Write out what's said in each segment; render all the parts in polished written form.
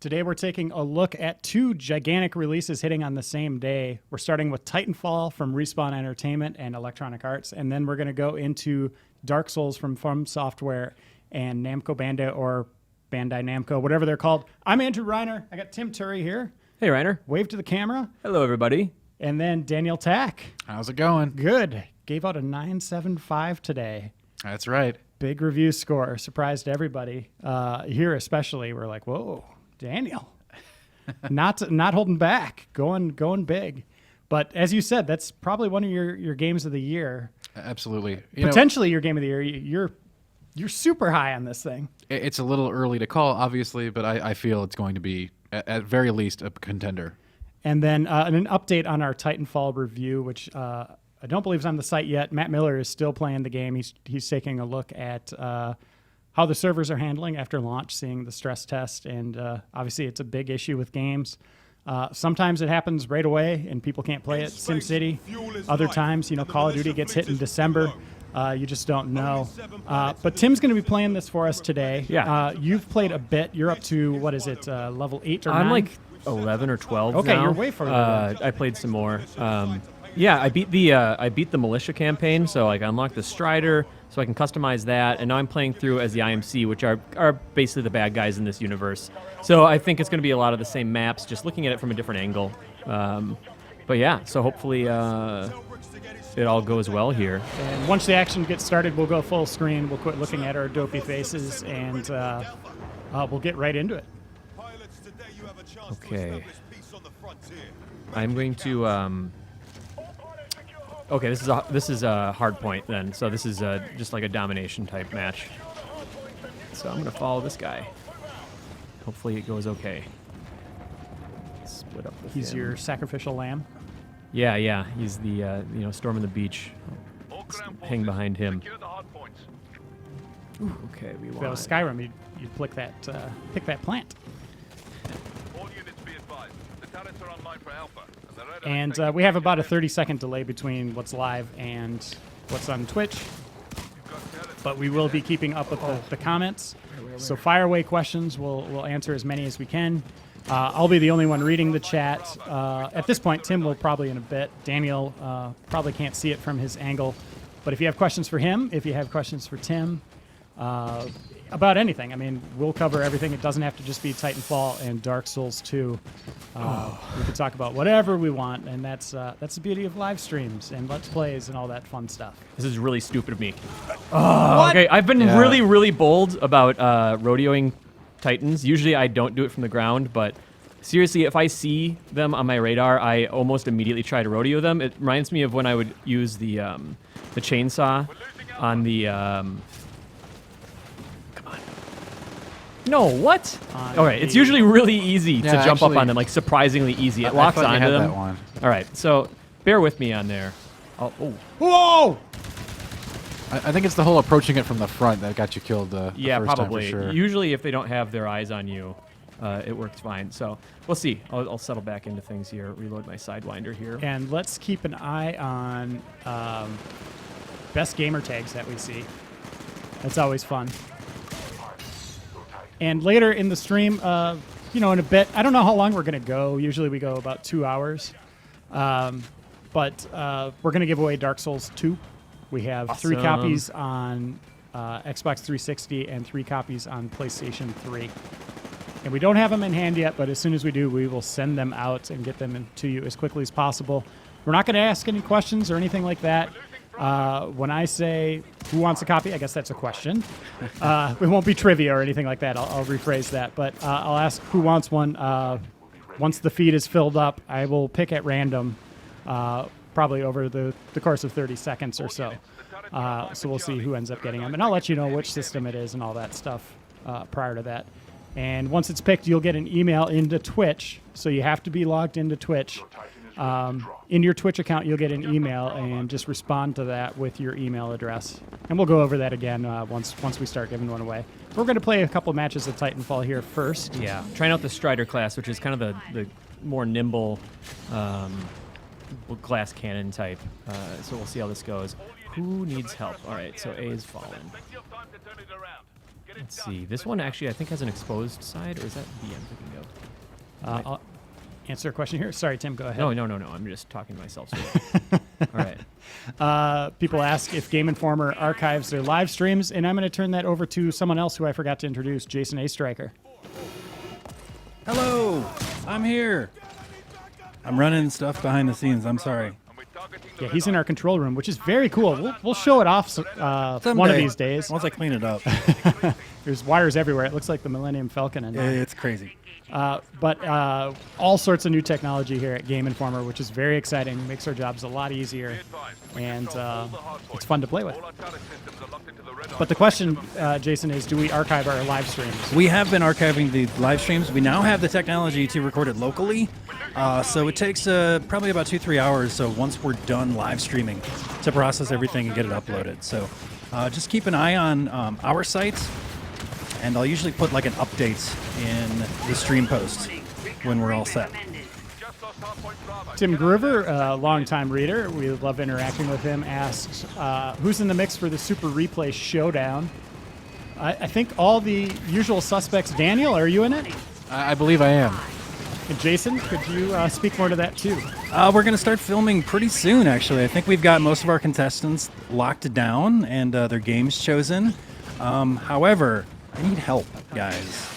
Today we're taking a look at two gigantic releases hitting on the same day. We're starting with Titanfall from Respawn Entertainment and Electronic Arts, and then we're going to go into Dark Souls from Software and Namco Bandai, or Bandai Namco, whatever they're called. I'm Andrew Reiner. I got Tim Turi here. Hey, Reiner. Wave to the camera. Hello, everybody. And then Daniel Tack. How's it going? Good. Gave out a 9.75 today. That's right. Big review score. Surprised everybody. Here especially, we're like, whoa, Daniel. not holding back. Going big. But as you said, that's probably one of your games of the year. Absolutely. Potentially your game of the year. You're super high on this thing. It's a little early to call, obviously, but I feel it's going to be, at very least, a contender. And then an update on our Titanfall review, which I don't believe is on the site yet. Matt Miller is still playing the game. He's taking a look at how the servers are handling after launch, seeing the stress test, and obviously it's a big issue with games. Sometimes it happens right away and people can't play it. SimCity. Other times, Call of Duty gets hit in December. You just don't know. But Tim's going to be playing this for us today. Yeah. You've played a bit. You're up to, what is it, level 8 or 9? I'm like 11 or 12 Okay, now. you're way further. I played some more. Yeah, I beat the militia campaign, so like I unlocked the Strider, so I can customize that, and now I'm playing through as the IMC, which are basically the bad guys in this universe. So I think it's going to be a lot of the same maps, just looking at it from a different angle. But yeah, so hopefully it all goes well here. And once the action gets started, we'll go full screen. We'll quit looking at our dopey faces, and we'll get right into it. Okay. I'm going to. Okay, this is a hard point then. So this is just like a domination type match. So I'm gonna follow this guy. Hopefully it goes okay. Split up with He's him. your sacrificial lamb. Yeah. He's the storming the beach. Hang behind him. Ooh, okay, we If want. that was Skyrim, you'd pick that plant. And we have about a 30-second delay between what's live and what's on Twitch. But we will be keeping up with the comments. So fire away questions. We'll answer as many as we can. I'll be the only one reading the chat. At this point, Tim will probably in a bit. Daniel probably can't see it from his angle. But if you have questions for him, if you have questions for Tim, about anything, I mean, we'll cover everything. It doesn't have to just be Titanfall and Dark Souls 2. We can talk about whatever we want, and that's the beauty of live streams and Let's Plays and all that fun stuff. This is really stupid of me. Okay, I've been really bold about rodeoing Titans. Usually I don't do it from the ground, but seriously, if I see them on my radar, I almost immediately try to rodeo them. It reminds me of when I would use the chainsaw on the... No, what? All right, it's usually really easy to jump up on them, like surprisingly easy. It locks onto them. That one. All right, so bear with me on there. Oh. Whoa! I think it's the whole approaching it from the front that got you killed the Yeah, first probably. time for sure. Usually, if they don't have their eyes on you, it works fine. So we'll see. I'll settle back into things here. Reload my Sidewinder here. And let's keep an eye on best gamer tags that we see. That's always fun. And later in the stream, in a bit, I don't know how long we're going to go. Usually we go about 2 hours. But we're going to give away Dark Souls 2. We have 3 copies on Xbox 360 and 3 copies on PlayStation 3. And we don't have them in hand yet, but as soon as we do, we will send them out and get them to you as quickly as possible. We're not going to ask any questions or anything like that. When I say who wants a copy, I guess that's a question. It won't be trivia or anything like that. I'll rephrase that. But I'll ask who wants one. Once the feed is filled up, I will pick at random, probably over the course of 30 seconds or so. So we'll see who ends up getting them. And I'll let you know which system it is and all that stuff prior to that. And once it's picked, you'll get an email into Twitch. So you have to be logged into Twitch. In your Twitch account, you'll get an email, and just respond to that with your email address. And we'll go over that again once we start giving one away. We're going to play a couple matches of Titanfall here first. Yeah, trying out the Strider class, which is kind of the more nimble glass cannon type. So we'll see how this goes. Who needs help? All right, so A is fallen. Let's see. This one actually, I think, has an exposed side, or is that the I'm thinking of? I'll answer a question here. Sorry, Tim, go ahead. No. I'm just talking to myself. So. All right. People ask if Game Informer archives their live streams, and I'm going to turn that over to someone else who I forgot to introduce, Jason A. Striker. Hello, I'm here. I'm running stuff behind the scenes. I'm sorry. Yeah, he's in our control room, which is very cool. We'll show it off one of these days. Once I clean it up. There's wires everywhere. It looks like the Millennium Falcon in there. It's crazy. But all sorts of new technology here at Game Informer, which is very exciting. Makes our jobs a lot easier, and it's fun to play with. But the question, Jason, is do we archive our live streams? We have been archiving the live streams. We now have the technology to record it locally. So it takes probably about 2-3 hours. So once we're done live streaming, to process everything and get it uploaded. So just keep an eye on our site. And I'll usually put like an update in the stream post when we're all set. Tim Groover, longtime reader, we love interacting with him, asks, who's in the mix for the Super Replay Showdown? I think all the usual suspects. Daniel, are you in it? I believe I am. And Jason, could you speak more to that too? We're going to start filming pretty soon, actually. I think we've got most of our contestants locked down and their games chosen. However, I need help, guys.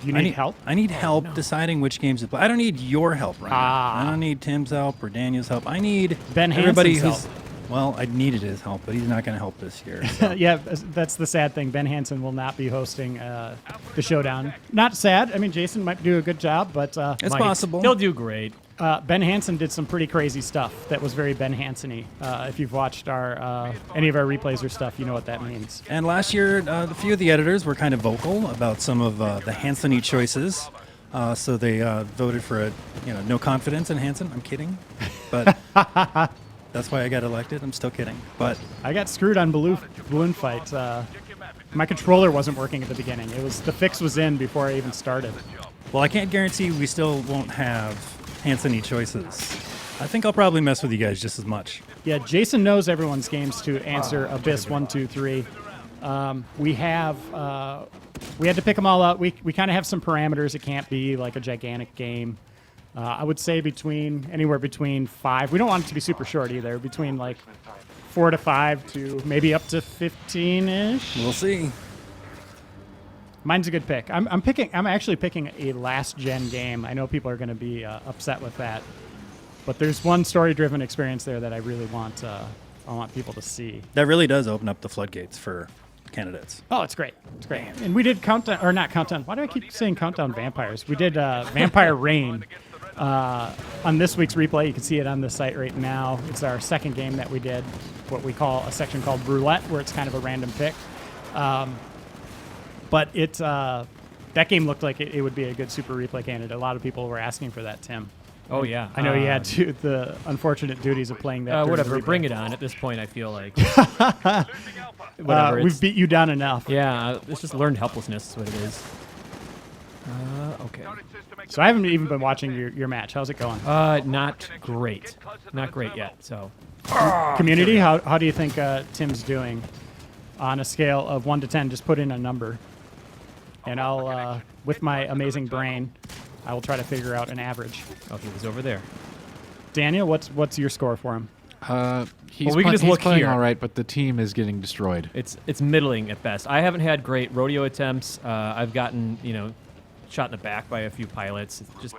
You need help? I need help deciding which games to play. I don't need your help, Reiner. I don't need Tim's help or Daniel's help. I need Ben everybody Hansen's who's... Well, I needed his help, but he's not going to help this year. So. Yeah, that's the sad thing. Ben Hansen will not be hosting the Showdown. Not sad. I mean, Jason might do a good job, but... it's possible. He'll do great. Ben Hansen did some pretty crazy stuff that was very Ben Hansen-y. If you've watched our any of our replays or stuff, you know what that means. And last year, a few of the editors were kind of vocal about some of the Hansen-y choices. So they voted for no confidence in Hansen. I'm kidding. But that's why I got elected. I'm still kidding. But I got screwed on balloon fight. My controller wasn't working at the beginning. The fix was in before I even started. Well, I can't guarantee we still won't have Hansen-y choices. I think I'll probably mess with you guys just as much. Yeah, Jason knows everyone's games to answer Abyss 1, 2, 3. We had to pick them all out. We kind of have some parameters. It can't be like a gigantic game. I would say anywhere between 5. We don't want it to be super short either. Between like 4 to 5 to maybe up to 15-ish. We'll see. Mine's a good pick. I'm actually picking a last-gen game. I know people are going to be upset with that, but there's one story-driven experience there that I really want. I want people to see. That really does open up the floodgates for candidates. Oh, it's great. It's great. And we did not countdown. Why do I keep saying countdown vampires? We did Vampire Rain on this week's replay. You can see it on the site right now. It's our second game that we did, what we call a section called Roulette, where it's kind of a random pick. But that game looked like it would be a good Super Replay candidate. A lot of people were asking for that, Tim. Oh, yeah. I know you had the unfortunate duties of playing that. Whatever, bring it on. At this point, I feel like... we've beat you down enough. Yeah, it's just learned helplessness is what it is. Okay. So I haven't even been watching your match. How's it going? Not great. Not great yet, so... Community, how do you think Tim's doing? On a scale of 1 to 10, just put in a number. And I'll, with my amazing brain, I will try to figure out an average. Oh, he was over there. Daniel, what's your score for him? He's we can just look playing here. all right, but the team is getting destroyed. It's middling at best. I haven't had great rodeo attempts. I've gotten, shot in the back by a few pilots. It's just...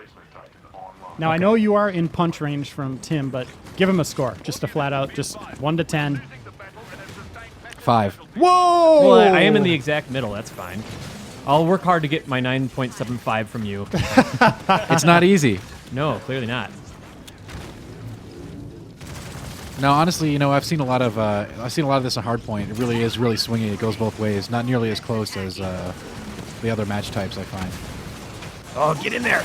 Now, I know you are in punch range from Tim, but give him a score. Just a flat out, just 1 to 10. 5. Whoa! Well, I am in the exact middle. That's fine. I'll work hard to get my 9.75 from you. It's not easy. No, clearly not. No, honestly, I've seen a lot of this on Hardpoint. It really is really swingy. It goes both ways. Not nearly as close as the other match types I find. Oh, get in there!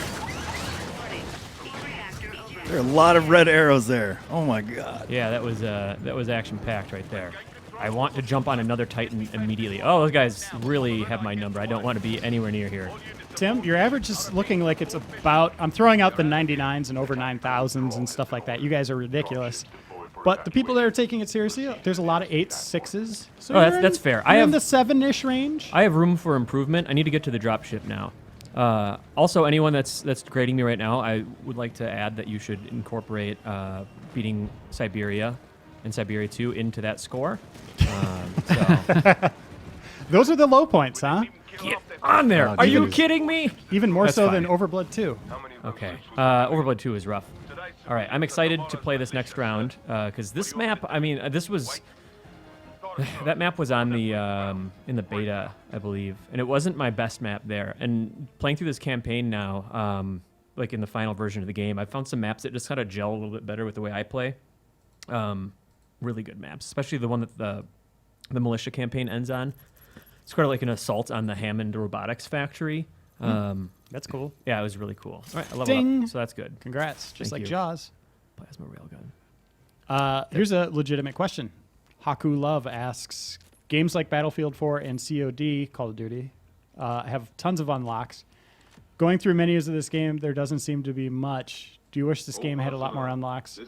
There are a lot of red arrows there. Oh my god. Yeah, that was action packed right there. I want to jump on another Titan immediately. Oh, those guys really have my number. I don't want to be anywhere near here. Tim, your average is looking like it's about... I'm throwing out the 99s and over 9,000s and stuff like that. You guys are ridiculous. But the people that are taking it seriously, there's a lot of 8s, 6s. So Oh, you're that's in- fair. You're in the 7-ish range. I have room for improvement. I need to get to the dropship now. Also, anyone that's grading me right now, I would like to add that you should incorporate beating Siberia and Siberia 2 into that score. So Those are the low points, huh? get on there. Are you kidding me? Even more That's so fine. than Overblood 2. Okay. Overblood 2 is rough. All right, I'm excited to play this next round because this map, I mean, this was... That map was on the in the beta, I believe, and it wasn't my best map there. And playing through this campaign now, like in the final version of the game, I found some maps that just kind of gel a little bit better with the way I play. Really good maps, especially the one that the militia campaign ends on. It's kind of like an assault on the Hammond Robotics factory. That's cool. Yeah, it was really cool. All right, I leveled Ding. up, so that's good. Congrats. Just Thank like you. Jaws. Plasma railgun. Here's a legitimate question. Haku Love asks, games like Battlefield 4 and COD, Call of Duty, have tons of unlocks. Going through menus of this game, there doesn't seem to be much. Do you wish this game had a lot more unlocks,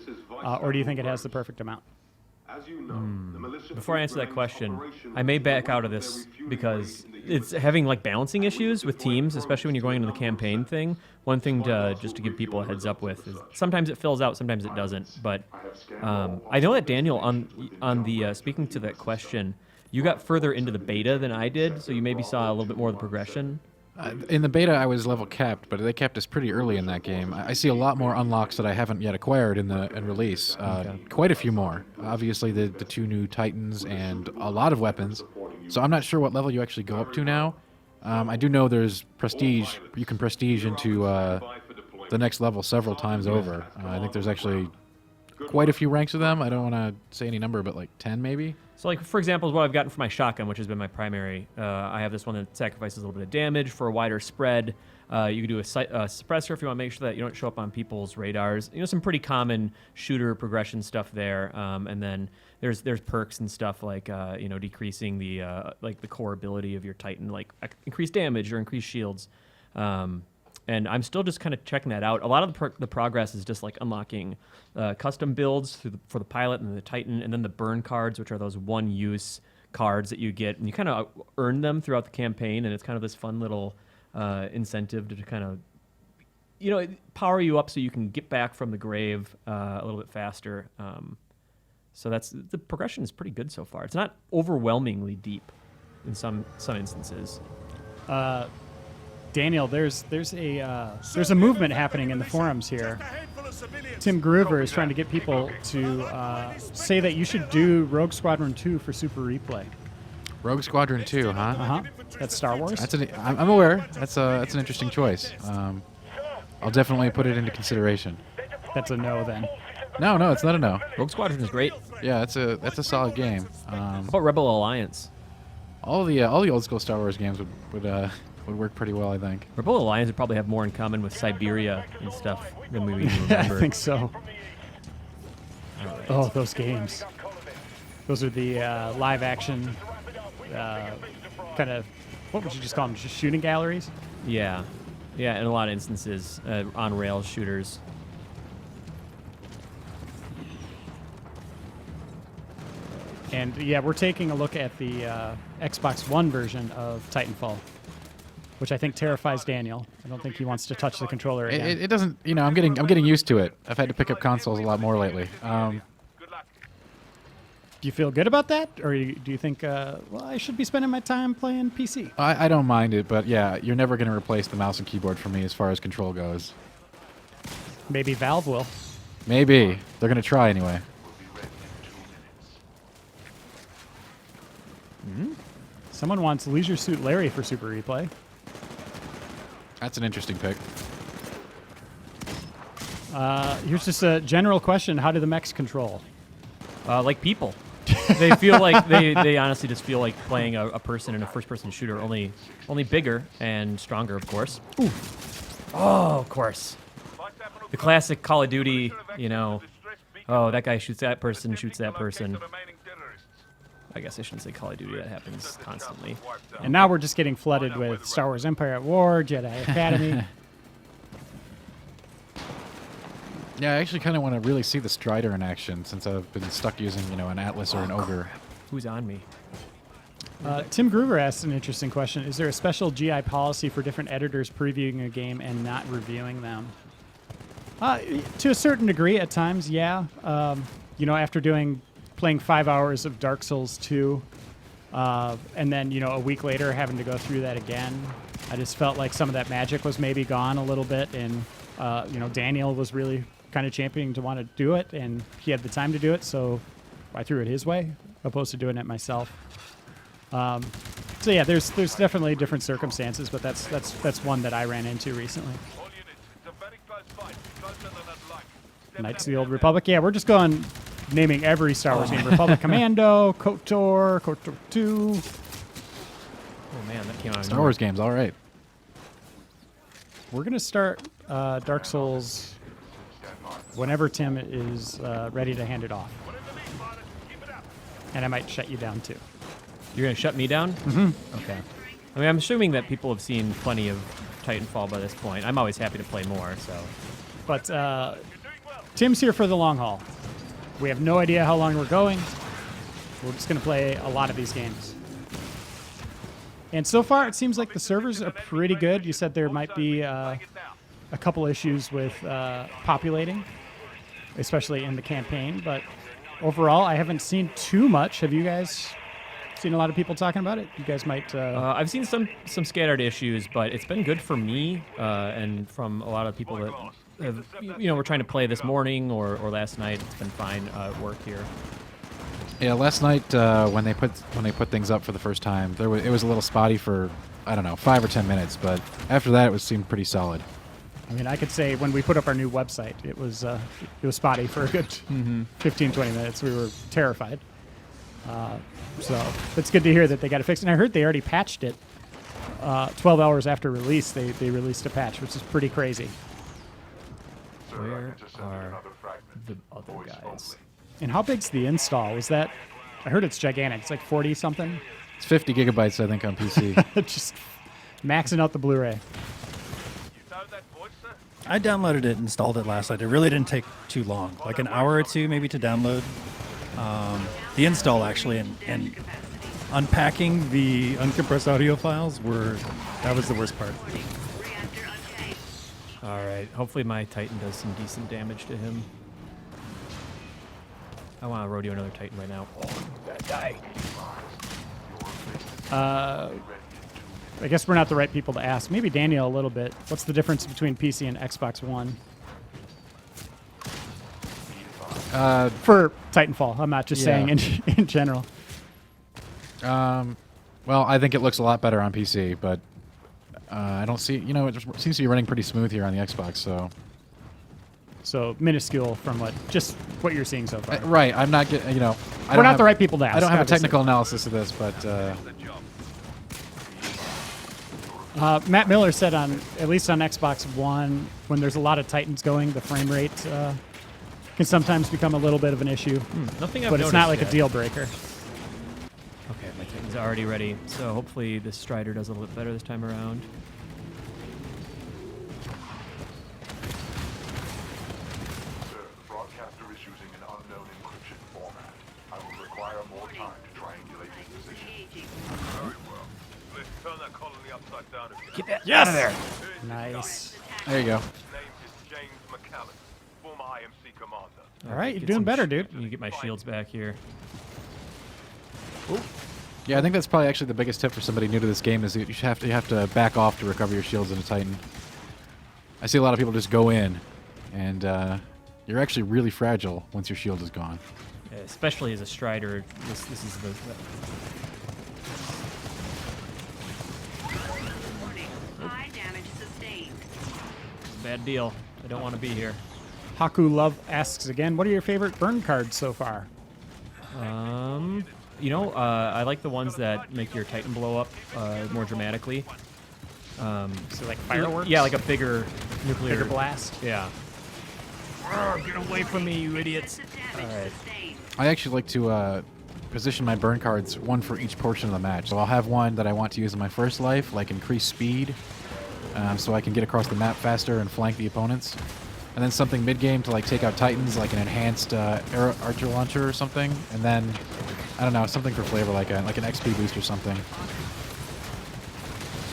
or do you think it has the perfect amount? Before I answer that question, I may back out of this because it's having like balancing issues with teams, especially when you're going into the campaign thing. One thing to just to give people a heads up with is sometimes it fills out, sometimes it doesn't. But I know that Daniel, on the speaking to that question, you got further into the beta than I did, so you maybe saw a little bit more of the progression. In the beta, I was level capped, but they kept us pretty early in that game. I see a lot more unlocks that I haven't yet acquired in release. Quite a few more. Obviously, the 2 new Titans and a lot of weapons. So I'm not sure what level you actually go up to now. I do know there's prestige. You can prestige into the next level several times over. I think there's actually quite a few ranks of them. I don't want to say any number, but like 10 maybe. So, like, for example, what I've gotten for my shotgun, which has been my primary, I have this one that sacrifices a little bit of damage for a wider spread. You can do a suppressor if you want to make sure that you don't show up on people's radars. You know, some pretty common shooter progression stuff there. And then there's perks and stuff like, you know, decreasing the like the core ability of your Titan, like increase damage or increase shields. And I'm still just kind of checking that out. A lot of the progress is just like unlocking custom builds for the pilot and the Titan, and then the burn cards, which are those one-use cards that you get, and you kind of earn them throughout the campaign, and it's kind of this fun little incentive to kind of, you know, power you up so you can get back from the grave a little bit faster. So the progression is pretty good so far. It's not overwhelmingly deep in some instances. Daniel, there's a movement happening in the forums here. Tim Groover is trying to get people to say that you should do Rogue Squadron 2 for Super Replay. Rogue Squadron 2, huh? Uh-huh. That's Star Wars. I'm aware. That's an interesting choice. I'll definitely put it into consideration. That's a no then. No, it's not a no. Rogue Squadron is great. Yeah, that's a solid game. How about Rebel Alliance? All the old school Star Wars games would work pretty well, I think. Rebel Alliance would probably have more in common with Siberia and stuff than we even remember. I think so. Right. Oh, those games. Those are the live action kind of, what would you just call them? Just shooting galleries? Yeah. Yeah, in a lot of instances, on-rails shooters. And yeah, we're taking a look at the Xbox One version of Titanfall, which I think terrifies Daniel. I don't think he wants to touch the controller again. It doesn't. You know, I'm getting used to it. I've had to pick up consoles a lot more lately. Do you feel good about that, or do you think, well, I should be spending my time playing PC? I don't mind it, but yeah, you're never going to replace the mouse and keyboard for me as far as control goes. Maybe Valve will. Maybe they're going to try anyway. Someone wants Leisure Suit Larry for Super Replay. That's an interesting pick. Here's just a general question: how do the mechs control? Like people. They feel like they honestly just feel like playing a person in a first-person shooter, only bigger and stronger, of course. Ooh. Oh, of course. The classic Call of Duty, you know, oh, that guy shoots that person, shoots that person. I guess I shouldn't say Call of Duty. That happens constantly. And now we're just getting flooded with Star Wars Empire at War, Jedi Academy. Yeah, I actually kind of want to really see the Strider in action since I've been stuck using, an Atlas or an Ogre. Who's on me? Tim Groover asked an interesting question. Is there a special GI policy for different editors previewing a game and not reviewing them? To a certain degree, at times, yeah. After playing 5 hours of Dark Souls 2, and then, a week later having to go through that again, I just felt like some of that magic was maybe gone a little bit, and, Daniel was really kind of championing to want to do it, and he had the time to do it, so I threw it his way, opposed to doing it myself. So yeah, there's definitely different circumstances, but that's one that I ran into recently. Knights of the Old Republic. Yeah, we're just going naming every Star Wars game. Republic Commando, KOTOR, KOTOR 2. Oh man, that came out. Star Wars games, all right. We're gonna start Dark Souls whenever Tim is ready to hand it off, and I might shut you down too. You're going to shut me down? Mm-hmm. Okay. I mean, I'm assuming that people have seen plenty of Titanfall by this point. I'm always happy to play more, so. But Tim's here for the long haul. We have no idea how long we're going. We're just going to play a lot of these games. And so far, it seems like the servers are pretty good. You said there might be a couple issues with populating, especially in the campaign. But overall, I haven't seen too much. Have you guys seen a lot of people talking about it? You guys might. I've seen some scattered issues, but it's been good for me and from a lot of people that have, were trying to play this morning or last night. It's been fine at work here. Yeah, last night when they put things up for the first time, it was a little spotty for, I don't know, 5 or 10 minutes, but after that it seemed pretty solid. I mean, I could say when we put up our new website, it was spotty for a good 15, 20 minutes. We were terrified. So it's good to hear that they got it fixed. And I heard they already patched it 12 hours after release. They released a patch, which is pretty crazy. Where are the other guys? And how big's the install? Was that? I heard it's gigantic. It's like 40 something. It's 50 gigabytes, I think, on PC. Just maxing out the Blu-ray. I downloaded it, installed it last night. It really didn't take too long, like an hour or two maybe to download. The install actually and unpacking the uncompressed audio files that was the worst part. All right. Hopefully my Titan does some decent damage to him. I want to rodeo another Titan right now. Oh, bad guy. I guess we're not the right people to ask. Maybe Daniel a little bit. What's the difference between PC and Xbox One? For Titanfall. I'm not just saying in general. Well, I think it looks a lot better on PC, but I don't see, it just seems to be running pretty smooth here on the Xbox, so. So minuscule from what you're seeing so far. Right. I'm not getting, we're not the right people to ask. I don't have obviously. a technical analysis of this, but. Matt Miller said at least on Xbox One, when there's a lot of Titans going, the frame rate can sometimes become a little bit of an issue. Nothing I've but it's not like yet. a deal breaker. Okay, my Titan's already ready, so hopefully this Strider does a little bit better this time around. Broadcaster is using an unknown encryption format. I will require more time to triangulate his position. Very well. Let's turn that colony upside down again. Get that out of there! Nice. There you go. His name is James McCallum, former IMC commander. All right, you're Get doing some better, dude. You get my shields back here. Yeah, I think that's probably actually the biggest tip for somebody new to this game is you have to back off to recover your shields in a Titan. I see a lot of people just go in, and you're actually really fragile once your shield is gone. Yeah, especially as a Strider, this is the High damage sustained. bad deal. I don't want to be here. Haku Love asks again, what are your favorite burn cards so far? I like the ones that make your Titan blow up more dramatically. So like fireworks? Yeah, like a bigger nuclear Bigger blast? Yeah. Arrgh, get away from me, you idiots! All right. I actually like to position my burn cards, one for each portion of the match. So I'll have one that I want to use in my first life, like increase speed, so I can get across the map faster and flank the opponents. and then something mid-game to like take out Titans, like an enhanced archer launcher or something, and then I don't know, something for flavor, like an XP boost or something.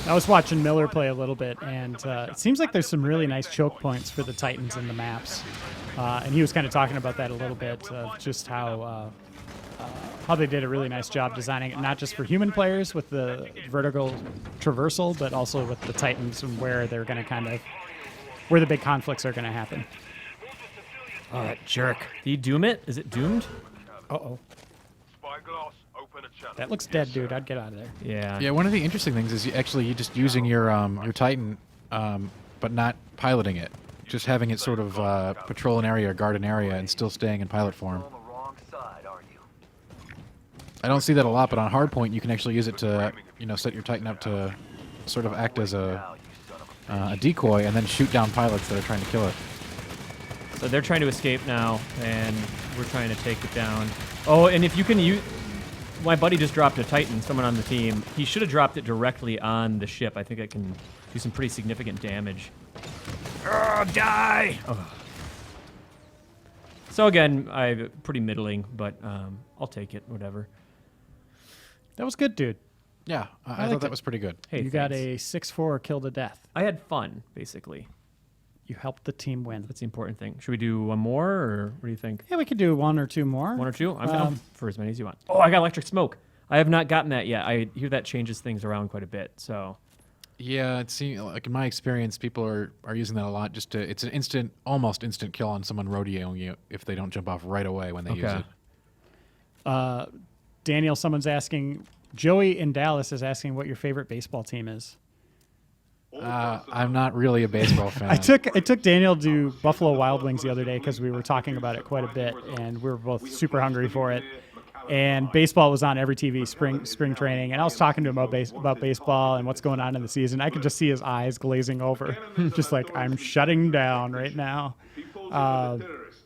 I was watching Miller play a little bit, and it seems like there's some really nice choke points for the Titans in the maps. And he was kind of talking about that a little bit, just how they did a really nice job designing it, not just for human players with the vertical traversal, but also with the Titans and where they're going to where the big conflicts are going to happen. Oh, that jerk. Did he doom it? Is it doomed? Uh-oh. Spyglass, open a channel. That looks dead, dude. I'd get out of there. Yeah. Yeah, one of the interesting things is you just using your Titan, but not piloting it. Just having it sort of patrol an area, guard an area, and still staying in pilot form. On the wrong side, aren't you? I don't see that a lot, but on hardpoint you can actually use it to, set your Titan up to sort of act as a decoy and then shoot down pilots that are trying to kill it. So they're trying to escape now, and we're trying to take it down. Oh, and if you can use... My buddy just dropped a Titan, someone on the team. He should have dropped it directly on the ship. I think it can do some pretty significant damage. Oh, die! Oh. So again, I'm pretty middling, but I'll take it, whatever. That was good, dude. Yeah, I liked thought that it. was pretty good. Hey, You got thanks. a 6-4 kill to death. I had fun, basically. You helped the team win. That's the important thing. Should we do one more, or what do you think? Yeah, we could do one or two more. One or two? I'm down for as many as you want. Oh, I got electric smoke. I have not gotten that yet. I hear that changes things around quite a bit, so... Yeah, it seems like in my experience, people are using that a lot. It's an almost instant kill on someone rodeoing you if they don't jump off right away when they use it. Daniel, someone's asking... Joey in Dallas is asking what your favorite baseball team is. I'm not really a baseball fan. I took Daniel to Buffalo Wild Wings the other day because we were talking about it quite a bit, and we were both super hungry for it. And baseball was on every TV, spring training, and I was talking to him about baseball and what's going on in the season. I could just see his eyes glazing over, just like, I'm shutting down right now.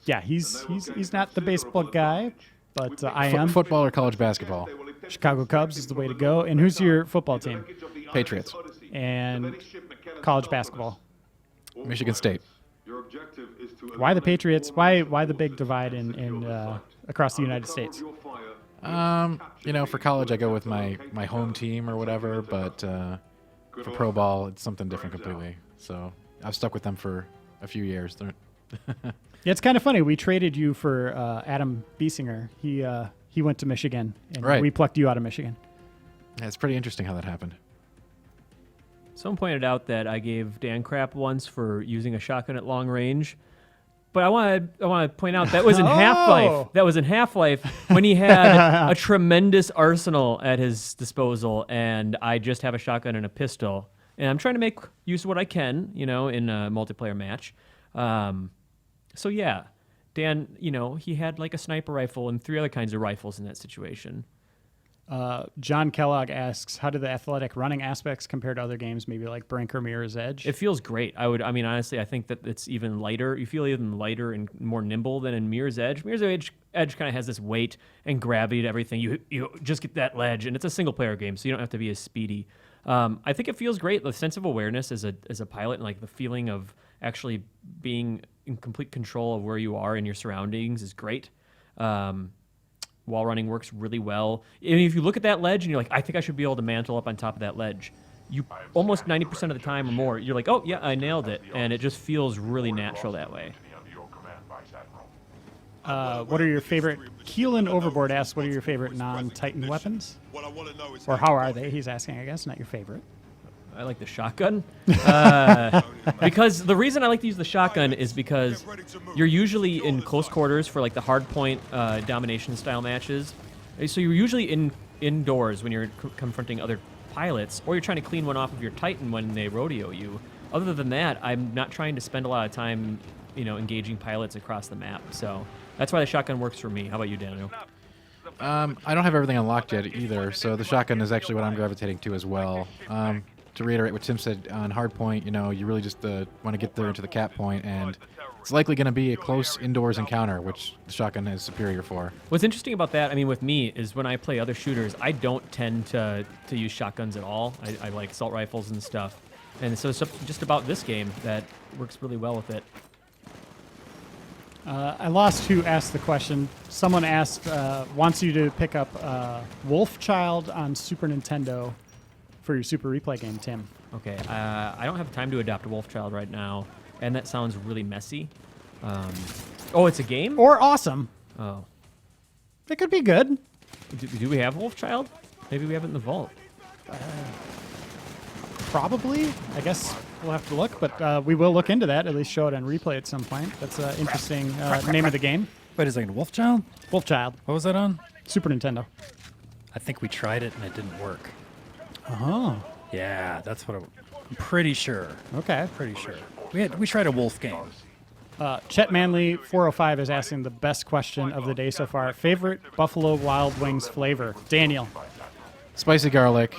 Yeah, he's not the baseball guy, but I am. Football or college basketball? Chicago Cubs is the way to go. And who's your football team? Patriots. And college basketball? Michigan State. Why the Patriots? Why the big divide in across the United States? For college I go with my home team or whatever, but for pro ball it's something different completely. So I've stuck with them for a few years. Yeah, it's kind of funny. We traded you for Adam Biesinger. He went to Michigan, and Right. we plucked you out of Michigan. Yeah, it's pretty interesting how that happened. Someone pointed out that I gave Dan crap once for using a shotgun at long range. But I want to point out that was in Half-Life. That was in Half-Life when he had a tremendous arsenal at his disposal, and I just have a shotgun and a pistol. And I'm trying to make use of what I can, in a multiplayer match. So yeah, Dan, he had like a sniper rifle and 3 other kinds of rifles in that situation. John Kellogg asks, how do the athletic running aspects compare to other games, maybe like Brink or Mirror's Edge? It feels great. Honestly, I think that it's even lighter. You feel even lighter and more nimble than in Mirror's Edge. Mirror's Edge kind of has this weight and gravity to everything. You just get that ledge, and it's a single-player game, so you don't have to be as speedy. I think it feels great. The sense of awareness as a pilot and like the feeling of actually being in complete control of where you are in your surroundings is great. Wall running works really well. And if you look at that ledge and you're like, I think I should be able to mantle up on top of that ledge, you almost 90% of the time or more, you're like, oh yeah, I nailed it, and it just feels really natural that way. What are your favorite? Keelan Overboard asks, what are your favorite non-Titan weapons? Or how are they? He's asking, I guess, not your favorite. I like the shotgun. Because the reason I like to use the shotgun is because you're usually in close quarters for like the hardpoint domination style matches. So you're usually indoors when you're confronting other pilots, or you're trying to clean one off of your Titan when they rodeo you. Other than that, I'm not trying to spend a lot of time, engaging pilots across the map. So that's why the shotgun works for me. How about you, Daniel? I don't have everything unlocked yet either, so the shotgun is actually what I'm gravitating to as well. To reiterate what Tim said, on hardpoint, you really just want to get there into the cap point, and it's likely going to be a close indoors encounter, which the shotgun is superior for. What's interesting about that, with me, is when I play other shooters, I don't tend to use shotguns at all. I like assault rifles and stuff. And so it's just about this game that works really well with it. I lost who asked the question. Someone asked, wants you to pick up Wolfchild on Super Nintendo for your Super Replay game, Tim. Okay, I don't have time to adopt a Wolfchild right now, and that sounds really messy. Oh, it's a game? Or awesome. Oh. It could be good. Do we have Wolfchild? Maybe we have it in the vault. Probably. I guess we'll have to look, but we will look into that, at least show it on replay at some point. That's an interesting name of the game. Wait a second, Wolfchild? Wolfchild. What was that on? Super Nintendo. I think we tried it and it didn't work. Oh. Yeah, that's what I'm pretty sure. Okay. Pretty sure. We tried a wolf game. Chet Manley 405 is asking the best question of the day so far. Favorite Buffalo Wild Wings flavor? Daniel. Spicy garlic.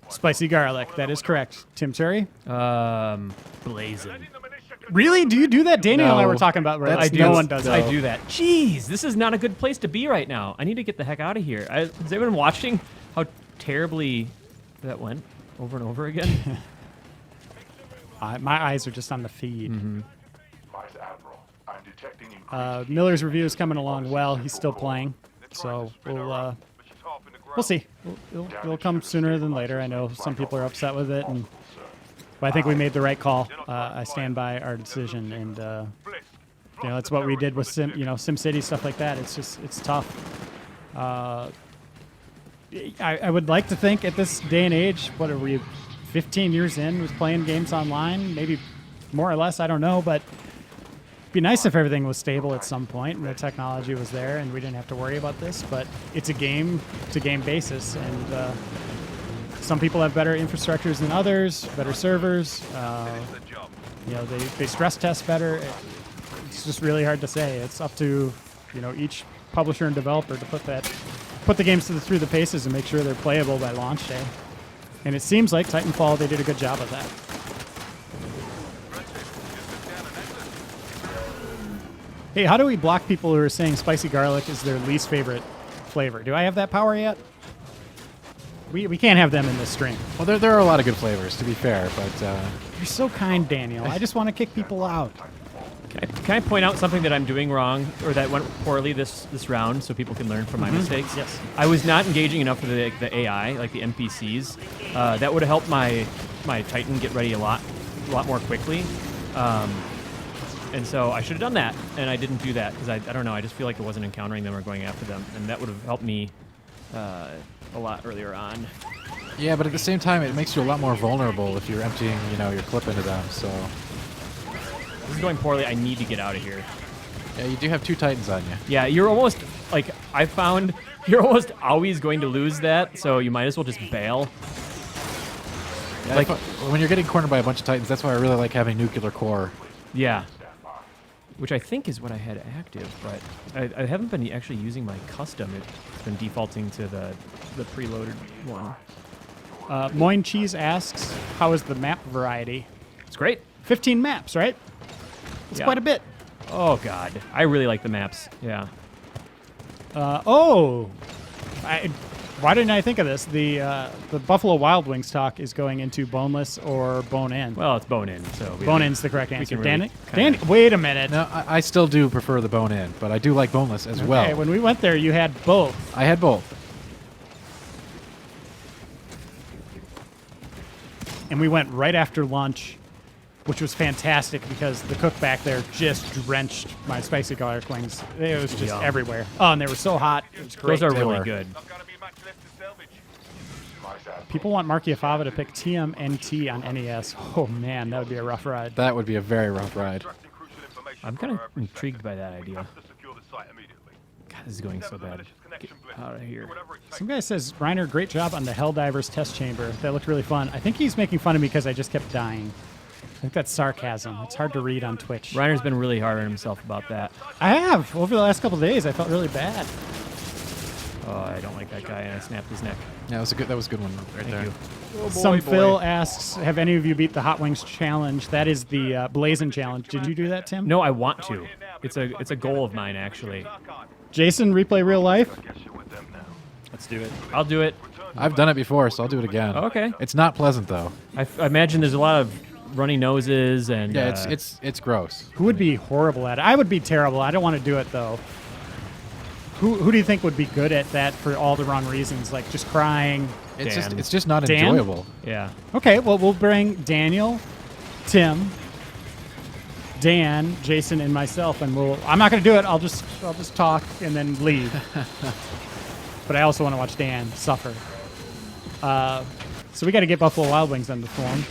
Spicy garlic. That is correct. Tim Turi? Blazing. Really? Do you do that? Daniel and I No. were talking about That's- no one does I that. do that. Jeez, this is not a good place to be right now. I need to get the heck out of here. Has anyone watching how terribly that went over and over again? My eyes are just on the feed. Vice Admiral, I'm detecting increased Miller's review is coming along well. He's still playing, so we'll see. It'll come sooner than later. I know some people are upset with it, but I think we made the right call. I stand by our decision, and that's what we did with SimCity stuff like that. It's tough. I would like to think at this day and age, what are we, 15 years in with playing games online, maybe more or less, I don't know, but it'd be nice if everything was stable at some point and the technology was there and we didn't have to worry about this, but it's a game basis, and some people have better infrastructures than others, better servers, they stress test better. It's just really hard to say. It's up to each publisher and developer to put the games through the paces and make sure they're playable by launch day. And it seems like Titanfall, they did a good job of that. Hey, how do we block people who are saying spicy garlic is their least favorite flavor? Do I have that power yet? We can't have them in this stream. Well, there are a lot of good flavors, to be fair, but You're so kind, Daniel. I just want to kick people out. Can I point out something that I'm doing wrong or that went poorly this round so people can learn from my mistakes? Yes. I was not engaging enough with the AI, like the NPCs. That would have helped my Titan get ready a lot more quickly. And so I should have done that, and I didn't do that because I don't know. I just feel like I wasn't encountering them or going after them, and that would have helped me a lot earlier on. yeah, but at the same time, it makes you a lot more vulnerable if you're emptying, your clip into them. So This is going poorly. I need to get out of here. yeah, you do have 2 Titans on you. Yeah, you're almost, like, I found you're almost always going to lose that, so you might as well just bail. Yeah, Like- when you're getting cornered by a bunch of Titans, that's why I really like having nuclear core. Yeah. Which I think is what I had active, but I haven't been actually using my custom. It's been defaulting to the preloaded one. Moin Cheese asks, how is the map variety? It's great. 15 maps, right? It's Yeah. quite a bit. Oh, God. I really like the maps. Yeah. Why didn't I think of this? The Buffalo Wild Wings talk is going into boneless or bone-in. Well, it's bone in, so... Bone-in's the correct answer. can really Danny, kinda- wait a minute. Now, I still do prefer the bone-in, but I do like boneless as Okay, well. when we went there, you had both. I had both. And we went right after lunch, which was fantastic because the cook back there just drenched my spicy garlic wings. It was just Yum. everywhere. Oh, and they were so hot. It was great. Those are They really were. good. Not gonna be much left to salvage. Vice Admiral, People want Marky Afava to pick TMNT on NES. Oh, man, that would be a rough ride. That would be a very rough ride. extracting crucial information I'm from kind our of intrigued by that idea. to secure the site immediately. God, this is going so Sever the bad. malicious connection blip. out of here. Whatever it takes. Some guy says, Reiner, great job on the Helldivers test chamber. That looked really fun. I think he's making fun of me because I just kept dying. I think that's sarcasm. It's hard to read on Twitch. Reiner's been really hard on himself about that. I have. Over the last couple of days, I felt really bad. Oh, I don't like that guy, and I snapped his neck. Yeah, that was a good one right Thank there. you. Some Phil asks, have any of you beat the Hot Wings challenge? That is the Blazin' challenge. Did you do that, Tim? No, I want to. It's a goal of mine, actually. Jason, replay real life? I guess you're with them now. Let's do it. I'll do it. I've done it before, so I'll do it again. Okay. It's not pleasant, though. I imagine there's a lot of runny noses and Yeah, it's gross. Who would be horrible at it? I would be terrible. I don't want to do it though. Who do you think would be good at that for all the wrong reasons, like just crying? Dan. It's just not Dan? enjoyable. yeah. Okay, well we'll bring Daniel, Tim, Dan, Jason, and myself, and I'm not going to do it. I'll just talk and then leave. But I also want to watch Dan suffer. So we got to get Buffalo Wild Wings on the form.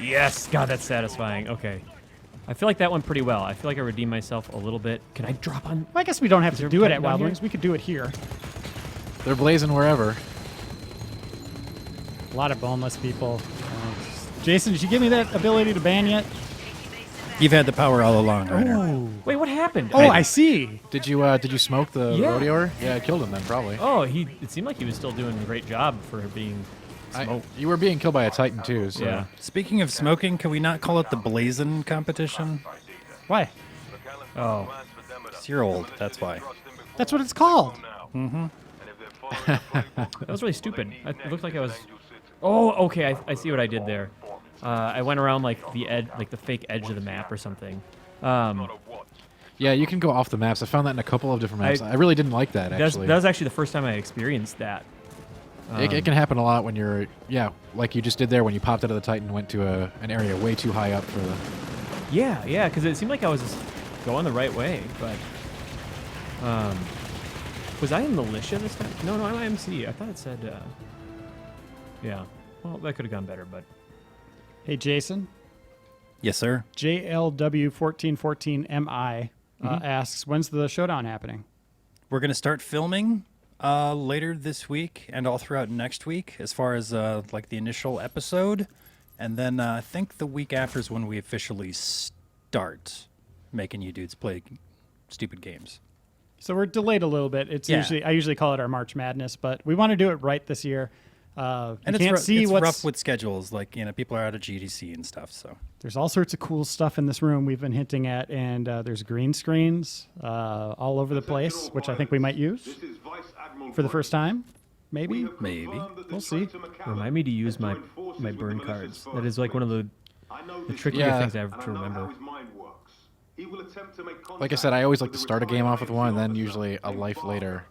Yes, God, that's satisfying. Okay. I feel like that went pretty well. I feel like I redeemed myself a little bit. Can I drop on? Well, I guess we don't have Is to there do it Titan at down Wild here? Wings. We could do it here. They're blazing wherever. A lot of boneless people. Jason, did you give me that ability to ban yet? You've had the power all along, Reiner. Oh, Wait, what happened? I see. Did you smoke the Yeah. rodeoer? Yeah, I killed him then probably. Oh, it seemed like he was still doing a great job for being smoked. You were being killed by a Titan too. So. Yeah. Speaking of smoking, can we not call it the Blazin' competition? Why? Oh. It's your old, that's why. That's what it's called. That was really stupid. It looked like I was... Oh, okay, I see what I did there. I went around like the edge, like the fake edge of the map or something. Yeah, you can go off the maps. I found that in a couple of different maps. I really didn't like that That actually. was actually the first time I experienced that. It can happen a lot when you're, like you just did there when you popped out of the Titan and went to an area way too high up for the... Yeah, because it seemed like I was going the right way, but... was I in militia this time? No, I'm IMC. I thought it said... yeah. Well, that could have gone better, but... Hey, Jason. Yes, sir. JLW1414MI asks, when's the showdown happening? We're going to start filming later this week and all throughout next week as far as like the initial episode. And then I think the week after is when we officially start making you dudes play stupid games. So we're delayed a little bit. It's Yeah. I usually call it our March Madness, but we want to do it right this year. And you it's, can't see it's what's rough with schedules. Like, people are out of GDC and stuff, so. There's all sorts of cool stuff in this room we've been hinting at, and there's green screens all over the place, which I think we might use for the first time. Maybe. We'll see. Remind me to use my burn cards. That is like one of the trickier things I have to remember. Like I said, I always like to start a game off with one and then usually a life later.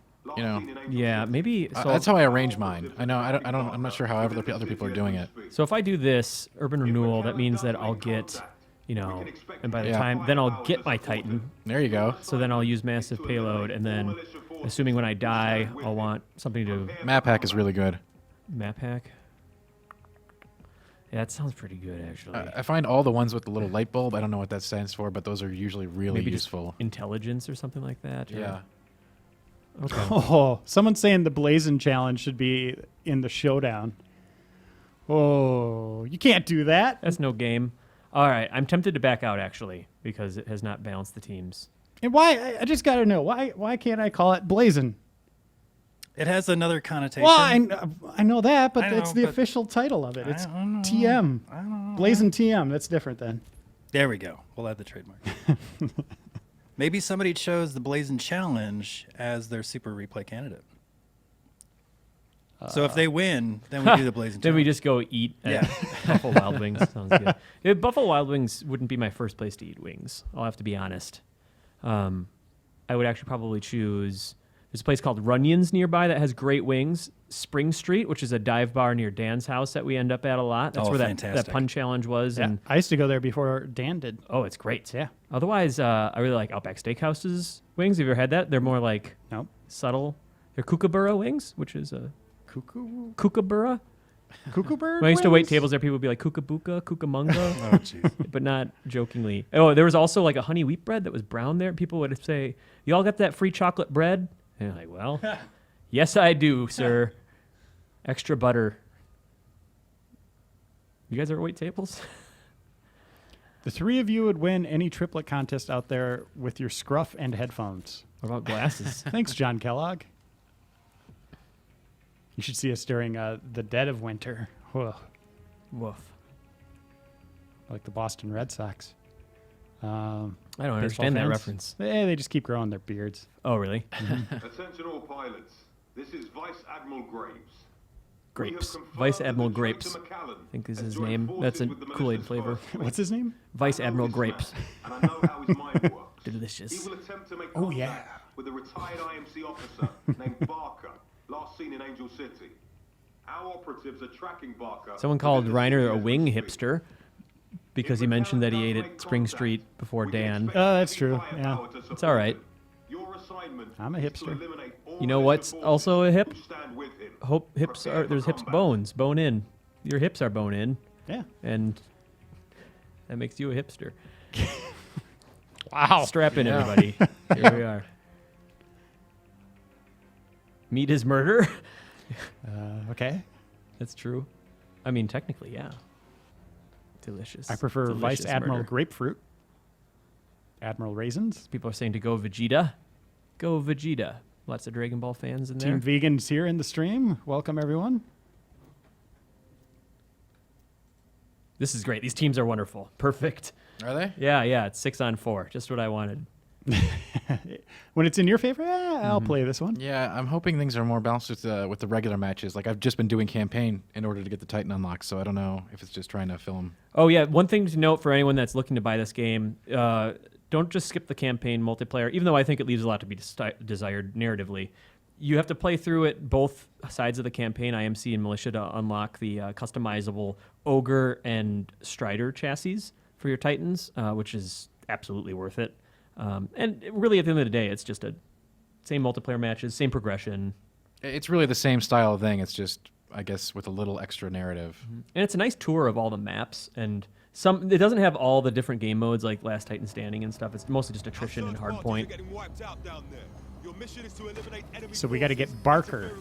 Yeah, maybe. So That's how I arrange mine. I know. I'm not sure how other people are doing it. So if I do this urban renewal, that means that I'll get, and by the time then I'll get my Titan. There you go. So then I'll use massive payload, and then, assuming when I die, I'll want something to Map hack is really good. map hack. Yeah, that sounds pretty good actually. I find all the ones with the little light bulb. I don't know what that stands for, but those are usually really Maybe just useful. intelligence or something like that. or- Yeah. Okay. Oh, someone's saying the Blazin' Challenge should be in the Showdown. Oh, you can't do that. That's no game. All right, I'm tempted to back out actually because it has not balanced the teams. And why? I just got to know why can't I call it Blazin'? It has another connotation. Well, I know that, but I know, it's the but official title of it. It's don't know. TM. I don't know. Blazin' TM. That's different then. There we go. We'll add the trademark. Maybe somebody chose the Blazin' Challenge as their super replay candidate. So if they win, then we do the Blazin' Then we Challenge. just go eat at Yeah. Buffalo Wild Wings. Sounds good. Buffalo Wild Wings wouldn't be my first place to eat wings. I'll have to be honest. I would actually probably choose. There's a place called Runyon's nearby that has great wings. Spring Street, which is a dive bar near Dan's house that we end up at a lot. That's Oh, where that fantastic. pun challenge was. Yeah, And I used to go there before Dan did. oh, it's great. Yeah. Otherwise, I really like Outback Steakhouse's wings. Have you ever had that? They're more like Nope. subtle. They're kookaburra wings, which is a kookaburra. Cuckoo bird. When I used to wait wings? tables there, people would be like kookabuka, kookamunga. Oh, jeez. But not jokingly. Oh, there was also like a honey wheat bread that was brown there. People would say, "Y'all got that free chocolate bread?" And I'm like, "Well, yes, I do, sir. Extra butter." You guys ever wait tables? The three of you would win any triplet contest out there with your scruff and headphones. What about glasses? Thanks, John Kellogg. You should see us during the dead of winter. Ugh, Woof. like the Boston Red Sox. I don't Baseball understand that fans? reference. They just keep growing their beards. Oh, really? Attention all pilots. This is Vice Admiral Graves. Grapes. Vice Admiral Grapes, I think is his name. That's a Kool-Aid flavor. What's his name? Vice Admiral Grapes. And I know how his mind works. Delicious. He will attempt to make Oh, contact yeah. with a retired IMC officer named Barker, last seen in Angel City. Our operatives are tracking Barker. Someone called Reiner a wing hipster because he mentioned that he ate at Spring Street before Dan. That's true. Yeah. It's all right. Your assignment I'm a is to hipster. eliminate all You know those what's supporters also a hip? who stand with him. Hips are there's hips bones, bone in. Your hips are bone in, Yeah. and that makes you a hipster. Wow. Strap in, everybody. Here we are. Meat is murder. Okay. That's true. I mean, technically, yeah. Delicious. I prefer Vice Delicious Admiral murder. Grapefruit. Admiral Raisins. People are saying to go Vegeta. Go Vegeta. Lots of Dragon Ball fans in there. Team Vegans here in the stream. Welcome, everyone. This is great. These teams are wonderful. Perfect. Are they? Yeah. It's 6-on-4. Just what I wanted. When it's in your favor, I'll play this one. Yeah, I'm hoping things are more balanced with the regular matches. Like I've just been doing campaign in order to get the Titan unlocked, so I don't know if it's just trying to fill them. Oh, yeah. One thing to note for anyone that's looking to buy this game, don't just skip the campaign multiplayer, even though I think it leaves a lot to be desired narratively. You have to play through it both sides of the campaign, IMC and Militia, to unlock the customizable Ogre and Strider chassis for your Titans, which is absolutely worth it. And really, at the end of the day, it's just a same multiplayer matches, same progression. It's really the same style of thing. It's just, I guess, with a little extra narrative. And it's a nice tour of all the maps, and it doesn't have all the different game modes like Last Titan Standing and stuff. It's mostly just attrition and hardpoint. So we got to get Barker.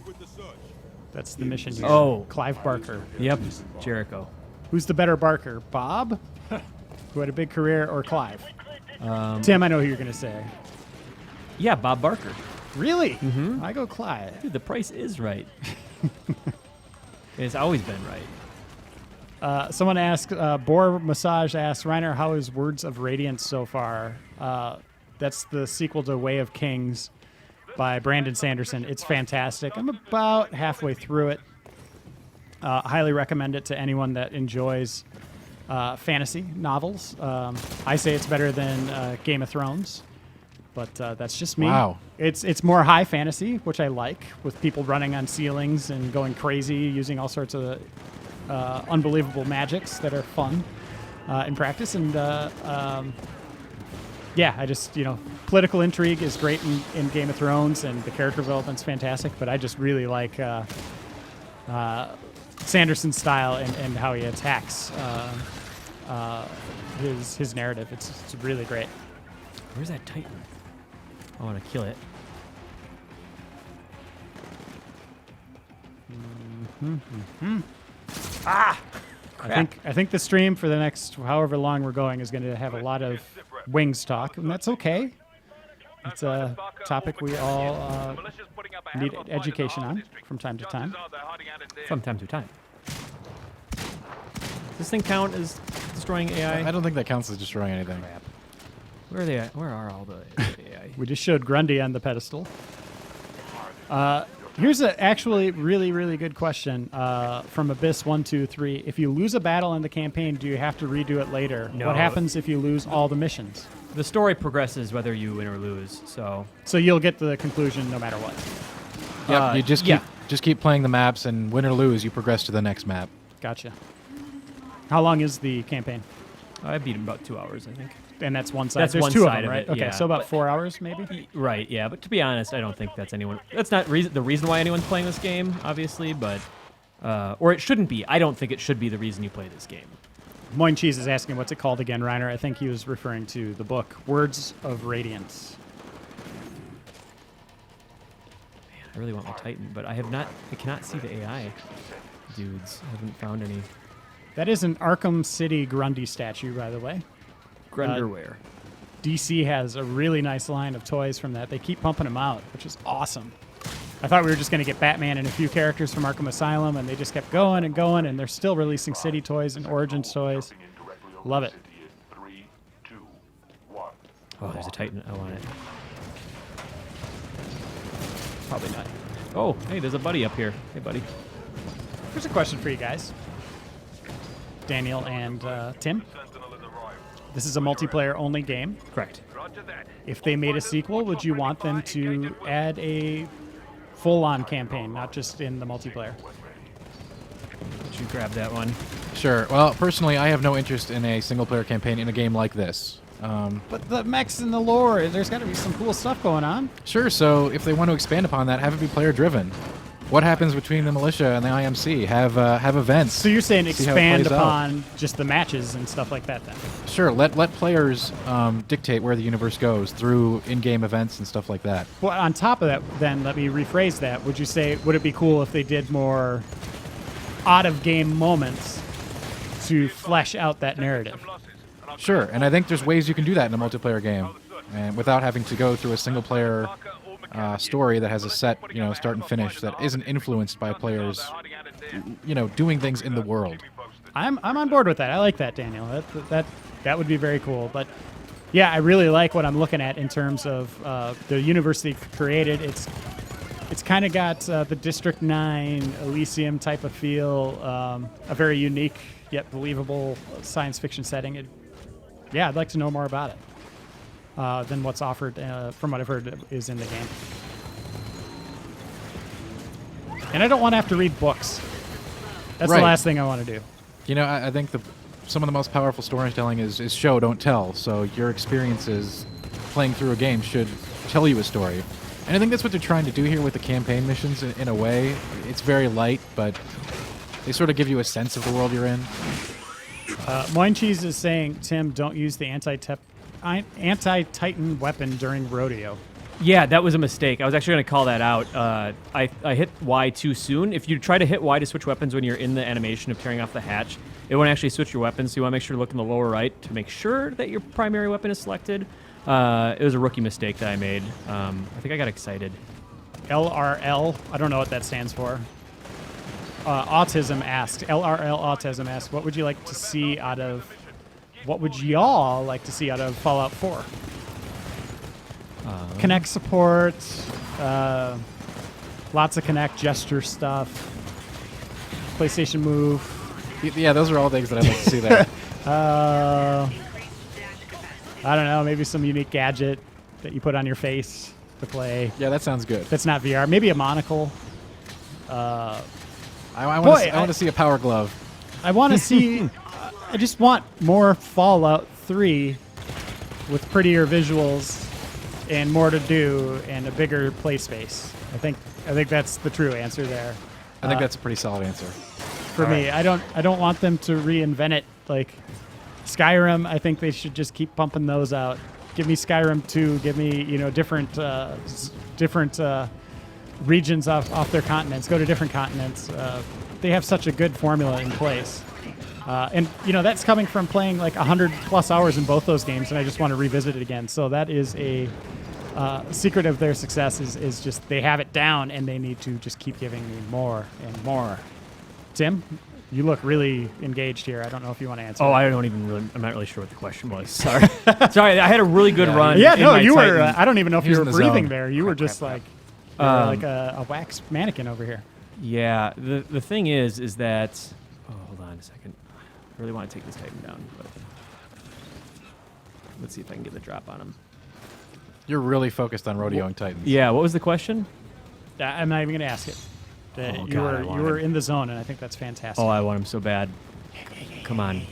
That's the mission here. Oh. Clive Barker. Yep, Jericho. Who's the better Barker, Bob, who had a big career, or Clive? Tim, I know who you're going to say. Yeah, Bob Barker. Really? Mm-hmm. I go Clive. Dude, the price is right. It's always been right. Someone asked, Boar Massage asked, Reiner, how is Words of Radiance so far? That's the sequel to Way of Kings by Brandon Sanderson. It's fantastic. I'm about halfway through it. Highly recommend it to anyone that enjoys fantasy novels. I say it's better than Game of Thrones, but that's just me. Wow. It's more high fantasy, which I like, with people running on ceilings and going crazy, using all sorts of unbelievable magics that are fun in practice. And yeah, I just, political intrigue is great in Game of Thrones, and the character development's fantastic, but I just really like Sanderson's style and how he attacks his narrative. It's really great. Where's that Titan? I want to kill it. I think the stream for the next however long we're going is going to have a lot of wings talk, and that's okay. It's a topic we all need education on from time to time. From time to time. Does this thing count as destroying AI? I don't think that counts as destroying anything. Where are they at? Where are all the AI? We just showed Grundy on the pedestal. Here's a actually really, really good question from Abyss123. If you lose a battle in the campaign, do you have to redo it later? No. What happens if you lose all the missions? The story progresses whether you win or lose, so... So you'll get to the conclusion no matter what. Yep, you just keep playing the maps, and win or lose, you progress to the next map. Gotcha. How long is the campaign? I beat him about 2 hours, I think. And that's one side. That's There's one two side of them, of right? it, Okay, yeah. so about 4 hours, maybe? Right, yeah, but to be honest, I don't think that's not the reason why anyone's playing this game, obviously, but... or it shouldn't be. I don't think it should be the reason you play this game. Moin Cheese is asking what's it called again, Reiner. I think he was referring to the book, Words of Radiance. Man, I really want my Titan, but I cannot see the AI dudes. I haven't found any. That is an Arkham City Grundy statue, by the way. Grunderware. DC has a really nice line of toys from that. They keep pumping them out, which is awesome. I thought we were just going to get Batman and a few characters from Arkham Asylum, and they just kept going and going, and they're still releasing City toys and Origins toys. Love it. 3, 2, 1. Oh, there's a Titan. I want it. Probably not. Oh, hey, there's a buddy up here. Hey, buddy. Here's a question for you guys, Daniel and Tim. This is a multiplayer-only game. Correct. If they made a sequel, would you want them to add a full-on campaign, not just in the multiplayer? Did you grab that one? Sure. Well, personally, I have no interest in a single-player campaign in a game like this. But the mechs and the lore, there's got to be some cool stuff going on. Sure, so if they want to expand upon that, have it be player-driven. What happens between the militia and the IMC? Have events. So you're saying See how it expand plays out. upon just the matches and stuff like that then? Sure, let players dictate where the universe goes through in-game events and stuff like that. Well, on top of that, then, let me rephrase that. Would you say, would it be cool if they did more out-of-game moments to flesh out that narrative? Sure, and I think there's ways you can do that in a multiplayer game, and without having to go through a single-player story that has a set, start and finish that isn't influenced by players, doing things in the world. I'm on board with that. I like that, Daniel. That would be very cool. But yeah, I really like what I'm looking at in terms of the universe they've created. It's kind of got the District 9 Elysium type of feel, a very unique yet believable science fiction setting. Yeah, I'd like to know more about it than what's offered from what I've heard is in the game. And I don't want to have to read books. That's Right. the last thing I want to do. I think some of the most powerful storytelling is show, don't tell. So your experiences playing through a game should tell you a story. And I think that's what they're trying to do here with the campaign missions in a way. It's very light, but they sort of give you a sense of the world you're in. Moin Cheese is saying, Tim, don't use the anti-Titan weapon during rodeo. Yeah, that was a mistake. I was actually going to call that out. I hit Y too soon. If you try to hit Y to switch weapons when you're in the animation of tearing off the hatch, it won't actually switch your weapons, so you want to make sure to look in the lower right to make sure that your primary weapon is selected. It was a rookie mistake that I made. I think I got excited. LRL, I don't know what that stands for. LRL Autism asks, what would y'all like to see out of Fallout 4? Connect support, lots of Connect gesture stuff, PlayStation Move. Yeah, those are all things that I'd like to see there. I don't know, maybe some unique gadget that you put on your face to play. Yeah, that sounds good. That's not VR. Maybe a monocle. I want to see a power glove. I want to see. I just want more Fallout 3 with prettier visuals and more to do and a bigger play space. I think that's the true answer there. I think that's a pretty solid answer. For me. I don't want them to reinvent it like Skyrim. I think they should just keep pumping those out. Give me Skyrim 2. Give me different regions off their continents. Go to different continents. They have such a good formula in place. And that's coming from playing like 100+ hours in both those games, and I just want to revisit it again. So that is a secret of their success is just they have it down, and they need to just keep giving me more and more. Tim, you look really engaged here. I don't know if you want to answer. Oh, that. I'm not really sure what the question was. Sorry. Sorry, I had a really good run. Yeah, in no, my you were. Titan. I don't even know if He you was were in the breathing zone. there. You were just like a wax mannequin over here. Yeah, the thing is that... Oh, hold on a second. I really want to take this Titan down, but... Let's see if I can get the drop on him. You're really focused on rodeoing Titans. Yeah, what was the question? I'm not even going to ask it. Oh, you God, I were want you were him. in the zone, and I think that's fantastic. Oh, I want him so bad. Come on.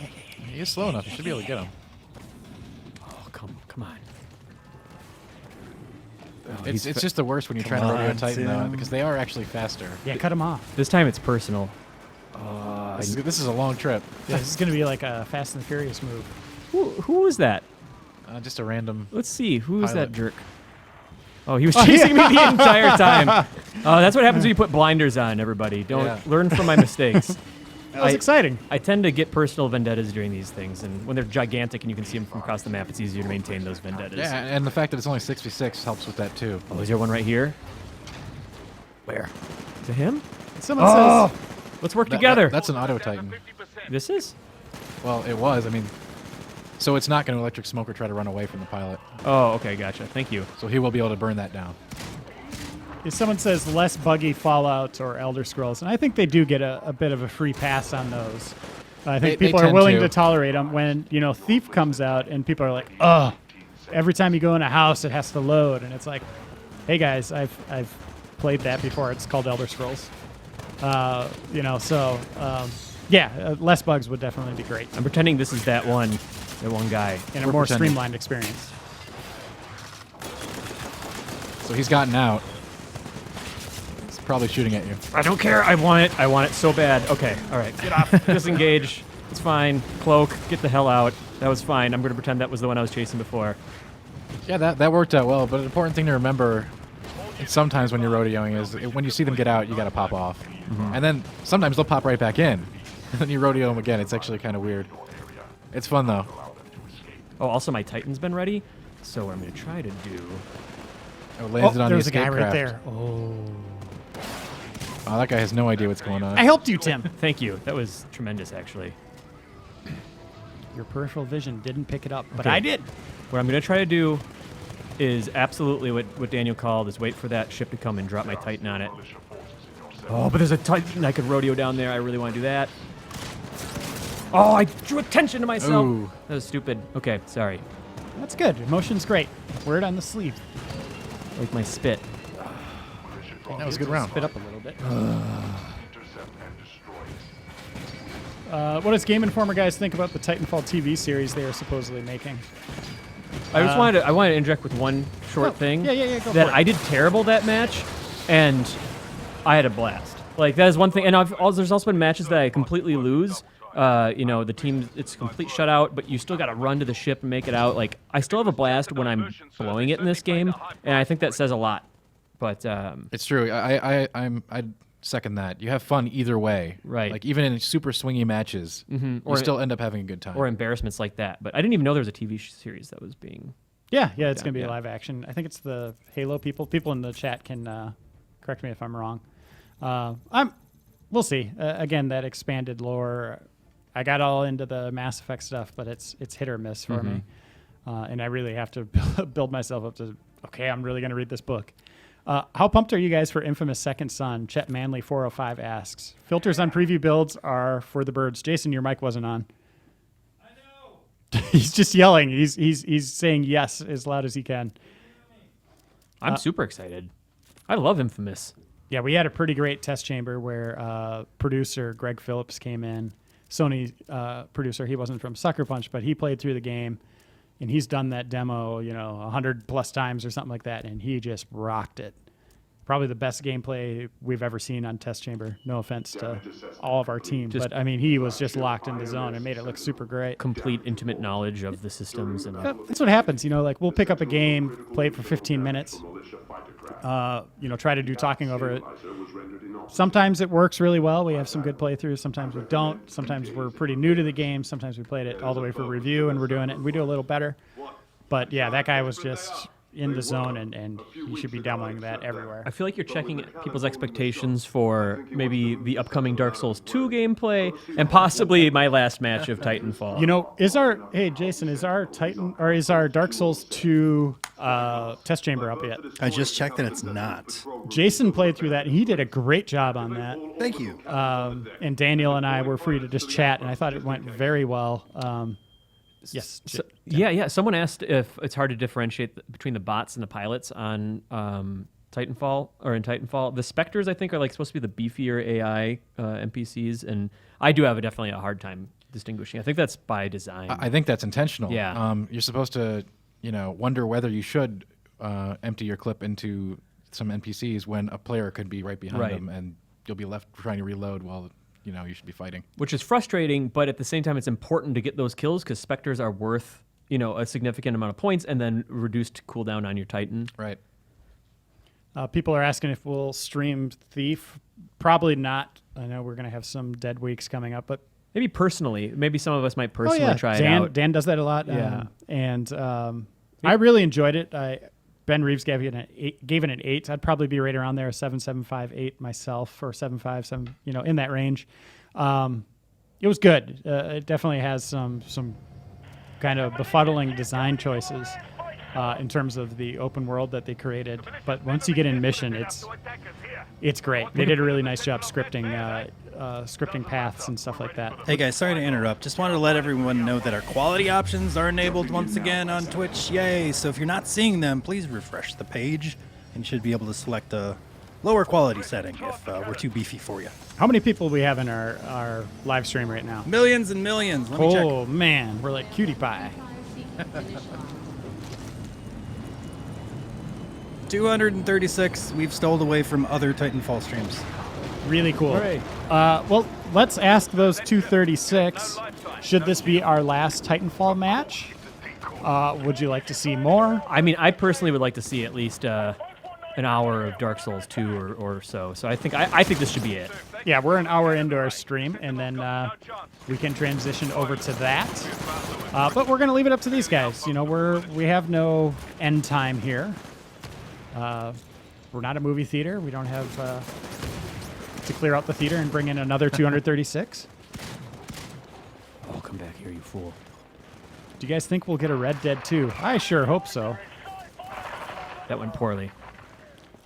He's slow enough. You should be able to get him. Oh, come on. Oh, It's he's just the worst when you try to Come rodeo a on, Titan, though, Tim. because they are actually faster. Yeah, cut him off. This time it's personal. This is a long trip. Yeah, this is going to be like a Fast and Furious move. Who was that? Just a random... Let's see. Who was that Pilot. jerk? Oh, he was chasing me the entire time. That's what happens when you put blinders on, everybody. Don't learn from my mistakes. That was exciting. I tend to get personal vendettas during these things, and when they're gigantic and you can see them from across the map, it's easier to maintain those vendettas. Yeah, and the fact that it's only 6v6 helps with that, too. Oh, is there one right here? Where? Is it him? Someone Oh! says, Let's work together. That's an auto Titan. This is? Well, it was. I mean, so it's not going to electric smoke or try to run away from the pilot. Oh, okay, gotcha. Thank you. So he will be able to burn that down. if someone says less buggy Fallout or Elder Scrolls, and I think they do get a bit of a free pass on those. I think They people are tend willing to. to tolerate them. When Thief comes out and people are like, "Ugh!" Every time you go in a house, it has to load, and it's like, "Hey guys, I've played that before. It's called Elder Scrolls." Less bugs would definitely be great I'm pretending this is that one guy. and a We're more pretending. streamlined experience. So he's gotten out. He's probably shooting at you. I don't care. I want it so bad. Okay, all right. Get off. Disengage. It's fine. Cloak. Get the hell out. That was fine. I'm going to pretend that was the one I was chasing before. Yeah, that worked out well. But an important thing to remember sometimes when you're rodeoing is when you see them get out, you got to pop off. And then sometimes they'll pop right back in. And then you rodeo them again. It's actually kind of weird. It's fun, though. Oh, also my Titan's been ready. So what I'm going to try to do... Oh, landed on the there's a guy escape right craft. there. Oh, Oh, that guy has no idea what's going on. I helped you, Tim. Thank you. That was tremendous, actually. Your peripheral vision didn't pick it up, but Okay. I did. What I'm going to try to do is absolutely what Daniel called is wait for that ship to come and drop my Titan on it. Oh, but there's a Titan I could rodeo down there. I really want to do that. Oh, I drew attention to myself. Ooh. That was stupid. Okay, sorry. That's good. Emotion's great. Wear it on the sleeve. Like my spit. That was a good round. Spit up a little bit. What does Game Informer guys think about the Titanfall TV series they are supposedly making? I just wanted to interject with one short thing. Yeah, go That for it. I did terrible that match, and I had a blast. Like that is one thing. And there's also been matches that I completely lose. The team, it's a complete shutout, but you still got to run to the ship and make it out. Like I still have a blast when I'm blowing it in this game, and I think that says a lot. But It's true. I'd second that. You have fun either way. Right. Like even in super swingy matches, you Or- still end up having a good time. or embarrassments like that. But I didn't even know there was a TV series that was being. Yeah, it's going to be yeah. live action. I think it's the Halo people. People in the chat can correct me if I'm wrong. We'll see. Again, that expanded lore. I got all into the Mass Effect stuff, but it's hit or miss for me, and I really have to build myself up to. Okay, I'm really going to read this book. How pumped are you guys for Infamous Second Son? Chet Manley 405 asks. Filters on preview builds are for the birds. Jason, your mic wasn't on. I know. He's just yelling. He's saying yes as loud as he can. I'm super excited. I love Infamous. Yeah, we had a pretty great test chamber where producer Greg Phillips came in. Sony producer. He wasn't from Sucker Punch, but he played through the game. And he's done that demo, 100 plus times or something like that, and he just rocked it. Probably the best gameplay we've ever seen on Test Chamber. No offense to all of our team, but I mean, he was just locked in the zone and made it look super great. Complete intimate knowledge of the systems and That's what happens, like we'll pick up a game, play it for 15 minutes, try to do talking over it. Sometimes it works really well. We have some good playthroughs. Sometimes we don't. Sometimes we're pretty new to the game. Sometimes we played it all the way for review and we're doing it and we do a little better. But yeah, that guy was just in the zone and he should be demoing that everywhere. I feel like you're checking people's expectations for maybe the upcoming Dark Souls 2 gameplay and possibly my last match of Titanfall. Is our Titan or is our Dark Souls 2 test chamber up yet? I just checked that it's not. Jason played through that and he did a great job on that. Thank you. And Daniel and I were free to just chat and I thought it went very well. Yes. Yeah. Someone asked if it's hard to differentiate between the bots and the pilots on Titanfall or in Titanfall. The Spectres, I think, are like supposed to be the beefier AI NPCs, and I do have definitely a hard time distinguishing. I think that's by design. I think that's intentional. Yeah. You're supposed to, wonder whether you should empty your clip into some NPCs when a player could be right behind them, and you'll be left trying to reload while you should be fighting. Which is frustrating, but at the same time, it's important to get those kills because Spectres are worth a significant amount of points and then reduced cooldown on your Titan. Right. People are asking if we'll stream Thief. Probably not. I know we're going to have some dead weeks coming up, but Maybe personally. Maybe some of us might personally try it out. Dan does that a lot. Yeah. I really enjoyed it. Ben Reeves gave it an 8. I'd probably be right around there, 7.75, 8 myself, or 7.5, 7, in that range. It was good. It definitely has some kind of befuddling design choices. in terms of the open world that they created. But once you get in mission, it's great. They did a really nice job scripting paths and stuff like that. Hey guys, sorry to interrupt. Just wanted to let everyone know that our quality options are enabled once again on Twitch. Yay! So if you're not seeing them, please refresh the page, and you should be able to select a lower quality setting if we're too beefy for you. How many people do we have in our live stream right now? Millions and millions. Let me check. Oh man, we're like cutie pie. 236 we've stole away from other Titanfall streams. Really cool. Hooray. Well, let's ask those 236. Should this be our last Titanfall match? Would you like to see more? I mean, I personally would like to see at least an hour of Dark Souls 2 or so. So I think this should be it. Yeah, we're an hour into our stream, and then we can transition over to that. But we're gonna leave it up to these guys. You know, we have no end time here. We're not a movie theater. We don't have to clear out the theater and bring in another 236. Oh, come back here, you fool. Do you guys think we'll get a Red Dead 2? I sure hope so. That went poorly.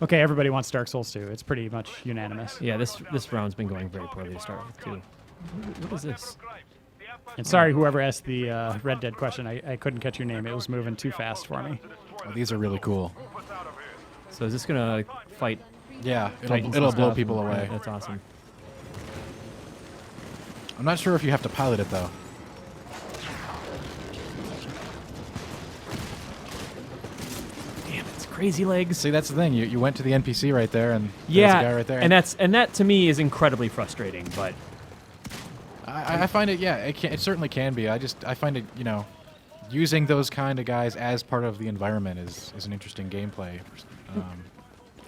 Okay, everybody wants Dark Souls 2. It's pretty much unanimous. Yeah, this round's been going very poorly to start with, too. What is this? And sorry, whoever asked the Red Dead question, I couldn't catch your name. It was moving too fast for me. Oh, these are really cool. So is this going to fight Yeah, Titans it'll and blow stuff? people away. That's awesome. I'm not sure if you have to pilot it, though. Damn, it's crazy legs. See, that's the thing. You went to the NPC right there, and Yeah, there's a guy right there. and that to me is incredibly frustrating. But I find it, yeah, it certainly can be. I find it, using those kind of guys as part of the environment is an interesting gameplay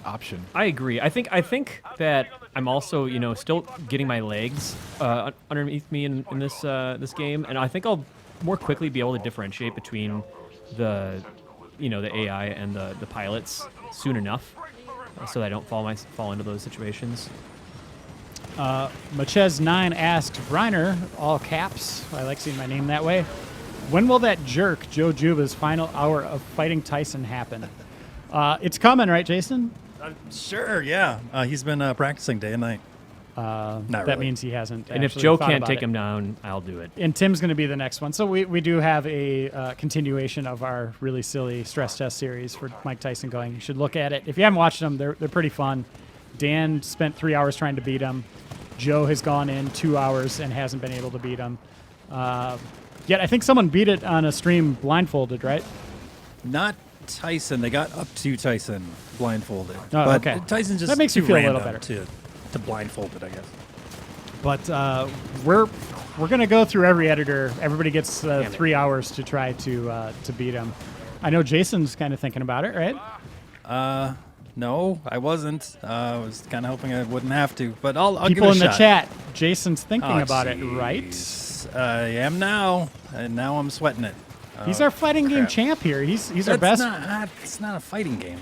option. I agree. I think that I'm also still getting my legs underneath me in this this game, and I think I'll more quickly be able to differentiate between the the AI and the pilots soon enough, so that I don't fall into those situations. Machez9 asked, Reiner, all caps, I like seeing my name that way, when will that jerk, Joe Juba's final hour of fighting Tyson happen? It's coming, right, Jason? Sure, yeah. He's been practicing day and night. Not That really. means he hasn't. And if actually Joe thought can't about take it. him down, I'll do it. And Tim's going to be the next one. So we do have a continuation of our really silly stress test series for Mike Tyson going. You should look at it. If you haven't watched them, they're pretty fun. Dan spent 3 hours trying to beat him. Joe has gone in 2 hours and hasn't been able to beat him. Yet I think someone beat it on a stream blindfolded, right? Not Tyson. They got up to Tyson blindfolded. Oh, but okay. Tyson's just That makes you too feel a little random better. to blindfold it, I guess. But we're going to go through every editor. Everybody gets 3 hours to try to beat him. I know Jason's kind of thinking about it, right? No, I wasn't. I was kind of hoping I wouldn't have to, but I'll give People it a in the shot. chat, Jason's thinking Oh, about it, right? jeez. I am now, and now I'm sweating it. He's our fighting game champ here. He's our That's best. it's not a fighting game.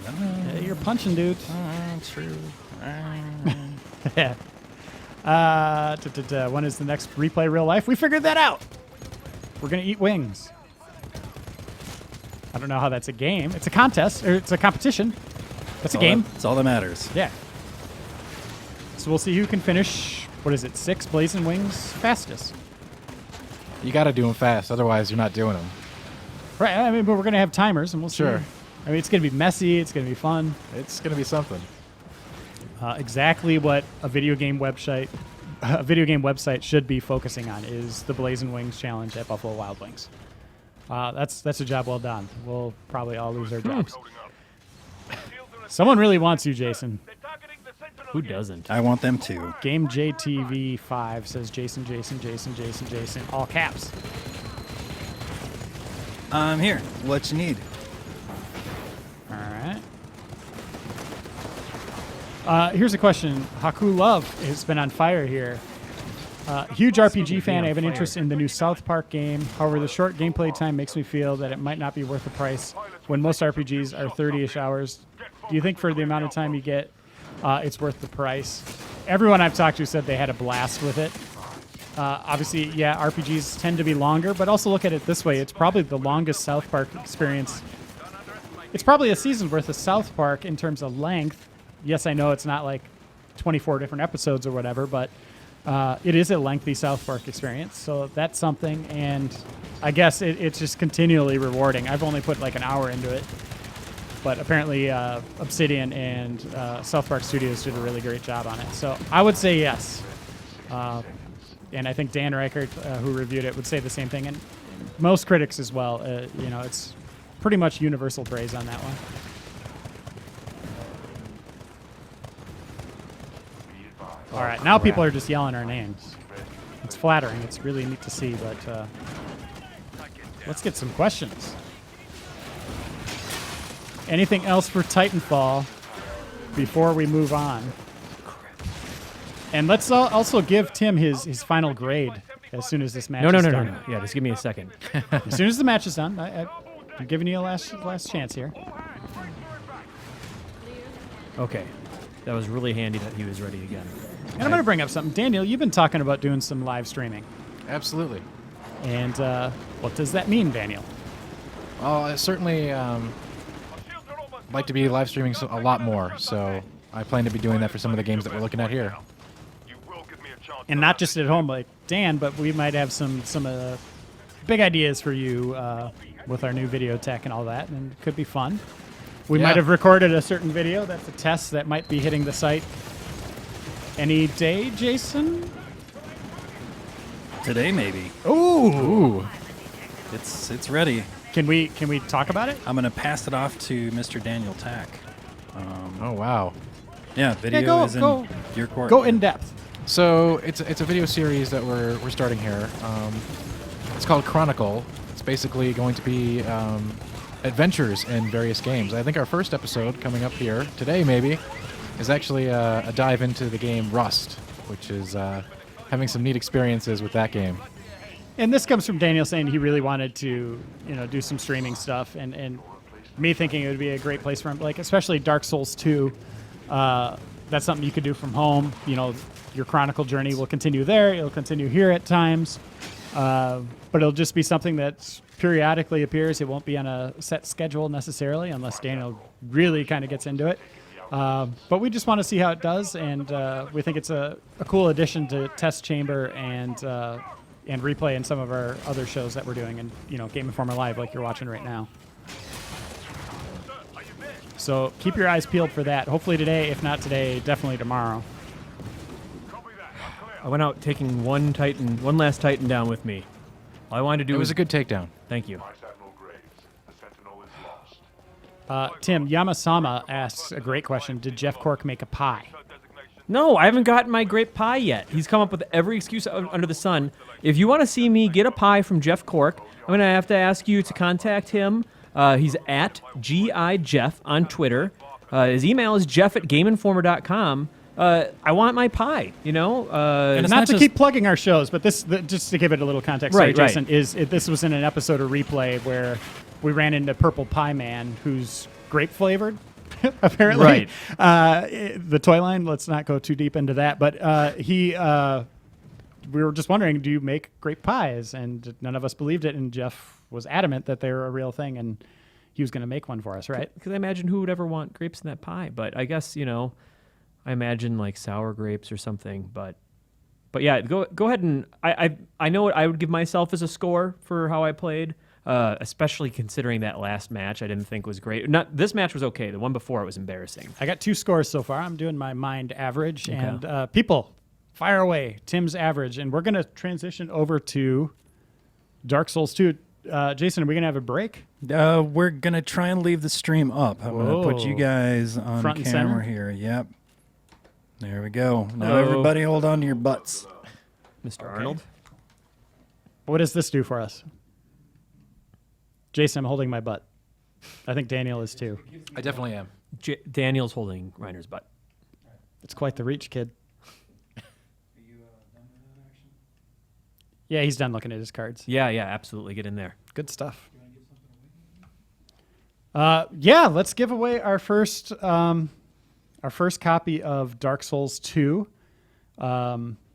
You're punching dudes. True. When is the next replay real life? We figured that out. We're going to eat wings. I don't know how that's a game. It's a contest, or it's a competition. That's a game. That's all that matters. Yeah. So we'll see who can finish, what is it, 6 blazing wings fastest. You got to do them fast, otherwise you're not doing them. Right, I mean, but we're going to have timers, and we'll see. Sure. I mean, it's going to be messy. It's going to be fun. It's going to be something. Exactly what a video game website should be focusing on is the Blazing Wings Challenge at Buffalo Wild Wings. That's a job well done. We'll probably all lose our jobs. Someone really wants you, Jason. Who doesn't? I want them to. Game JTV 5 says Jason, all caps. I'm here. What you need? All right. Here's a question. Haku Love has been on fire here. Huge RPG fan. I have an interest in the new South Park game. However, the short gameplay time makes me feel that it might not be worth the price when most RPGs are 30-ish hours. Do you think for the amount of time you get, it's worth the price? Everyone I've talked to said they had a blast with it. Obviously, yeah, RPGs tend to be longer, but also look at it this way. It's probably the longest South Park experience it's probably a season's worth of South Park in terms of length. Yes, I know it's not like 24 different episodes or whatever, but it is a lengthy South Park experience, so that's something. And I guess it's just continually rewarding. I've only put like an hour into it, but apparently Obsidian and South Park Studios did a really great job on it. So I would say yes. And I think Dan Reichert, who reviewed it, would say the same thing. And most critics as well. It's pretty much universal praise on that one. All right, now people are just yelling our names. It's flattering. It's really neat to see, but let's get some questions. Anything else for Titanfall before we move on? And let's also give Tim his final grade as soon as this match is done. No. Yeah, just give me a second. As soon as the match is done, I'm giving you a last chance here. Okay. That was really handy that he was ready again. And I'm going to bring up something. Daniel, you've been talking about doing some live streaming. Absolutely. And what does that mean, Daniel? Well, I certainly like to be live streaming a lot more, so I plan to be doing that for some of the games that we're looking at here. And not just at home like Dan, but we might have some big ideas for you with our new video tech and all that, and it could be fun. We might have recorded a certain video that's a test that might be hitting the site any day, Jason? Today, maybe. Ooh. It's ready. Can we talk about it? I'm going to pass it off to Mr. Daniel Tack. Oh, wow. Yeah, video is in your court. Go in depth. So it's a video series that we're starting here. It's called Chronicle. It's basically going to be adventures in various games. I think our first episode coming up here today, maybe, is actually a dive into the game Rust, which is having some neat experiences with that game. And this comes from Daniel saying he really wanted to, do some streaming stuff, and me thinking it would be a great place for him, like especially Dark Souls 2. That's something you could do from home. Your Chronicle journey will continue there. It'll continue here at times, but it'll just be something that periodically appears. It won't be on a set schedule necessarily, unless Daniel really kind of gets into it. But we just want to see how it does, and we think it's a cool addition to Test Chamber and Replay and some of our other shows that we're doing, and Game Informer Live, like you're watching right now. So keep your eyes peeled for that. Hopefully today, if not today, definitely tomorrow. I went out taking one last Titan down with me. All I wanted to do It was a good takedown. Thank you. Tim, Yamasama asks a great question. Did Jeff Cork make a pie? No, I haven't gotten my grape pie yet. He's come up with every excuse under the sun. If you want to see me get a pie from Jeff Cork, I'm going to have to ask you to contact him. He's at GIJeff on Twitter. His email is jeff@gameinformer.com. I want my pie, And not to keep plugging our shows, but just to give it a little context, right, sorry, Jason, this was in an episode of Replay where we ran into Purple Pie Man, who's grape flavored, apparently. Right. The toy line, let's not go too deep into that, but we were just wondering, do you make grape pies? And none of us believed it, and Jeff was adamant that they were a real thing, and he was going to make one for us, right? Because I imagine who would ever want grapes in that pie? But I guess, I imagine like sour grapes or something, but yeah, go ahead and I know what I would give myself as a score for how I played, especially considering that last match I didn't think was great. This match was okay. The one before it was embarrassing. I got 2 scores so far. I'm doing my mind average, and people, fire away Tim's average, and we're gonna transition over to Dark Souls 2. Jason, are we gonna have a break? We're gonna try and leave the stream up. I'm gonna put you guys on Front and camera center? here. Yep. There we go. Now Hello. everybody hold on to your butts. Mr. Arnold? What does this do for us? Jason, I'm holding my butt. I think Daniel is too. I definitely am. Daniel's holding Reiner's butt. It's quite the reach, kid. Yeah, he's done looking at his cards. Yeah, absolutely. Get in there. Good stuff. Yeah, let's give away our first copy of Dark Souls 2.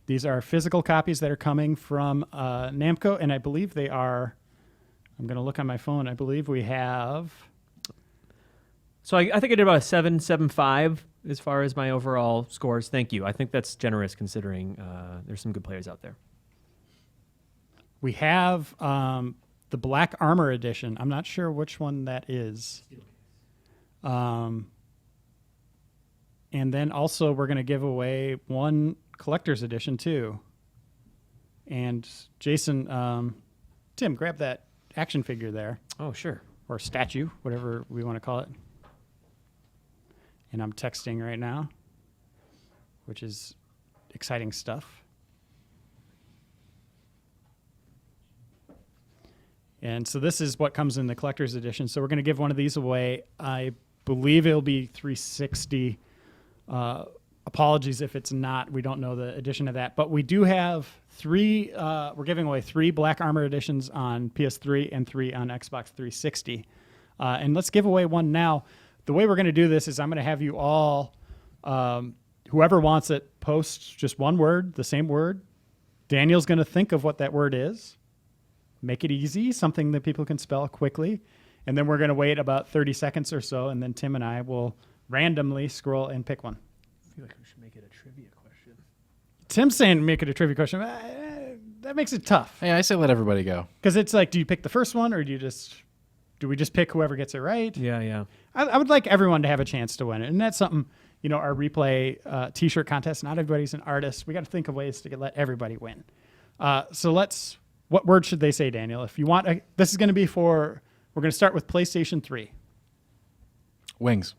These are physical copies that are coming from Namco, and I believe they are. I'm going to look on my phone. I believe we have So I think I did about a 7.75 as far as my overall scores. Thank you. I think that's generous considering there's some good players out there. We have the Black Armor Edition. I'm not sure which one that is. And then also we're going to give away one Collector's Edition too. And Jason, Tim, grab that action figure there. Oh, sure. Or statue, whatever we want to call it. And I'm texting right now, which is exciting stuff. And so this is what comes in the collector's edition. So we're going to give one of these away. I believe it'll be 360. Apologies if it's not. We don't know the edition of that. But we do have three. We're giving away 3 Black Armor editions on PS3 and 3 on Xbox 360. And let's give away one now. The way we're going to do this is I'm going to have you all, whoever wants it, post just one word, the same word. Daniel's going to think of what that word is. Make it easy, something that people can spell quickly. And then we're going to wait about 30 seconds or so, and then Tim and I will randomly scroll and pick one. I feel like we should make it a trivia question. Tim's saying make it a trivia question. That makes it tough. Hey, I say let everybody go. Because it's like, do you pick the first one, or do we just pick whoever gets it right? Yeah. I would like everyone to have a chance to win it. And that's something, our replay T-shirt contest, not everybody's an artist. We got to think of ways to let everybody win. What word should they say, Daniel? If you want, this is going to be we're going to start with PlayStation 3. Wings.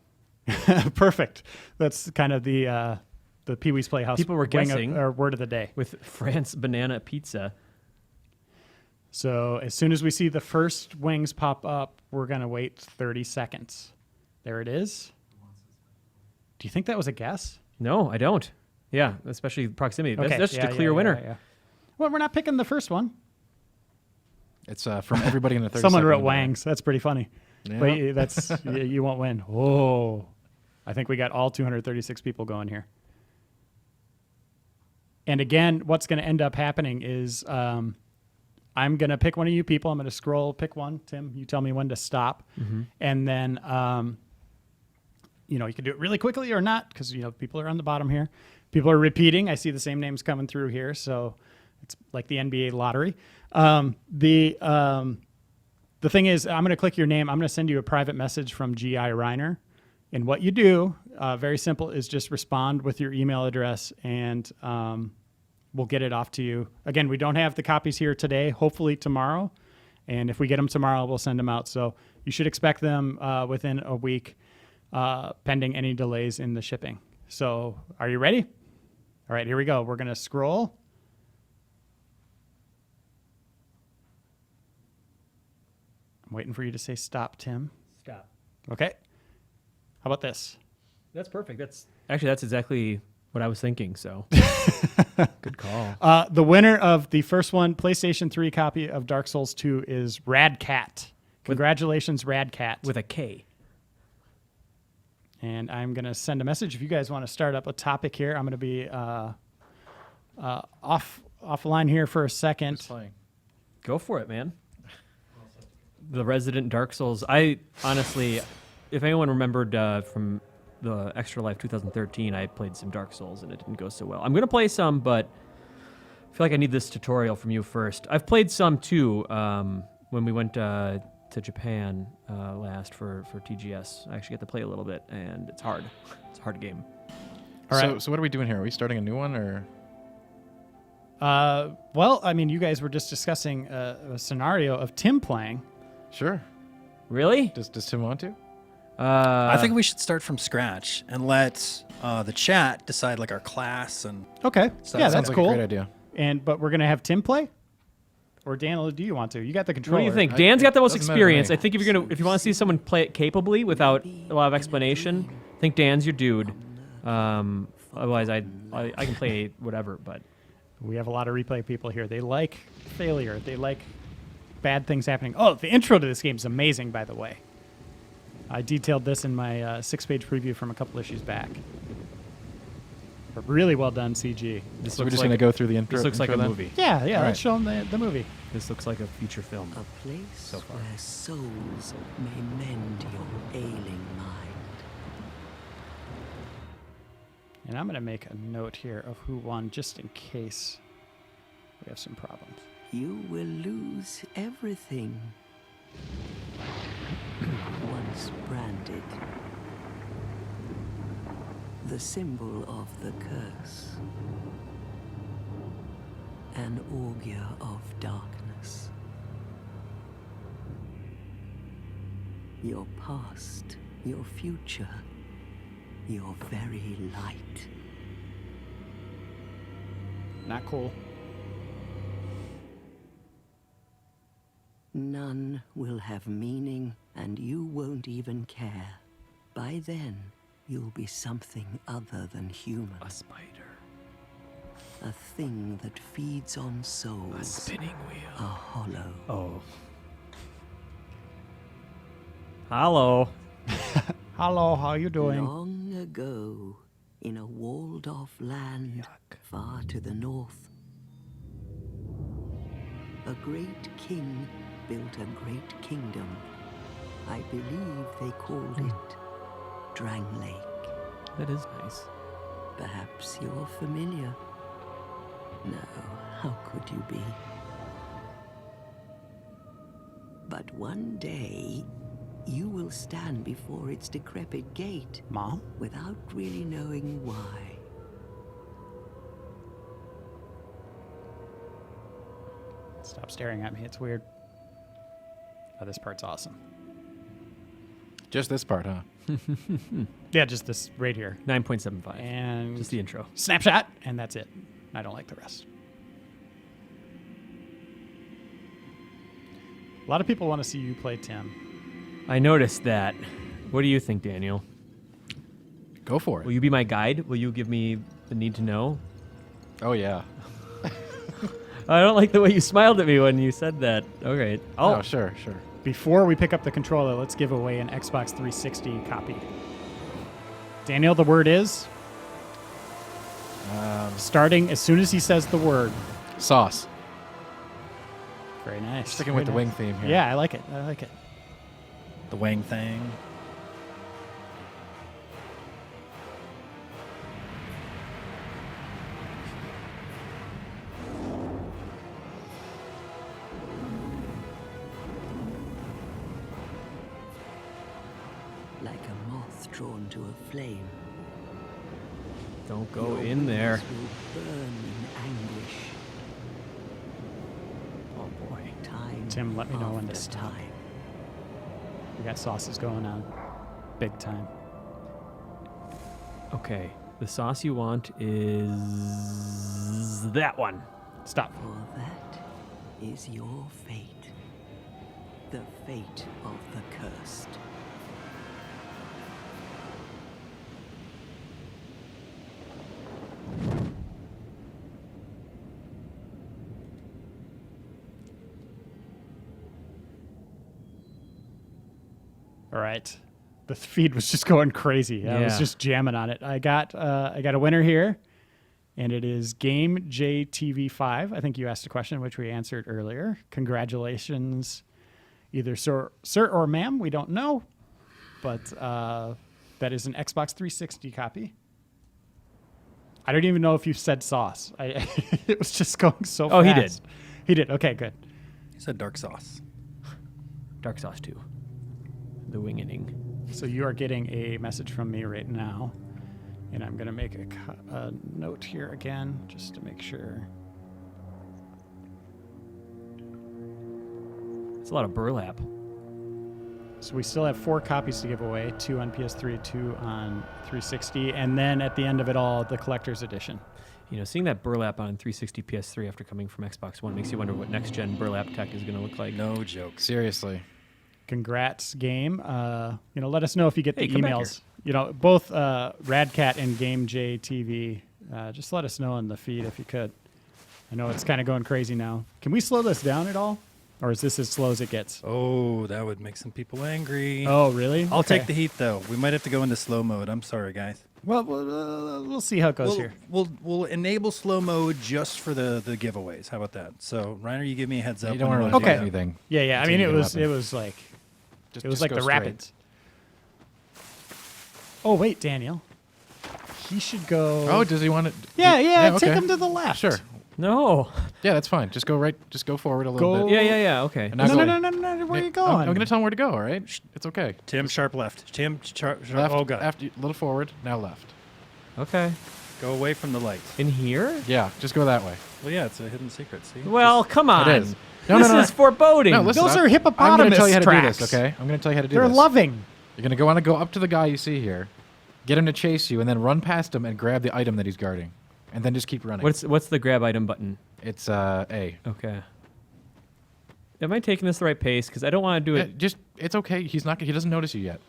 Perfect. That's kind of the Pee-wee's Playhouse. People were guessing. Or word of the day. With France banana pizza. So as soon as we see the first wings pop up, we're going to wait 30 seconds. There it is. Do you think that was a guess? No, I don't. Yeah, especially proximity. Okay. That's just a clear winner. Yeah. Well, we're not picking the first one. It's from everybody in the 30 Someone wrote second Wangs. That's pretty funny. Yeah. But that's you won't win. Oh, I think we got all 236 people going here. And again, what's going to end up happening is I'm going to pick one of you people. I'm going to scroll, pick one. Tim, you tell me when to stop. Mm-hmm. And then, you can do it really quickly or not because, people are on the bottom here. People are repeating. I see the same names coming through here. So it's like the NBA lottery. The thing is, I'm going to click your name. I'm going to send you a private message from G.I. Reiner. And what you do, very simple, is just respond with your email address and we'll get it off to you. Again, we don't have the copies here today, hopefully tomorrow. And if we get them tomorrow, we'll send them out. So you should expect them within a week, pending any delays in the shipping. So are you ready? All right, here we go. We're going to scroll. I'm waiting for you to say stop, Tim. Stop. Okay. How about this? That's perfect. That's exactly what I was thinking. So good call. The winner of the first one, PlayStation 3 copy of Dark Souls 2, is Rad Cat. Congratulations, Rad Cat. With a K. And I'm going to send a message. If you guys want to start up a topic here, I'm going to be offline here for a second. Go for it, man. The resident Dark Souls. I honestly, if anyone remembered from the Extra Life 2013, I played some Dark Souls and it didn't go so well. I'm going to play some, but I feel like I need this tutorial from you first. I've played some too when we went to Japan last for TGS. I actually got to play a little bit, and it's hard. It's a hard game. All right. So what are we doing here? Are we starting a new one or? Well, I mean, you guys were just discussing a scenario of Tim playing. Sure. Really? Does Tim want to? I think we should start from scratch and let the chat decide like our class and. Okay. So yeah, that that's sounds cool. like a great idea. But we're gonna have Tim play, or Daniel? Do you want to? You got the What controller. do you think? Dan's got the most doesn't matter to experience. me. I think if you want to see someone play it capably without a lot of explanation, I think Dan's your dude. Otherwise, I can play whatever. But We have a lot of replay people here. They like failure. They like bad things happening. Oh, the intro to this game is amazing, by the way. I detailed this in my 6-page preview from a couple issues back. But really well done CG. So we're just going to go through the intro. this looks like a intro then? movie. Yeah, All let's right. show them the movie. This looks like a feature film. A place where souls may mend your ailing mind. And I'm going to make a note here of who won just in case we have some problems. You will lose everything. Once branded. The symbol of the curse. An augur of darkness. Your past, your future, your very light. Not cool. None will have meaning, and you won't even care. By then, you'll be something other than human. A spider. A thing that feeds on souls. A spinning wheel. A hollow. Oh. Hello. Hello, how you doing? Long ago, in a walled-off land far to the north, a great king built a great kingdom. I believe they called it Drang Lake. That is nice. Perhaps you're familiar. No, how could you be? But one day, you will stand before its decrepit gate. Mom? Without really knowing why. Stop staring at me. It's weird. Oh, this part's awesome. Just this part, huh? Yeah, just this right here. 9.75. And Just the intro. snapshot, and that's it. I don't like the rest. A lot of people want to see you play Tim. I noticed that. What do you think, Daniel? Go for Will it. you be my guide? Will you give me the need to know? Oh, yeah. I don't like the way you smiled at me when you said that. Okay. Oh, sure. Before we pick up the controller, let's give away an Xbox 360 copy. Daniel, the word is? Starting as soon as he says the word. Sauce. Very nice. Sticking with the Very wing nice. theme here. Yeah, I like it. I like it. The wang thing. Like a moth drawn to a flame. Don't go Your in there. wings will burn in anguish. Oh, boy. Time Tim, let me know when to after stop. time. We got sauces going on. Big time. Okay. The sauce you want is that one. Stop. For that is your fate. The fate of the cursed. All right. The feed was just going crazy. I was Yeah. just jamming on it. I got a winner here, and it is Game JTV5. I think you asked a question which we answered earlier. Congratulations, either sir or ma'am. We don't know, but that is an Xbox 360 copy. I don't even know if you said sauce. It was just going so fast. Oh, he did. He did. Okay, good. He said dark sauce. Dark sauce 2. The wingening. So you are getting a message from me right now, and I'm going to make a note here again just to make sure. It's a lot of burlap. So we still have 4 copies to give away, 2 on PS3, 2 on 360, and then at the end of it all, the collector's edition. You know, seeing that burlap on 360 PS3 after coming from Xbox One makes you wonder what next-gen burlap tech is going to look like. No joke. Seriously. Congrats, game. Let us know if you get the Hey, come back emails. Both Radcat and Game JTV. Just let us know in the feed if you could. I know it's kind of going crazy now. Can we slow this down at all? Or is this as slow as it gets? Oh, that would make some people angry. Oh, really? I'll Okay. take the heat, though. We might have to go into slow mode. I'm sorry, guys. Well, we'll see how it goes here. We'll enable slow mode just for the giveaways. How about that? So, Reiner, you give me a heads up. You don't when want we're to Okay. do anything. Yeah. I Until mean, you it get a was weapon. like Just the go straight. rapids. Oh wait, Daniel. he should go. Oh, does he want to? Yeah, okay. take him to the left. Sure. No. Yeah, that's fine. Just go right. Just go forward a little bit. Yeah. Okay. And now No, go- no. Where are you I'm going? going to tell him where to go. All right. It's okay. Tim, sharp left. Tim, sharp. Left. Oh, God. After a little forward. Now left. Okay. Go away from the light. In here? Yeah. Just go that way. Well, yeah, it's a hidden secret. See? Well, come on. It is. No, this no. is foreboding. No, listen. Those are I'm going to hippopotamus tell you how to do tracks. this. Okay. I'm going to tell you how to do They're this. loving. You're going to want to go up to the guy you see here, get him to chase you, and then run past him and grab the item that he's guarding, and then just keep running. What's the grab item button? It's A. Okay. Am I taking this the right pace? Because I don't want to do it. It's okay. He doesn't notice you yet.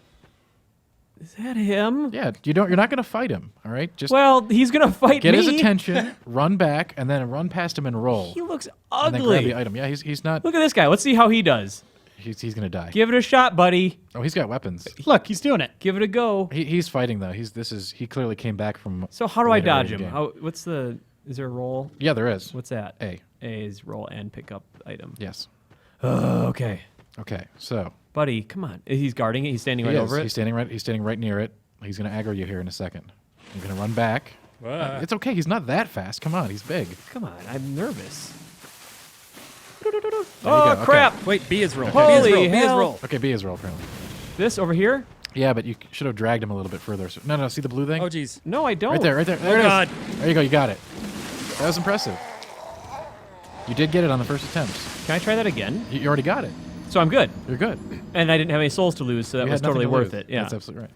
Is that him? Yeah, you're not going to fight him. All right. Just Well, he's gonna fight get me. his attention, run back, and then run past him and roll. He looks And then grab ugly. the item. Yeah, he's not. Look at this guy. Let's see how he does. He's going to die. Give it a shot, buddy. Oh, he's got weapons. Look, he's doing it. Give it a go. He's fighting though. He clearly came back from. So how do I later dodge in him? the game. Is there a roll? Yeah, there is. What's that? A. A is roll and pick up item. Yes. Okay. Okay. So Buddy, come on. He's guarding it. He's standing right he is. over it. He's standing right near it. He's going to aggro you here in a second. You're going to run back. It's okay. He's not that fast. Come on. He's big. Come on. I'm nervous. There you go. Oh, Okay. crap. Wait, B is roll. Holy B is roll. B is hell. roll. Okay, B is roll apparently. This over here? Yeah, but you should have dragged him a little bit further. So, no, see the blue thing? Oh, jeez. No, I don't. Right there. There Oh, it is. God. There you go. You got it. That was impressive. You did get it on the first attempt. Can I try that again? You already got it. So I'm good. You're good. And I didn't have any souls to lose, so that You was had nothing totally to worth lose. it. Yeah. That's absolutely right.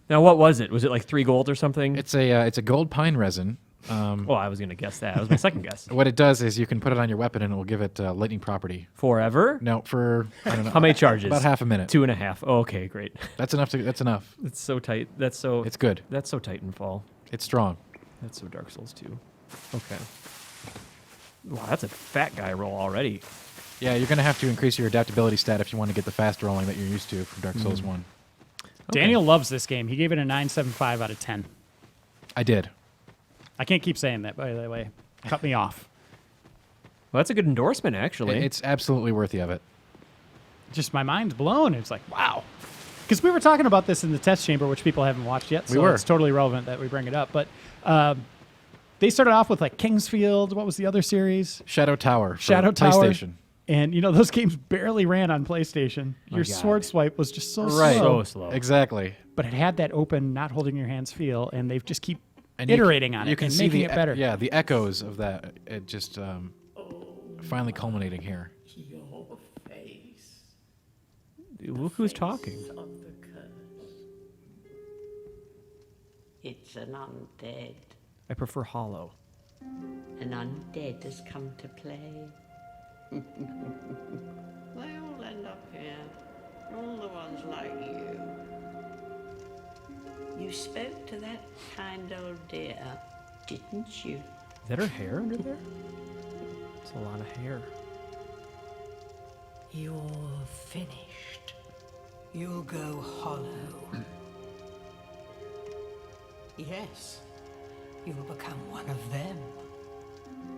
Now, what was it? Was it like 3 gold or something? It's a gold pine resin. Well, I was going to guess that. That was my second guess. What it does is you can put it on your weapon and it will give it lightning property. Forever? No, for I don't know. How many charges? About half a minute. 2.5. Oh, okay, great. That's enough. That's enough. It's so tight. It's It's good. so Titanfall. It's strong. That's so Dark Souls 2. Okay. Wow, that's a fat guy roll already. Yeah, you're gonna have to increase your adaptability stat if you want to get the fast rolling that you're used to from Dark Souls 1. Daniel loves this game. He gave it a 9.75 out of 10. I did. I can't keep saying that, by the way. Cut me off. Well, that's a good endorsement, actually. It's absolutely worthy of it. Just my mind's blown. It's like, wow. Because we were talking about this in the test chamber, which people haven't watched yet, so We were. it's totally relevant that we bring it up. But they started off with like Kingsfield. What was the other series? Shadow Tower. For Shadow Tower. PlayStation. And, you know, those games barely ran on PlayStation. Your God. sword swipe was just so Right. slow. So slow. Exactly. But it had that open, not holding your hands feel, and they just keep And iterating on you it can and see making the it better. Yeah, the echoes of that. It just finally culminating here. Your face Look who's talking. of the curse. It's an undead. I prefer Hollow. An undead has come to play. They all end up here. All the ones like you. You spoke to that kind old dear, didn't you? Is that her hair under there? It's a lot of hair. You're finished. You'll go hollow. Yes, you'll become one of them.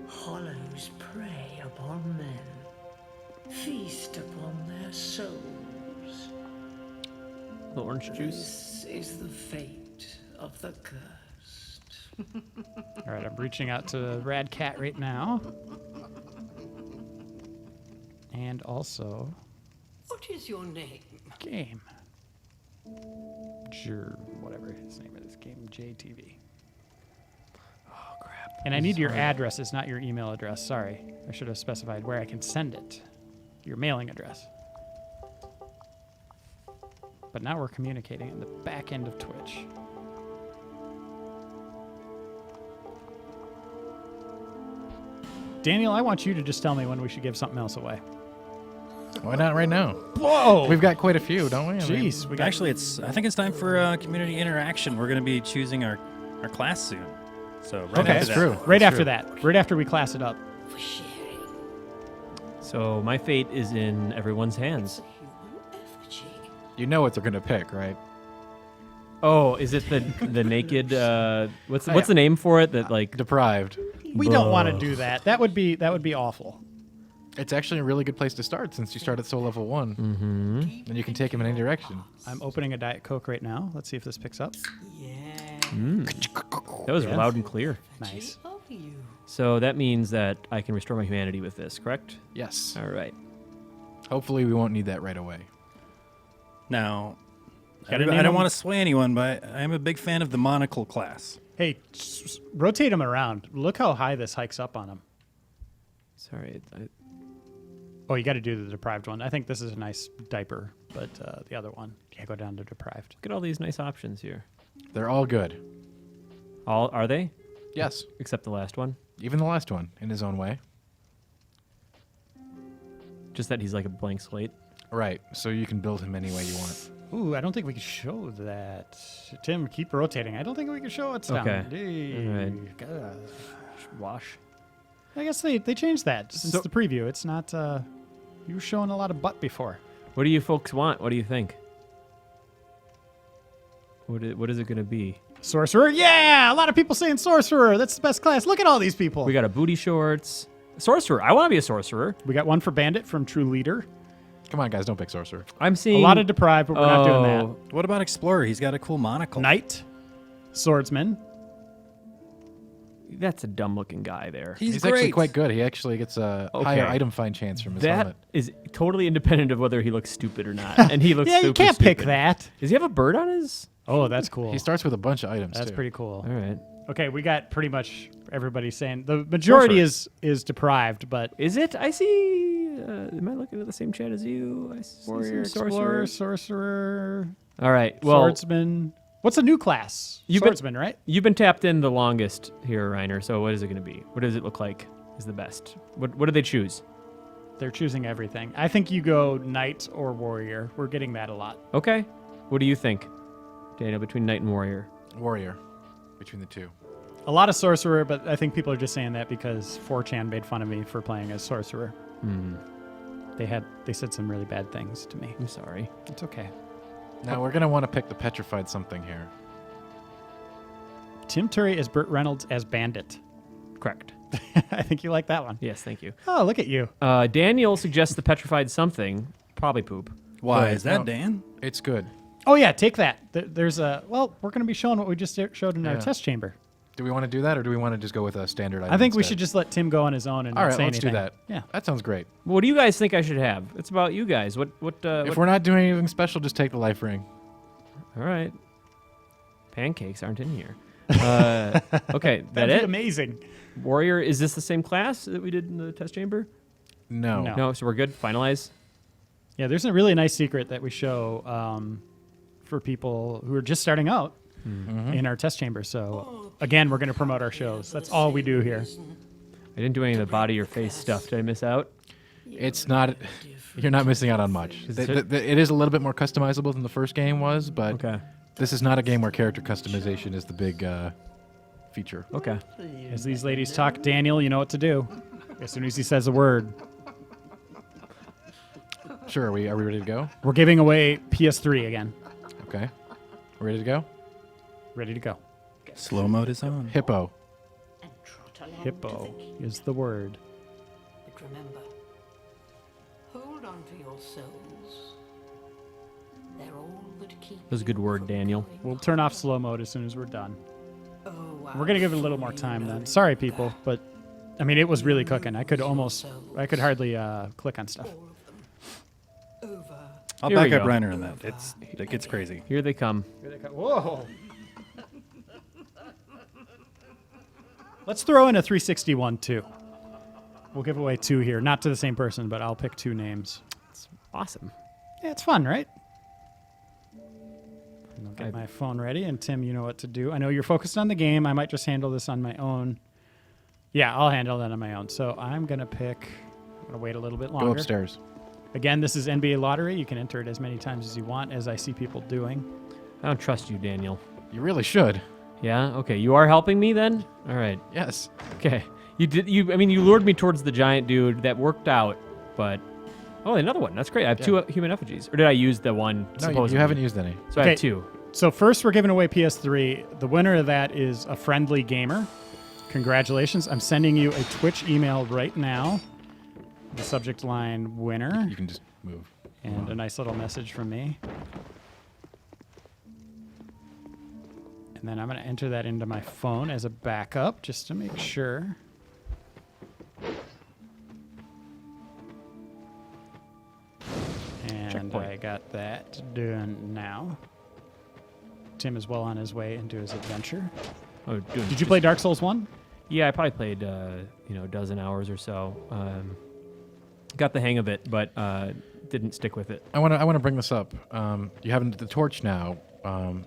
Hollows prey upon men, feast upon their souls. The orange juice. This is the fate of the cursed. All right, I'm reaching out to Rad Cat right now. And also, What is your name? game. Whatever his name is. Game JTV. Oh, crap. And I need your addresses, not your email address. Sorry. I should have specified where I can send it. Your mailing address. But now we're communicating in the back end of Twitch. Daniel, I want you to just tell me when we should give something else away. Why not right now? Whoa! We've got quite a few, don't we? I mean, Jeez, we got Actually, I think it's time for community interaction. We're going to be choosing our class soon. So right Okay. after That's that. true. right That's after true. that. Right after we class it up. For sharing So my fate is in everyone's hands. a human effigy. You know what they're gonna pick, right? Oh, is it the naked? What's the name for it? That like Deprived. We don't want to do that. That would be awful. It's actually a really good place to start since you start at soul level 1. Mm-hmm. And you can take him in any direction. I'm opening a Diet Coke right now. Let's see if this picks up. Yes. That was loud and clear. Nice. So that means that I can restore my humanity with this, correct? Yes. All right. Hopefully we won't need that right away. Now, I Gotta name don't them. want to sway anyone, but I'm a big fan of the monocle class. Hey, rotate them around. Look how high this hikes up on them. Sorry. Oh, you got to do the deprived one. I think this is a nice diaper, but the other one, yeah, go down to deprived. Look at all these nice options here. They're all good. All are they? Yes. Except the last one. Even the last one, in his own way. Just that he's like a blank slate. Right. So you can build him any way you want. Ooh, I don't think we can show that. Tim, keep rotating. I don't think we can show what's down. Okay. Hey, All right. gosh. Wash. I guess they changed that since the preview. It's not. You were showing a lot of butt before. What do you folks want? What do you think? What is it going to be? Sorcerer? Yeah! A lot of people saying sorcerer. That's the best class. Look at all these people. We got a booty shorts. Sorcerer. I want to be a sorcerer. We got one for bandit from True Leader. Come on, guys, don't pick sorcerer. I'm seeing A lot of deprived, but we're not doing that. What about explorer? He's got a cool monocle. Knight, swordsman. That's a dumb-looking guy there. He's actually great. quite good. He actually gets a higher item find chance from his That helmet. is totally independent of whether he looks stupid or not. And he looks Yeah, super you can't stupid. pick that. Does he have a bird on his? Oh, that's cool. He starts with a bunch of items, That's too. pretty cool. All right. Okay, we got pretty much everybody saying the majority is deprived, but Is it? I see. Am I looking at the same chat as you? I see warrior, some explorer, sorcerer, All right. Well, swordsman. What's a new class? Swordsman, right? You've been tapped in the longest here, Reiner. So what is it going to be? What does it look like is the best? What do they choose? They're choosing everything. I think you go knight or warrior. We're getting that a lot. Okay. What do you think, Daniel, between knight and warrior? Warrior, between the two. A lot of sorcerer, but I think people are just saying that because 4chan made fun of me for playing as sorcerer. They said some really bad things to me. I'm sorry. It's okay. Now, we're going to want to pick the petrified something here. Tim Turi as Burt Reynolds as Bandit. Correct. I think you like that one. Yes, thank you. Oh, look at you. Daniel suggests the petrified something. Probably poop. Why Right, is that, no. Dan? It's good. Oh, yeah, take that. There's a... Well, we're going to be showing what we just showed in our Yeah. test chamber. Do we want to do that, or do we want to just go with a standard item I think we instead? should just let Tim go on his own and All not right, say let's anything. do that. Yeah. That sounds great. What do you guys think I should have? It's about you guys. What If we're not doing anything special, just take the life ring. All right. Pancakes aren't in here. Okay, that That'd be it? amazing. Warrior, is this the same class that we did in the test chamber? No. No. No, so we're good. Finalize. Yeah, there's a really nice secret that we show for people who are just starting out in our test chamber. So, again, we're going to promote our shows. That's all we do here. I didn't do any of the body or face stuff. Did I miss out? It's not... You're not missing out on much. It is a little bit more customizable than the first game was, but Okay. this is not a game where character customization is the big feature. Okay. As these ladies talk, Daniel, you know what to do. As soon as he says a word. Sure, are we ready to go? We're giving away PS3 again. Okay. Ready to go? Ready to go. Slow mode is on. Hippo. And trot along to Hippo the key. is the word. But remember, hold on to your souls. They're all that keep That was a good you word, from Daniel. going We'll turn off slow mode as soon as we're done. Oh, We're going to give it a little more time then. Sorry, people, but I mean, it was really cooking. I could hardly click on stuff. over. I'll Here we back up go. Reiner on that. It gets crazy. Here they come. Whoa. Let's throw in a 361 too. We'll give away 2 here. Not to the same person, but I'll pick 2 names. Awesome. Yeah, it's fun, right? And I'll get my phone ready, and Tim, you know what to do. I know you're focused on the game. I might just handle this on my own. Yeah, I'll handle that on my own. So I'm going to wait a little bit longer. Go upstairs. Again, this is NBA Lottery. You can enter it as many times as you want, as I see people doing. I don't trust you, Daniel. You really should. Yeah? Okay. You are helping me then? All right. Yes. Okay. You lured me towards the giant dude. That worked out, but... Oh, another one. That's great. I have 2 human effigies. Or did I use the one No, supposedly? you haven't used any. So I Okay. have 2. So first, we're giving away PS3. The winner of that is a friendly gamer. Congratulations. I'm sending you a Twitch email right now. The subject line, winner. You can just move. And a nice little message from me. And And then I'm going to enter that into my phone as a backup just to make sure. And Checkpoint. I got that done now. Tim is well on his way into his adventure. Oh, Did you play Dark Souls 1? Yeah, I probably played a dozen hours or so. Got the hang of it, but didn't stick with it. I want to bring this up. You have the torch now,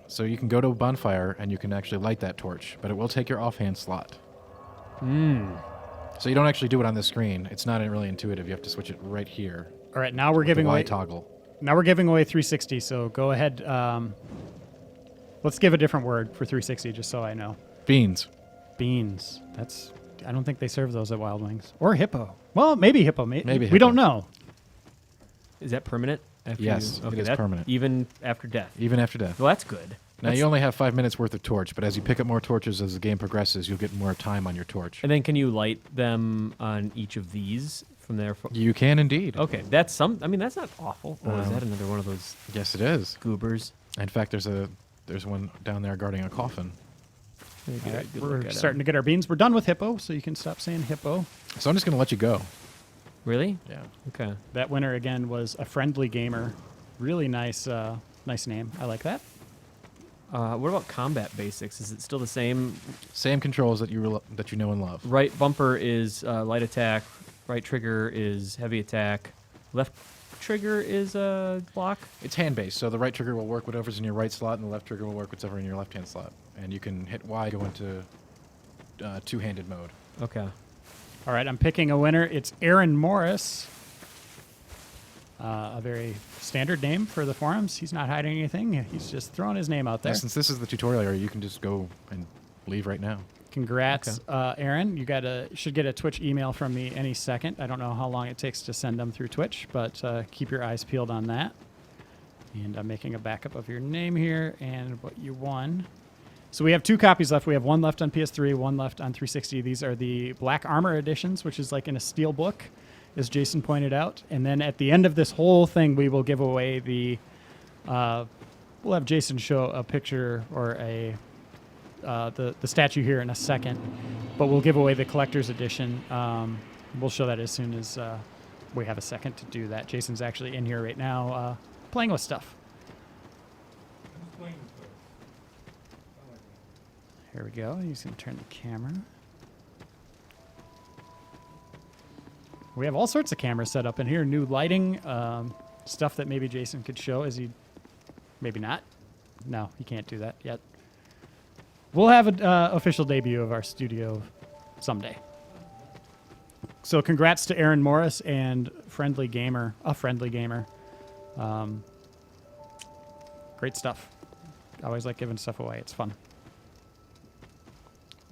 so you can go to a bonfire and you can actually light that torch, but it will take your offhand slot. So you don't actually do it on the screen. It's not really intuitive. You have to switch it right here. All right, now we're giving the Y away toggle. Now we're giving away 360, so go ahead. Let's give a different word for 360 just so I know. Beans. Beans. I don't think they serve those at Wild Wings. Or hippo. Well, maybe hippo. Maybe We hippo. don't know. Is that permanent? After Yes, you, it is that- permanent. Even after death. Even after death. Well, that's good. Now you only have 5 minutes worth of torch, but as you pick up more torches as the game progresses, you'll get more time on your torch. And then can you light them on each of these from there? You can indeed. Okay, that's some. I mean, that's not awful. Oh, is that another one of those Yes, it is. goobers? In fact, there's one down there guarding a coffin. Maybe a good We're look at 'em. starting to get our beans. We're done with hippo, so you can stop saying hippo. So I'm just going to let you go. Really? Yeah. Okay. That winner again was a friendly gamer. Really nice, nice name. I like that. What about combat basics? Is it still the same? Same controls that you know and love. Right bumper is light attack. Right trigger is heavy attack. Left trigger is block. It's hand-based, so the right trigger will work whatever's in your right slot, and the left trigger will work whatever in your left-hand slot. And you can hit Y to go into two-handed mode. Okay. All right, I'm picking a winner. It's Aaron Morris. A very standard name for the forums. He's not hiding anything. He's just throwing his name out there. Since this is the tutorial area, you can just go and leave right now. Congrats, Aaron. You should get a Twitch email from me any second. I don't know how long it takes to send them through Twitch, but keep your eyes peeled on that. And I'm making a backup of your name here and what you won. So we have 2 copies left. We have 1 left on PS3, 1 left on 360. These are the Black Armor editions, which is like in a steel book, as Jason pointed out. And then at the end of this whole thing, we will give away the... we'll have Jason show a picture or the statue here in a second, but we'll give away the collector's edition. We'll show that as soon as we have a second to do that. Jason's actually in here right now playing with stuff. Here we go. He's going to turn the camera. We have all sorts of cameras set up in here. New lighting, stuff that maybe Jason could show. Is he? Maybe not. No, he can't do that yet. We'll have an official debut of our studio someday. So congrats to Aaron Morris and a friendly gamer. Great stuff. I always like giving stuff away. It's fun.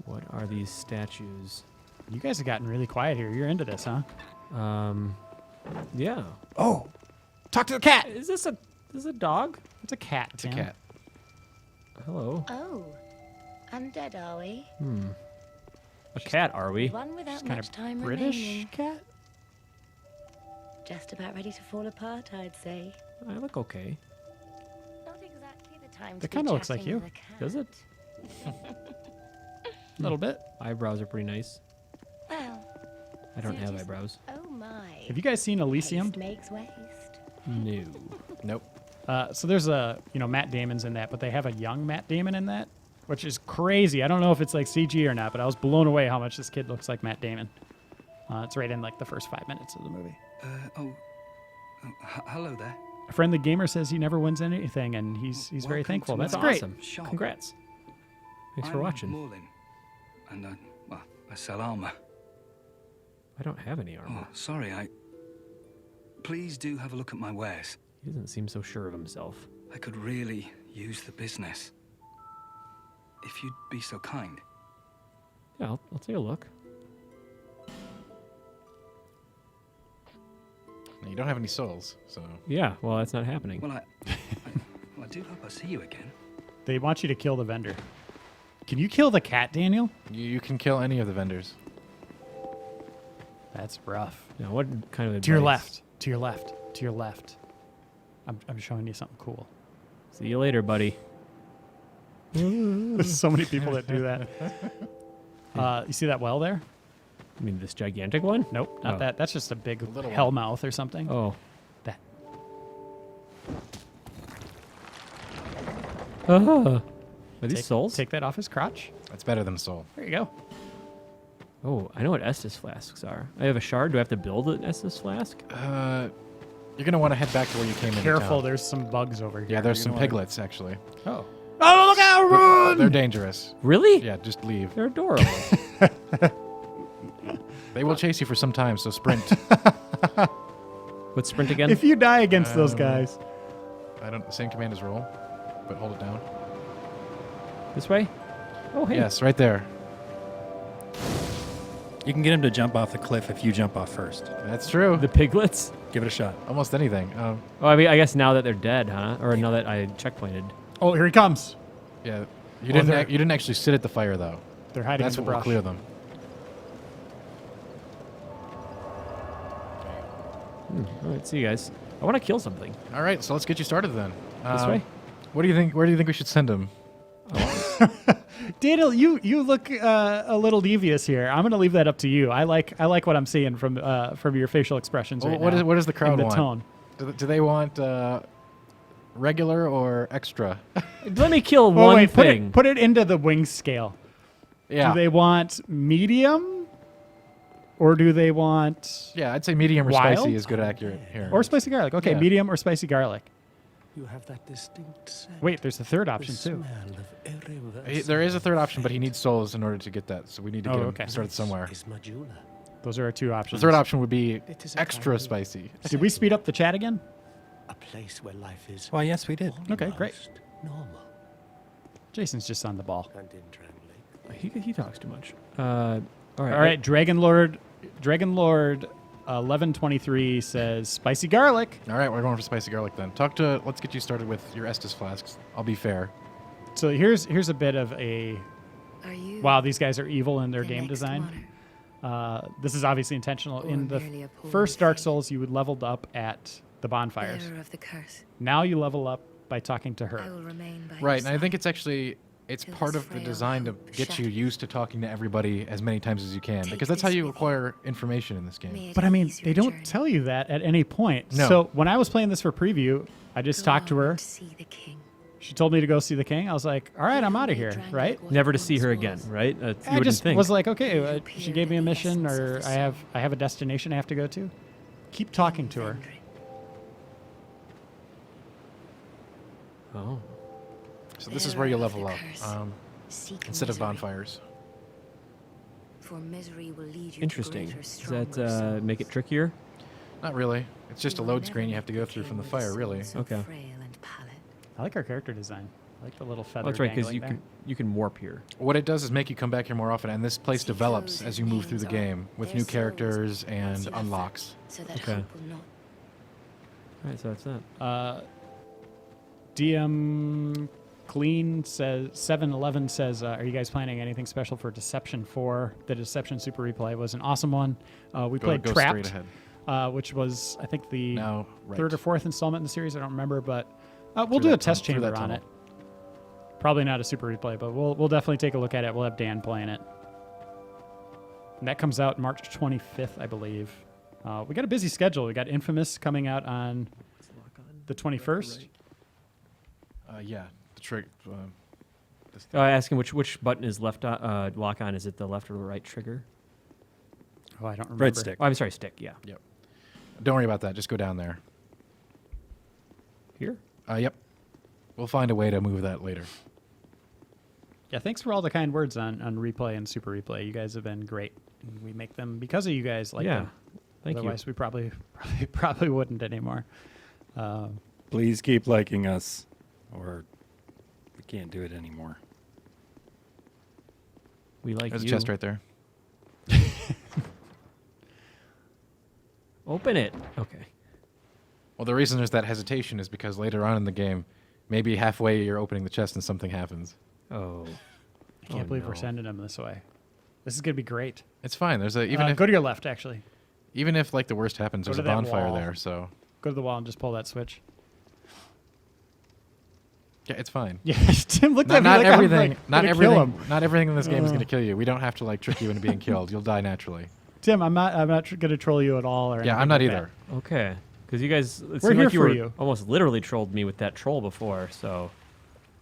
What are these statues? You guys have gotten really quiet here. You're into this, huh? Yeah. Oh, talk to the cat. Is this a dog? It's a cat. It's a Tim. cat. Hello. Oh, undead, are we? A cat, are we? One without Kind much of time British remaining. cat. Just about ready to fall apart, I'd say. I look okay. Not exactly the time That to be kinda looks like chatting you. with a cat. Does it? A little bit. Eyebrows are pretty nice. Well, I don't have Suit is- eyebrows. oh my. Have you guys seen Elysium? Haste makes waste. No. Nope. So there's Matt Damon's in that, but they have a young Matt Damon in that, which is crazy. I don't know if it's like CG or not, but I was blown away how much this kid looks like Matt Damon. It's right in like the first 5 minutes of the movie. Hello there. A friendly gamer says he never wins anything, and he's very Welcome thankful. to That's my great. Awesome. Shop. Congrats. Thanks for I'm watching. Morlin, and I sell armor. I don't have any armor. Oh, sorry, Please do have a look at my wares. He doesn't seem so sure of himself. I could really use the business. If you'd be so kind. Yeah, I'll take a look. You don't have any souls, so... Yeah, well, that's not happening. Well, I do hope I see you again. They want you to kill the vendor. Can you kill the cat, Daniel? You can kill any of the vendors. That's rough. Yeah, what kind of advice? To your left. To your left. To your left. I'm showing you something cool. See you later, buddy. There's so many people that do that. You see that well there? I mean, this gigantic one? Nope, not Oh. that. That's just a big little hell mouth or something. Oh. That. Are these souls? Take that off his crotch. That's better than soul. There you go. Oh, I know what Estus flasks are. I have a shard. Do I have to build an Estus flask? You're gonna want to head back to where you came in. Careful, there's some bugs over here. Yeah, there's some piglets actually. Oh. Oh, look out! Run! They're dangerous. Really? Yeah, just leave. They're adorable. They will chase you for some time, so sprint. What's sprint again? If you die against those guys. I don't. Same command as roll, but hold it down. This way? Oh, hey. Yes, right there. You can get him to jump off the cliff if you jump off first. That's true. The piglets? Give it a shot. Almost anything. Oh, I mean, I guess now that they're dead, huh? Or now that I checkpointed. Oh, here he comes. Yeah. You Oh, didn't. You didn't actually sit at the fire though. They're hiding That's in the what will brush. clear them. All right, see you guys. I want to kill something. All right, so let's get you started then. This way? What do you think? Where do you think we should send him? Daniel, you look a little devious here. I'm going to leave that up to you. I like what I'm seeing from your facial expressions Well, right what now. does the crowd and the want? tone. Do they want regular or extra? Let me kill Oh, one wait, thing. put it into the wing scale. Yeah. Do they want medium, or do they want Yeah, I'd say medium or Wild? spicy is good accurate here. or spicy garlic? Okay, Yeah. medium or spicy garlic. You have that distinct scent. Wait, there's a third The option too. smell of irreversible There is a third option, but he needs souls in order to get that, so we need to Oh, get him okay. started somewhere. is Majula. Those are our two The options. third option would be It is a extra kind of- spicy. Did we speed up the chat again? A place where life is Why, yes, we did. Okay, great. almost normal. Jason's just on the ball. And in Drangleic, He talks too much. All right. All right, Dragon Lord 1123 says spicy garlic. All right, we're going for spicy garlic then. Let's get you started with your Estus flasks. I'll be fair. So here's a bit of a Are you wow, these guys are evil in their the game next design. monarch? This is obviously intentional. Or In the merely a poor first Dark thing? Souls, you would leveled up at the bonfires. Bearer of the curse. Now you level up by talking to I her. will remain by Right, your and I think side. it's actually Till part this of the frail design to hope get you shatters. used to talking to everybody as many times as you can, Take because that's how this you with acquire information in this game. May it But I mean, ease they your don't journey. tell you that at any point. No. So when I was playing this for preview, I just Go talked to on her. and see the king. She told me to go see the king. I was like, all right, I'm out of here, right? Never to see her again, right? You I wouldn't just think. was like, okay, she appear gave me a in the mission, essence of or the I have a destination I have to go to. Keep talking to her. Oh. So this is where you Bearer of level the up, curse. Seek instead of misery, bonfires. For misery will lead you to Interesting. greater, Does that stronger make it trickier? Not really. It's just a You will load screen never you have to meet go the through from the king with fire, really. souls so Okay. frail and pallid. I like our character design. I like the little feather. Oh, that's right, because dangling you can warp here. What it does is make you come back here more often, and this place Seek develops those as whose you move through the names are game with their new souls characters once and you have unlocks. them, so that Okay. hope will not. All right, so that's that. there. DM Clean says 711 says, are you guys planning anything special for Deception 4? The Deception Super Replay was an awesome one. We played go straight Trapped, ahead. which was I think the No, right. third or fourth installment in the series. I don't remember, but we'll Through do a that test tunnel- through chamber that on tunnel. it. Probably not a super replay, but we'll definitely take a look at it. We'll have Dan playing it. And that comes out March 25th, I believe. We got a busy schedule. We got Infamous coming out on the 21st. Yeah, the trick. Asking which button is left lock on. Is it the left or the right trigger? Oh, I don't remember. Right stick. Oh, I'm sorry, stick. Yeah. Yep. Don't worry about that. Just go down there. Here. Yep. We'll find a way to move that later. Yeah, thanks for all the kind words on replay and super replay. You guys have been great. We make them because of you guys. Like Yeah. them. Thank you. Otherwise, we probably wouldn't anymore. Please keep liking us, or we can't do it anymore. We like There's you. a chest right there. Open it. Okay. Well, the reason there's that hesitation is because later on in the game, maybe halfway you're opening the chest and something happens. Oh. I can't believe we're sending them this way. This is gonna be great. It's fine. There's a even if go to your left, actually. even if like the worst happens, Go there's to a that bonfire wall. there. So Go to the wall and just pull that switch. Yeah, it's fine. Yeah, Tim looked at me Not like everything. I'm like, Not gonna kill everything. him. Not everything in this game is going to kill you. We don't have to like trick you into being killed. You'll die naturally. Tim, I'm not going to troll you at all. Or Yeah, anything I'm not like either. Okay. Because you guys, it We're seemed here like you for were you. almost literally trolled me with that troll before. So,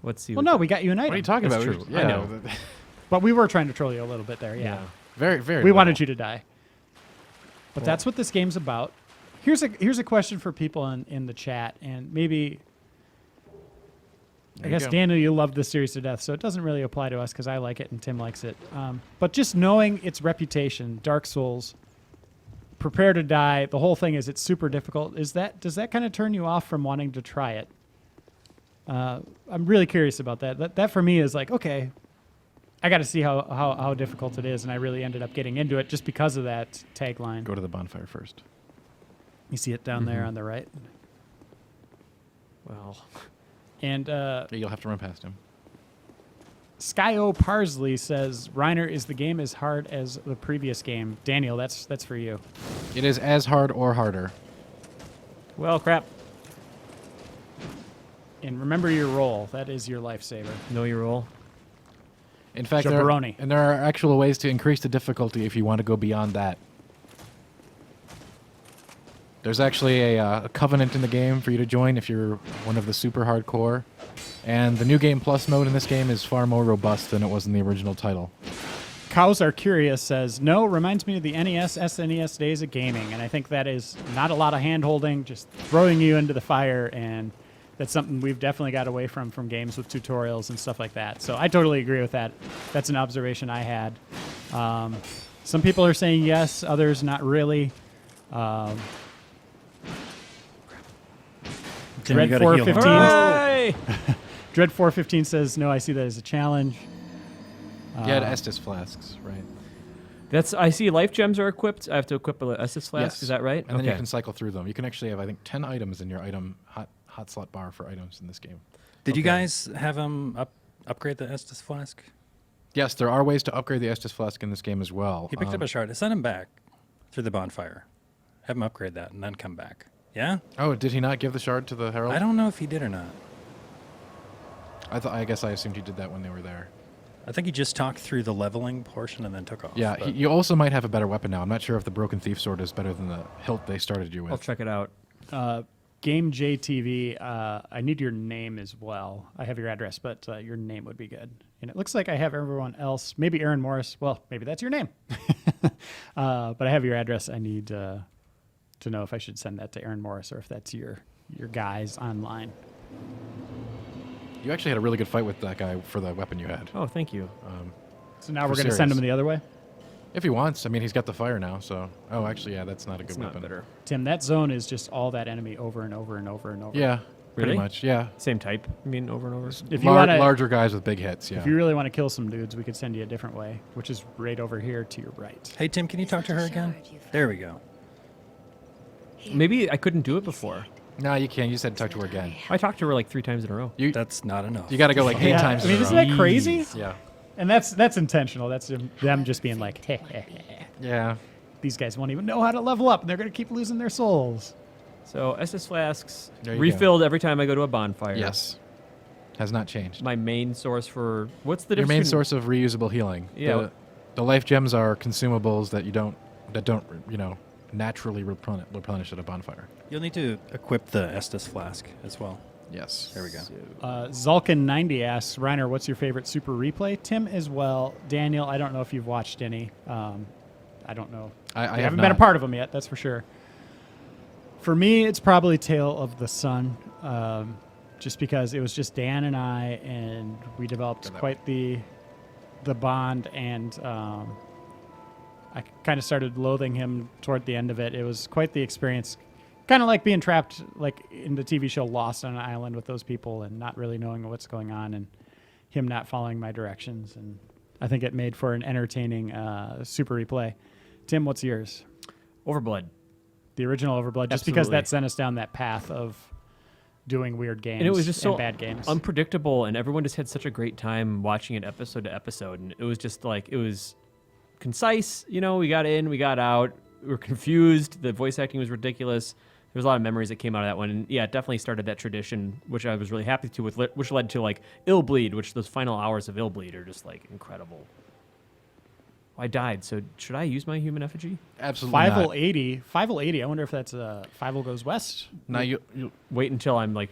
let's see. Well, no, we got you an item. What are you talking That's about? true. I know. But we were trying to troll you a little bit there. Yeah. Very, very. We little. wanted you to die. But that's what this game's about. Here's a question for people in the chat, and maybe I guess Daniel, you love this series to death, so it doesn't really apply to us because I like it and Tim likes it. But just knowing its reputation, Dark Souls, prepare to die. The whole thing is it's super difficult. Does that kind of turn you off from wanting to try it? I'm really curious about that. That for me is like, okay, I got to see how difficult it is, and I really ended up getting into it just because of that tagline. Go to the bonfire first. You see it down there on the right. Well, and you'll have to run past him. Skyo Parsley says Reiner, is the game as hard as the previous game? Daniel, that's for you. It is as hard or harder. Well, crap. And remember your roll. That is your lifesaver. Know your roll. In fact, Jabberoni. there are actual ways to increase the difficulty if you want to go beyond that. There's actually a covenant in the game for you to join if you're one of the super hardcore. And the New Game Plus mode in this game is far more robust than it was in the original title. Cows Are Curious says, no, reminds me of the NES, SNES days of gaming. And I think that is not a lot of hand-holding, just throwing you into the fire. And that's something we've definitely got away from games with tutorials and stuff like that. So I totally agree with that. That's an observation I had. Some people are saying yes, others not really. Dread 415. Dread 415 says, no, I see that as a challenge. Yeah, the Estus flasks, right? I see life gems are equipped. I have to equip a Estus flask. Yes. Is that right? And then you can cycle through them. You can actually have, I think, 10 items in your item hot slot bar for items in this game. Did you guys have him upgrade the Estus flask? Yes, there are ways to upgrade the Estus flask in this game as well. He picked up a shard. Send him back through the bonfire. Have him upgrade that and then come back. Yeah? Oh, did he not give the shard to the herald? I don't know if he did or not. I guess I assumed he did that when they were there. I think he just talked through the leveling portion and then took off. Yeah, you also might have a better weapon now. I'm not sure if the Broken Thief Sword is better than the hilt they started you with. I'll check it out. Game JTV, I need your name as well. I have your address, but your name would be good. And it looks like I have everyone else. Maybe Aaron Morris. Well, maybe that's your name. But I have your address. I need to know if I should send that to Aaron Morris or if that's your guys online. You actually had a really good fight with that guy for the weapon you had. Oh, thank you. So now we're going to send him the other way? If he wants. I mean, he's got the fire now, so... Oh, actually, yeah, that's not a good weapon. Better. Tim, that zone is just all that enemy over and over and over and over. Yeah, pretty Really? much, yeah. Same type. I mean, over and over. If you wanna, larger guys with big hits, yeah. If you really want to kill some dudes, we could send you a different way, which is right over here to your right. Hey, Tim, can you talk to her again? There we go. Maybe I couldn't do it before. No, you can't. You said talk to her again. I talked to her like 3 times in a row. That's not enough. You got to go like 8 times I mean, in a isn't row. that crazy? Yeah. And that's intentional. That's them just being like, hey, yeah. These guys won't even know how to level up, and they're going to keep losing their souls. So Estus flasks There you refilled every time I go to a bonfire. Yes. Has not changed. My main source for what's the Your difference? main between- source of reusable healing. Yeah. The life gems are consumables that don't naturally replenish at a bonfire. You'll need to equip the Estus flask as well. Yes. There we go. Zulkin90 asks, Reiner, what's your favorite Super Replay? Tim as well. Daniel, I don't know if you've watched any. I don't know. I haven't been a part of them yet, that's for sure. For me, it's probably Tale of the Sun, just because it was just Dan and I, and we developed quite the bond, and I kind of started loathing him toward the end of it. It was quite the experience, kind of like being trapped like in the TV show Lost on an island with those people and not really knowing what's going on, and him not following my directions. And I think it made for an entertaining Super Replay. Tim, what's yours? Overblood. The original Overblood, just because that sent us down that path of doing weird games and it was just so bad games. Unpredictable, and everyone just had such a great time watching it episode to episode, and it was just like, it was concise. We got in, we got out, we were confused, the voice acting was ridiculous, there's a lot of memories that came out of that one. And yeah, it definitely started that tradition, which I was really happy to with, which led to like Illbleed, which those final hours of Illbleed are just like incredible. I died, so should I use my human effigy? Absolutely not. 580. I wonder if that's 5 goes west. Now you wait until I'm like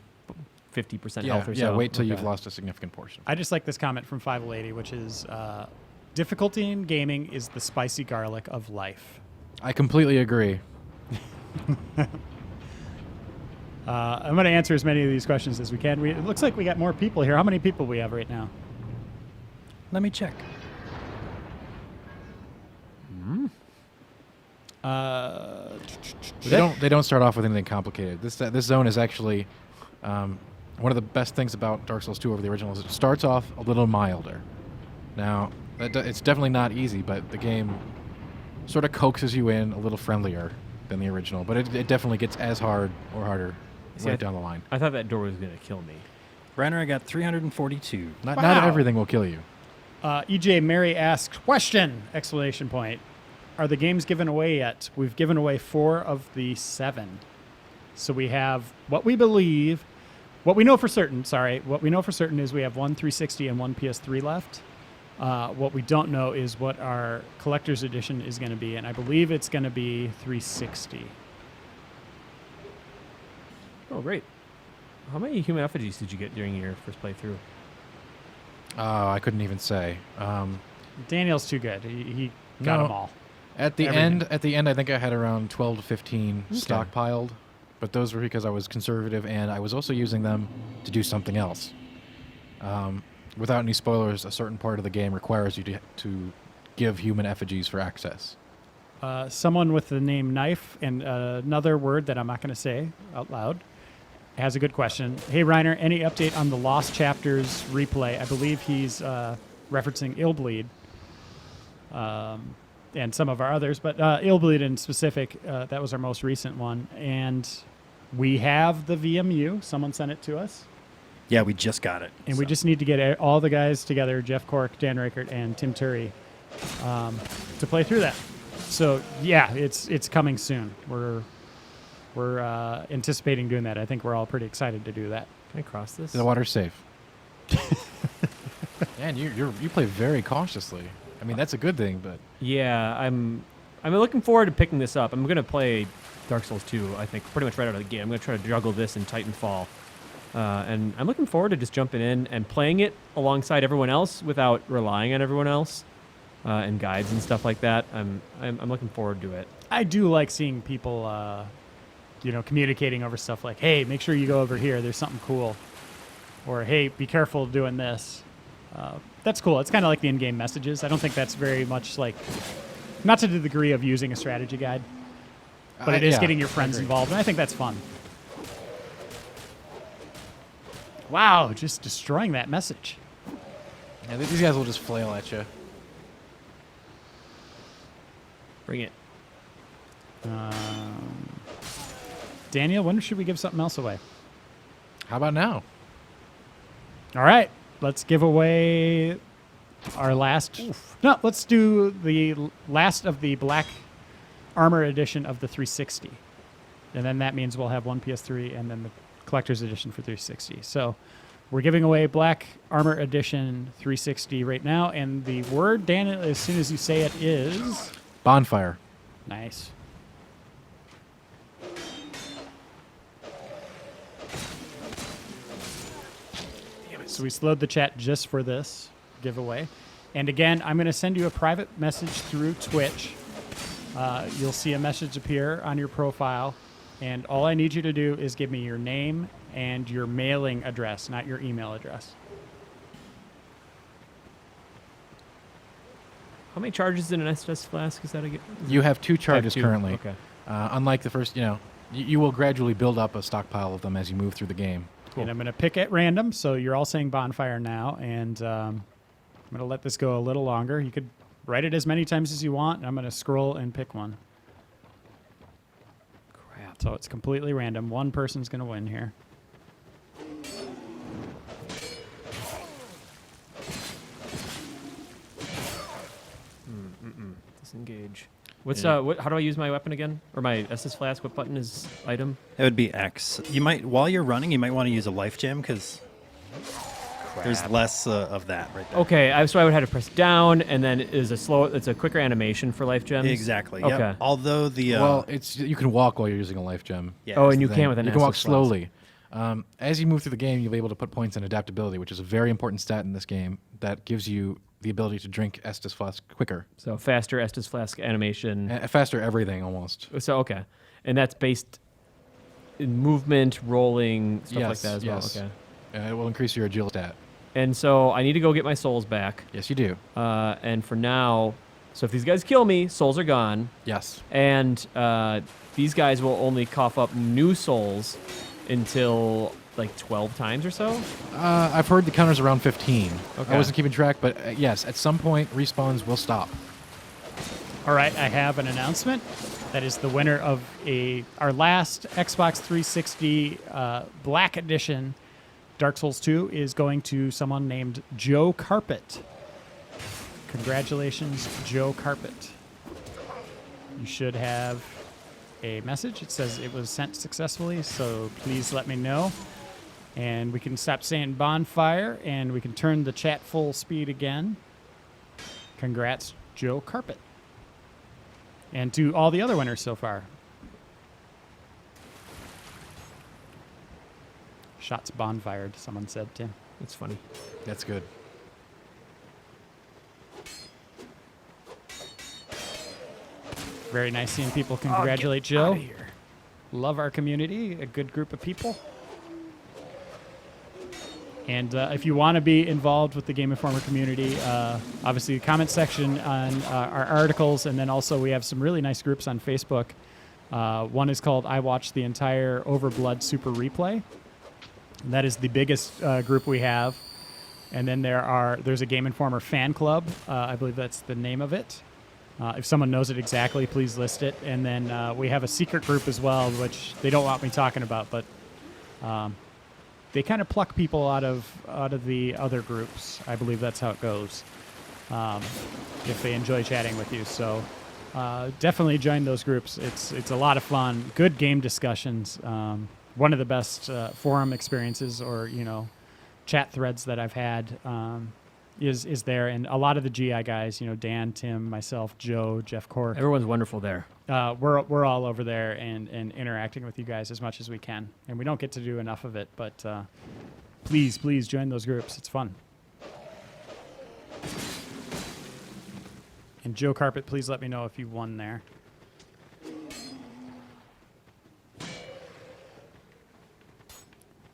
50% health or so. Yeah, wait till you've Okay. lost a significant portion. I just like this comment from 580, which is difficulty in gaming is the spicy garlic of life. I completely agree. I'm going to answer as many of these questions as we can. It looks like we got more people here. How many people we have right now? Let me check. They don't start off with anything complicated. This zone is actually one of the best things about Dark Souls 2 over the original is it starts off a little milder. Now, it's definitely not easy, but the game sort of coaxes you in a little friendlier than the original, but it definitely gets as hard or harder right down the line. I thought that door was going to kill me. Reiner, I got 342. Not everything will kill you. EJ Mary asks, question! Exclamation point. Are the games given away yet? We've given away 4 of the 7. So we have what we know for certain is we have one 360 and one PS3 left. What we don't know is what our collector's edition is going to be, and I believe it's going to be 360. Oh, great. How many human effigies did you get during your first playthrough? I couldn't even say. Daniel's too good. He got them all. At the end, I think I had around 12 to 15 stockpiled, but those were because I was conservative and I was also using them to do something else. Without any spoilers, a certain part of the game requires you to give human effigies for access. Someone with the name Knife and another word that I'm not going to say out loud has a good question. Hey, Reiner, any update on the Lost Chapters replay? I believe he's referencing Illbleed and some of our others, but Illbleed in specific, that was our most recent one. And we have the VMU. Someone sent it to us. Yeah, we just got it. And we just need to get all the guys together, Jeff Cork, Dan Reichert, and Tim Turi, to play through that. So, yeah, it's coming soon. We're anticipating doing that. I think we're all pretty excited to do that. Can I cross this? The water's safe. Man, you play very cautiously. I mean, that's a good thing, but... Yeah, I'm looking forward to picking this up. I'm going to play Dark Souls 2, I think, pretty much right out of the gate. I'm going to try to juggle this in Titanfall. And I'm looking forward to just jumping in and playing it alongside everyone else without relying on everyone else and guides and stuff like that. I'm looking forward to it. I do like seeing people, communicating over stuff like, hey, make sure you go over here. There's something cool. Or, hey, be careful doing this. That's cool. It's kind of like the in-game messages. I don't think that's very much like, not to the degree of using a strategy guide, but it is getting your friends involved, and I think that's fun. Wow, just destroying that message. Yeah, these guys will just flail at you. Bring it. Daniel, when should we give something else away? How about now? All right, let's give away our last... No, let's do the last of the Black Armor Edition of the 360. And then that means we'll have one PS3 and then the Collector's Edition for 360. So we're giving away Black Armor Edition 360 right now. And the word, Daniel, as soon as you say it, is... Bonfire. Nice. So we slowed the chat just for this giveaway. And again, I'm going to send you a private message through Twitch. You'll see a message appear on your profile. And all I need you to do is give me your name and your mailing address, not your email address. How many charges in an Estus flask is that again? You have 2 charges currently. Okay. Unlike the first, you will gradually build up a stockpile of them as you move through the game. Cool. And I'm going to pick at random, so you're all saying bonfire now, and I'm going to let this go a little longer. You could write it as many times as you want, and I'm going to scroll and pick one. Crap. So it's completely random. One person's going to win here. Disengage. What's Yeah. how do I use my weapon again? Or my Estus flask? What button is item? It would be X. You might, while you're running, you might want to use a life gem because there's less of that right there. Okay, so I would have to press down, and then it's a quicker animation for life gems. Exactly. Okay. Yep. Although the well, you can walk while you're using a life gem. Yeah, oh, that's and the you thing. can't with an You can walk Estus flask. slowly. As you move through the game, you'll be able to put points in adaptability, which is a very important stat in this game that gives you the ability to drink Estus Flask quicker. So faster Estus flask animation. Faster everything, almost. So, okay. And that's based in movement, rolling, stuff like that as yes. well. Okay. It will increase your agility stat. And so I need to go get my souls back. Yes, you do. And for now, so if these guys kill me, souls are gone. Yes. And these guys will only cough up new souls until like 12 times or so. I've heard the counter's around 15. Okay. I wasn't keeping track, but yes, at some point, respawns will stop. All right, I have an announcement. That is the winner of our last Xbox 360 Black Edition Dark Souls 2 is going to someone named Joe Carpet. Congratulations, Joe Carpet. You should have a message. It says it was sent successfully, so please let me know. And we can stop saying bonfire, and we can turn the chat full speed again. Congrats, Joe Carpet. And to all the other winners so far. Shots bonfired, someone said, Tim. That's funny. That's good. Very nice seeing people congratulate Joe. Love our community, a good group of people. And if you want to be involved with the Game Informer community, obviously the comment section on our articles, and then also we have some really nice groups on Facebook. One is called I Watched the Entire Overblood Super Replay. And that is the biggest group we have. And then there's a Game Informer fan club. I believe that's the name of it. If someone knows it exactly, please list it. And then we have a secret group as well, which they don't want me talking about, but they kind of pluck people out of the other groups. I believe that's how it goes. If they enjoy chatting with you, so definitely join those groups. It's a lot of fun. Good game discussions. One of the best forum experiences, or chat threads that I've had. Is there, and a lot of the GI guys, Dan, Tim, myself, Joe, Jeff Cork. Everyone's wonderful there. We're all over there and interacting with you guys as much as we can, and we don't get to do enough of it. But please join those groups. It's fun. And Joe Carpet, please let me know if you won there.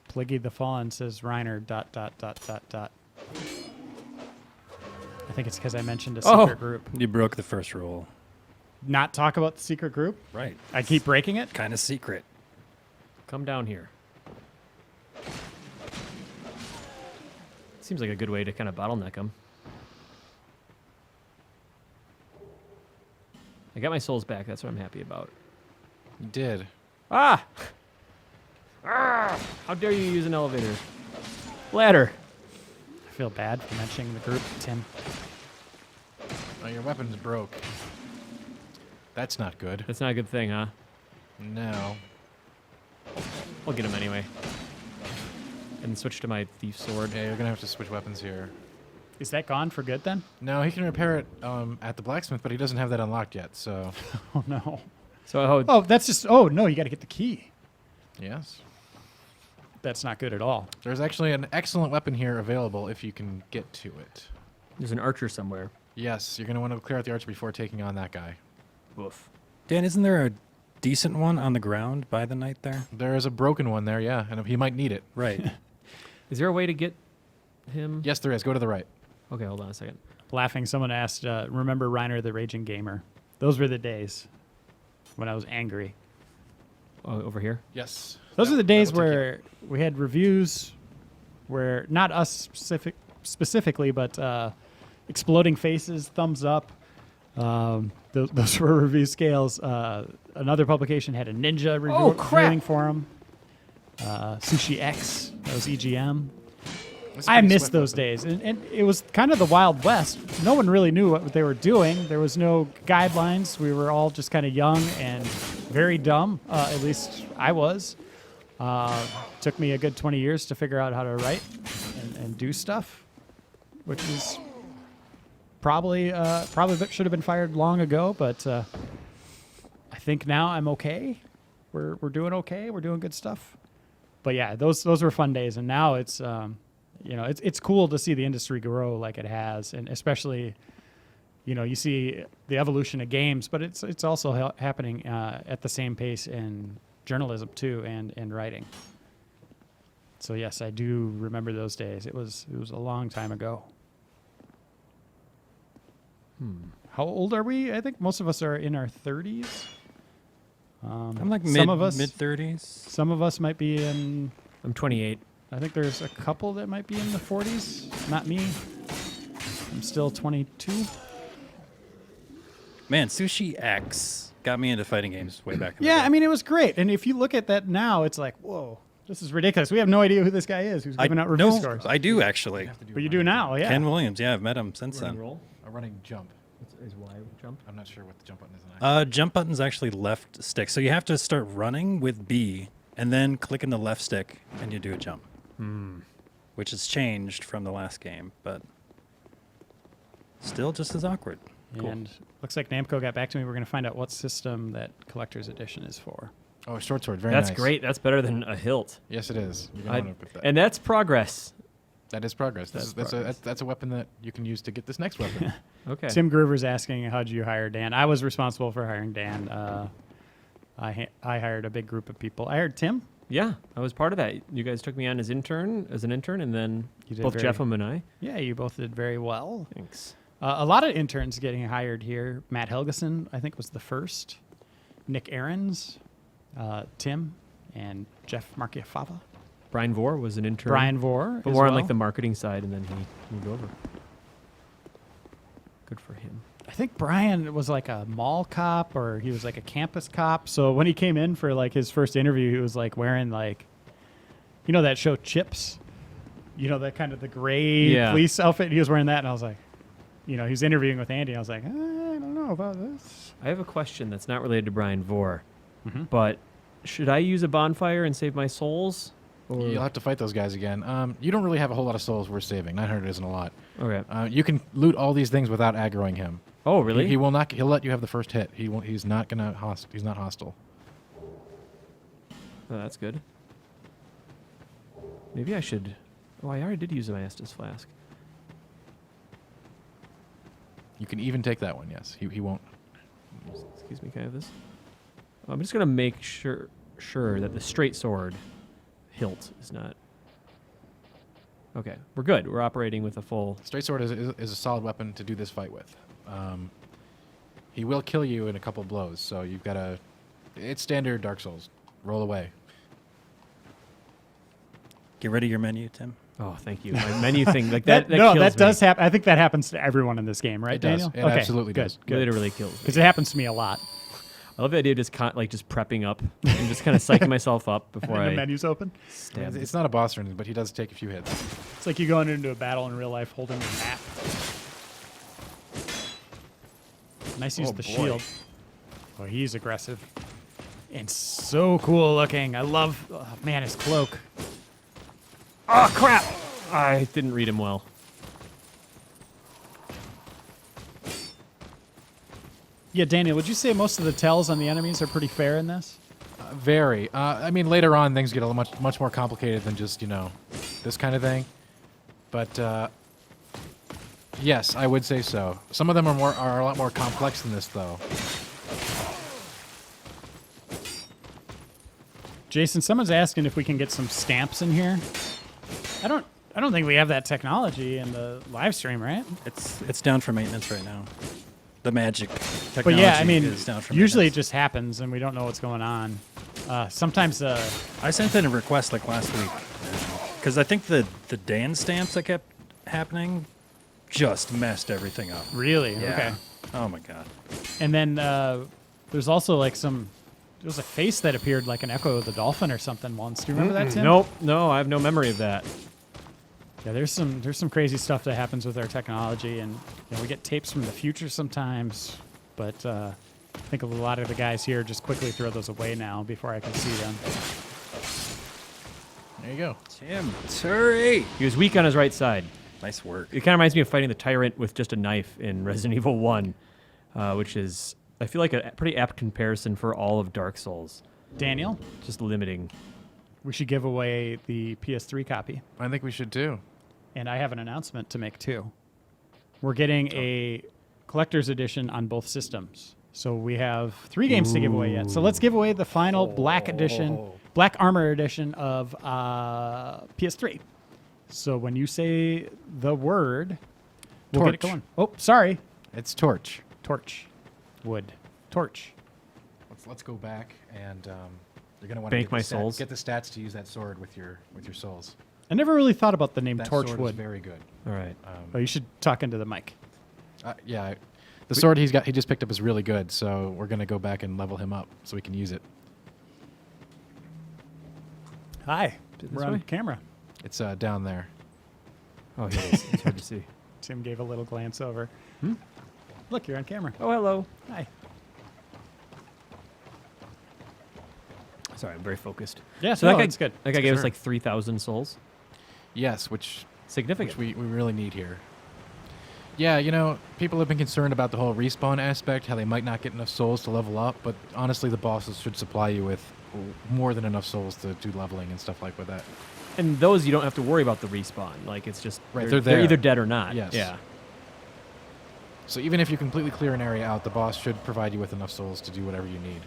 Pliggy the Fallen says Reiner ... I think it's because I mentioned a secret group. You broke the first rule. Not talk about the secret group? Right. I keep breaking it? Kind of secret. Come down here. Seems like a good way to kind of bottleneck them. I got my souls back. That's what I'm happy about. You did. Ah! How dare you use an elevator? Ladder. I feel bad for mentioning the group, Tim. Oh, your weapon's broke. That's not good. That's not a good thing, huh? No. I'll get him anyway. And switch to my thief sword. Yeah, you're gonna have to switch weapons here. Is that gone for good then? No, he can repair it at the blacksmith, but he doesn't have that unlocked yet. So. Oh no. So that's just. Oh no, you got to get the key. Yes. That's not good at all. There's actually an excellent weapon here available if you can get to it. There's an archer somewhere. Yes, you're going to want to clear out the archer before taking on that guy. Woof. Dan, isn't there a decent one on the ground by the knight there? There is a broken one there, yeah, and he might need it. Right. Is there a way to get him? Yes, there is. Go to the right. Okay, hold on a second. Laughing, someone asked, remember Reiner the Raging Gamer? Those were the days when I was angry. Oh, over here? Yes. Those are the days where we had reviews where, not us specifically, but Exploding Faces, Thumbs Up. Those were review scales. Another publication had a ninja reviewing forum. Sushi X, that was EGM. I miss those days. And it was kind of the Wild West. No one really knew what they were doing. There was no guidelines. We were all just kind of young and very dumb. At least I was. Took me a good 20 years to figure out how to write and do stuff, which is probably should have been fired long ago. But I think now I'm okay. We're doing okay. We're doing good stuff. But yeah, those were fun days. And now it's it's cool to see the industry grow like it has, and especially, you see the evolution of games, but it's also happening at the same pace in journalism too, and writing. So yes, I do remember those days. It was a long time ago. How old are we? I think most of us are in our 30s. I'm like some of us mid-30s. Some of us might be in. I'm 28. I think there's a couple that might be in the 40s. Not me. I'm still 22. Man, Sushi X got me into fighting games way back in the Yeah, day. I mean, it was great. And if you look at that now, it's like, whoa, this is ridiculous. We have no idea who this guy is who's giving out review scores. I do, actually. But you do now, yeah. Ken Williams, yeah, I've met him since then. Roll? A running jump. Is Y jump? I'm not sure what the jump button is. Jump button's actually left stick. So you have to start running with B, and then click in the left stick, and you do a jump. Which has changed from the last game, but still just as awkward. And looks like Namco got back to me. We're going to find out what system that Collector's Edition is for. Oh, short sword. Very That's nice. great. That's better than a hilt. Yes, it is. You're gonna want to put that. And that's progress. That is progress. That's a weapon that you can use to get this next weapon. Okay. Tim Groover's asking, how'd you hire Dan? I was responsible for hiring Dan. I hired a big group of people. I hired Tim. Yeah, I was part of that. You guys took me on as an intern, and then both Jeff and I. Yeah, you both did very well. Thanks. A lot of interns getting hired here. Matt Helgeson, I think, was the first. Nick Ahrens, Tim, and Jeff Marchiafava. Brian Vore was an intern. Brian Vore, but more on like the marketing side, and then he moved over. Good for him. I think Brian was like a mall cop, or he was like a campus cop. So when he came in for like his first interview, he was like wearing like, that show Chips, that kind of the gray police outfit. He was wearing that, and I was like, he was interviewing with Andy. And I was like, I don't know about this. I have a question that's not related to Brian Vore, but should I use a bonfire and save my souls? Or? You'll have to fight those guys again. You don't really have a whole lot of souls worth saving. 900 isn't a lot. Okay. You can loot all these things without aggroing him. Oh, really? He will not. He'll let you have the first hit. He won't. He's not gonna. He's not hostile. Oh, that's good. Maybe I should. Oh, I already did use my Estus flask. You can even take that one. Yes. He won't. Excuse me. Can I have this? I'm just gonna make sure that the straight sword hilt is not. Okay, we're good. We're operating with a full. Straight sword is a solid weapon to do this fight with. He will kill you in a couple blows, so you've got to. It's standard Dark Souls. Roll away. Get rid of your menu, Tim. Oh, thank you. My menu thing like that. No, kills that does me. happen. I think that happens to everyone in this game, right, It does. Daniel? It okay, absolutely does. Good. Literally kills me. Because it happens to me a lot. I love the idea of just just prepping up and just kind of psyching myself up before the menu's open. Stab. It's not a boss or anything, but he does take a few hits. It's like you going into a battle in real life holding the map. Nice use of the shield. Oh, he's aggressive. And so cool looking. I love, man, his cloak. Oh, crap! I didn't read him well. Yeah, Daniel, would you say most of the tells on the enemies are pretty fair in this? Very. I mean, later on, things get a much more complicated than just, this kind of thing. But, yes, I would say so. Some of them are a lot more complex than this, though. Jason, someone's asking if we can get some stamps in here. I don't think we have that technology in the live stream, right? It's down for maintenance right now. The magic technology but yeah, I mean, is down for usually it maintenance. just happens and we don't know what's going on. Sometimes I sent in a request like last week because I think the Dan stamps that kept happening just messed everything up. Really? Yeah. Okay. Oh my god. And then there's also like there was a face that appeared like an Echo of the Dolphin or something once. Do you remember that, Tim? Nope. No, I have no memory of that. Yeah, there's some crazy stuff that happens with our technology, and we get tapes from the future sometimes, but I think a lot of the guys here just quickly throw those away now before I can see them. There you go. Tim Turi. He was weak on his right side. Nice work. It kind of reminds me of fighting the Tyrant with just a knife in Resident Evil 1, which is, I feel like, a pretty apt comparison for all of Dark Souls. Daniel? Just limiting. We should give away the PS3 copy. I think we should too. And I have an announcement to make too. We're getting a collector's edition on both systems. So we have 3 games to give away yet. So let's give away the final Black Edition, Black Armor Edition of PS3. So when you say the word, we'll get it going. Oh, sorry. It's torch. Torch. Wood. Torch. Let's go back, and you're gonna want Bank to my souls. Get the stats to use that sword with your souls. I never really thought about the name That sword is Torchwood. very good. All right. Oh, you should talk into the mic. Yeah, the sword he just picked up is really good, so we're gonna go back and level him up so we can use it. Hi. This We're on way? camera. It's down there. Oh, here it is. It's hard to see. Tim gave a little glance over. Look, you're on camera. Oh, hello. Hi. Sorry, I'm very focused. Yeah, so no, that guy, it's good. That guy gave us Sure. like 3,000 souls. Yes, which Significant. we really need here. Yeah, people have been concerned about the whole respawn aspect, how they might not get enough souls to level up, but honestly, the bosses should supply you with more than enough souls to do leveling and stuff like with that. And those you don't have to worry about the respawn. Like it's just Right, they're they're either there. dead or not. Yes. Yeah. So even if you completely clear an area out, the boss should provide you with enough souls to do whatever you need.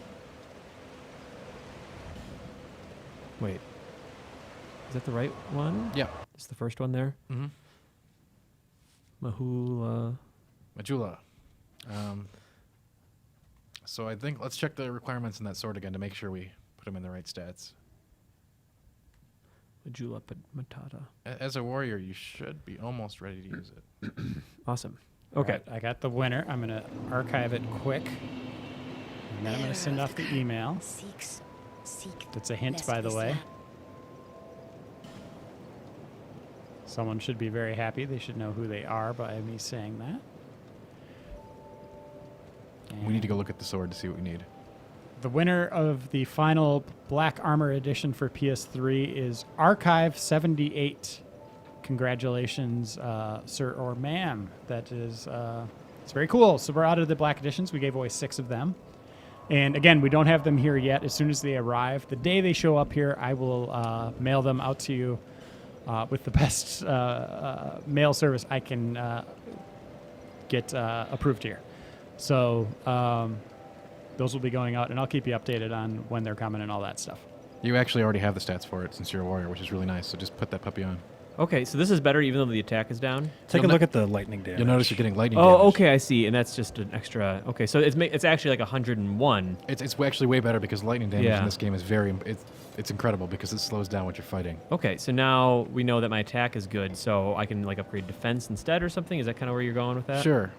Wait. Is that the right one? Yeah. It's the first one there. Mm-hmm. Mahula. Majula. So I think let's check the requirements in that sword again to make sure we put them in the right stats. Majula Matata. As a warrior, you should be almost ready to use it. Awesome. Okay. Right, I got the winner. I'm going to archive it quick. And then I'm going to send off the email. That's a hint, by the way. Someone should be very happy. They should know who they are by me saying that. We need to go look at the sword to see what we need. The winner of the final Black Armor Edition for PS3 is Archive78. Congratulations, sir or ma'am. That is, it's very cool. So we're out of the Black Editions. We gave away 6 of them. And again, we don't have them here yet. As soon as they arrive, the day they show up here, I will mail them out to you with the best mail service I can get approved here. So those will be going out, and I'll keep you updated on when they're coming and all that stuff. You actually already have the stats for it since you're a warrior, which is really nice. So just put that puppy on. Okay, so this is better even though the attack is down? Take a look at the lightning damage. You'll notice you're getting lightning damage. Oh, okay, I see. And that's just an extra... Okay, so it's actually like 101. It's actually way better because lightning damage Yeah. in this game is it's incredible because it slows down what you're fighting. Okay, so now we know that my attack is good, so I can like upgrade defense instead or something? Is that kind of where you're going with that? Sure.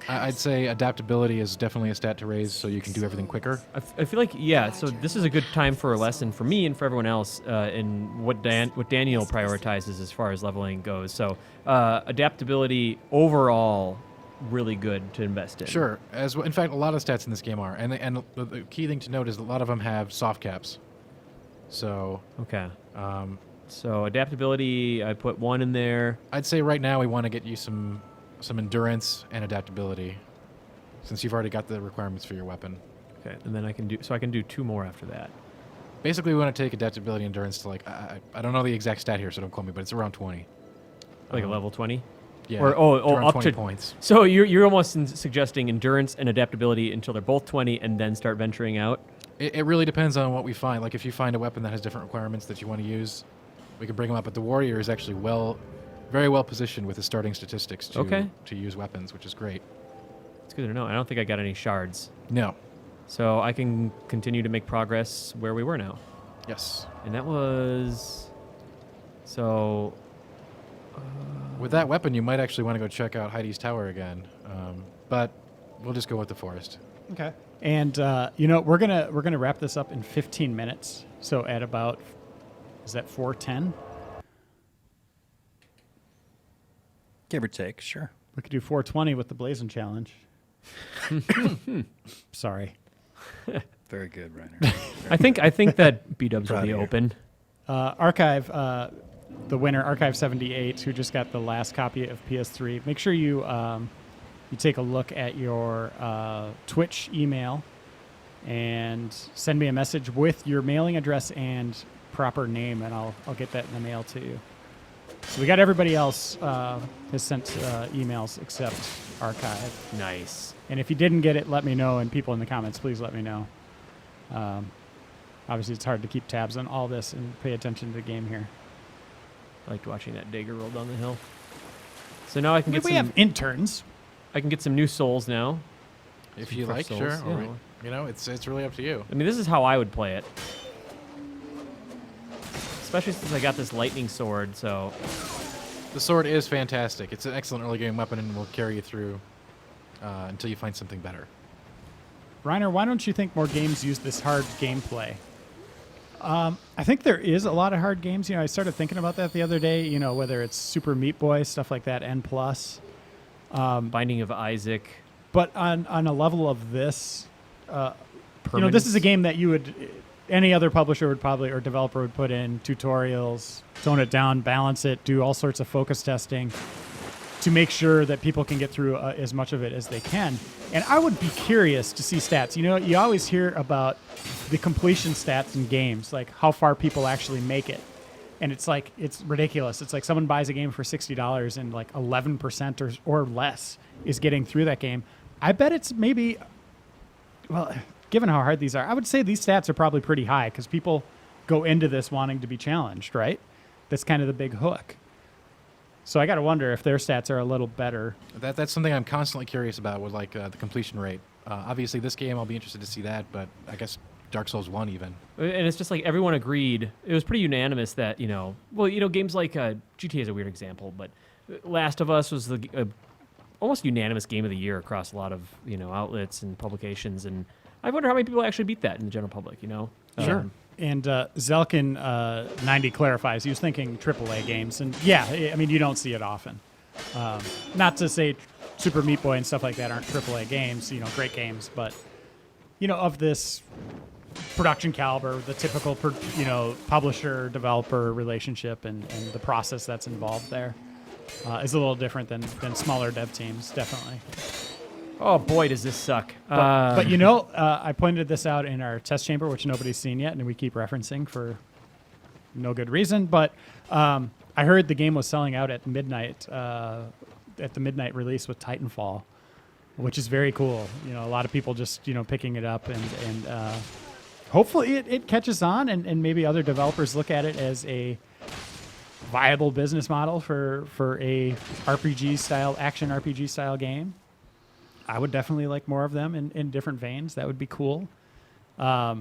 I'd say adaptability is definitely a stat to raise so you can do everything quicker. I feel like, yeah, so this is a good time for a lesson for me and for everyone else in what Daniel prioritizes as far as leveling goes. So adaptability overall, really good to invest in. Sure. In fact, a lot of stats in this game are. And the key thing to note is a lot of them have soft caps. So... Okay. So adaptability, I put 1 in there. I'd say right now we want to get you some endurance and adaptability, since you've already got the requirements for your weapon. Okay, and then I can do 2 more after that. Basically, we want to take adaptability and endurance to like I don't know the exact stat here, so don't quote me, but it's around 20. Like a level 20? Yeah. Or around up 20 to points. So you're almost suggesting endurance and adaptability until they're both 20, and then start venturing out. It really depends on what we find. Like if you find a weapon that has different requirements that you want to use, we can bring them up. But the warrior is actually very well positioned with his starting statistics to use weapons, which is great. It's good to know. I don't think I got any shards. No. So I can continue to make progress where we were now. Yes. And that was... So... With that weapon, you might actually want to go check out Heidi's tower again. But we'll just go with the forest. Okay. And we're gonna wrap this up in 15 minutes. So at about, is that 4:10? Give or take, sure. We could do 420 with the Blazing Challenge. Sorry. Very good, Reiner. I think that B-dubs will Proud be of you. Uh, open. Archive, the winner, Archive 78, who just got the last copy of PS3. Make sure you you take a look at your Twitch email and send me a message with your mailing address and proper name, and I'll get that in the mail to you. So we got everybody else has sent emails except Archive. Nice. And if you didn't get it, let me know, and people in the comments, please let me know. Obviously, it's hard to keep tabs on all this and pay attention to the game here. I liked watching that Dagger roll down the hill. So now I can get We some. have interns. I can get some new souls now. If Some you fresh like, souls, sure. yeah. Or, you know, it's really up to you. I mean, this is how I would play it. Especially since I got this lightning sword, so... The sword is fantastic. It's an excellent early game weapon and will carry you through until you find something better. Reiner, why don't you think more games use this hard gameplay? I think there is a lot of hard games. You know, I started thinking about that the other day, you know, whether it's Super Meat Boy, stuff like that, N+. Binding of Isaac. But on a level of this, you know, this is a game that you would... Any other publisher would probably, or developer would put in tutorials, tone it down, balance it, do all sorts of focus testing to make sure that people can get through as much of it as they can. And I would be curious to see stats. You know, you always hear about the completion stats in games, like how far people actually make it. And it's like, it's ridiculous. It's like someone buys a game for $60 and like 11% or less is getting through that game. I bet it's maybe, well, given how hard these are, I would say these stats are probably pretty high because people go into this wanting to be challenged, right? That's kind of the big hook. So I got to wonder if their stats are a little better. That's something I'm constantly curious about with like the completion rate. Obviously, this game I'll be interested to see that, but I guess Dark Souls 1 even. And it's just like everyone agreed. It was pretty unanimous that, you know, well, you know, games like GTA is a weird example, but Last of Us was the almost unanimous game of the year across a lot of, you know, outlets and publications. And I wonder how many people actually beat that in the general public, you know? Sure. And Zelkin 90 clarifies, he was thinking AAA games. And yeah, I mean, you don't see it often. Not to say Super Meat Boy and stuff like that aren't AAA games, you know, great games. But, you know, of this production caliber, the typical, you know, publisher-developer relationship and the process that's involved there is a little different than smaller dev teams, definitely. Oh, boy, does this suck. But you know, I pointed this out in our test chamber, which nobody's seen yet, and we keep referencing for no good reason. But I heard the game was selling out at midnight, at the midnight release with Titanfall, which is very cool. You know, a lot of people just, you know, picking it up, and hopefully it catches on, and maybe other developers look at it as a viable business model for a RPG style, action RPG style game. I would definitely like more of them in different veins. That would be cool. The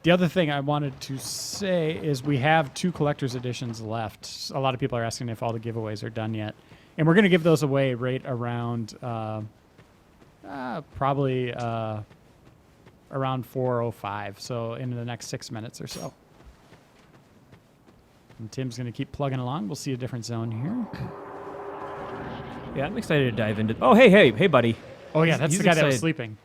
other thing I wanted to say is we have 2 collector's editions left. A lot of people are asking if all the giveaways are done yet. And we're going to give those away right around probably around 4:05, so in the next 6 minutes or so. And Tim's going to keep plugging along. We'll see a different zone here. Yeah, I'm excited to dive into... Oh, hey, buddy. Oh, yeah, that's He's the guy that was excited. sleeping.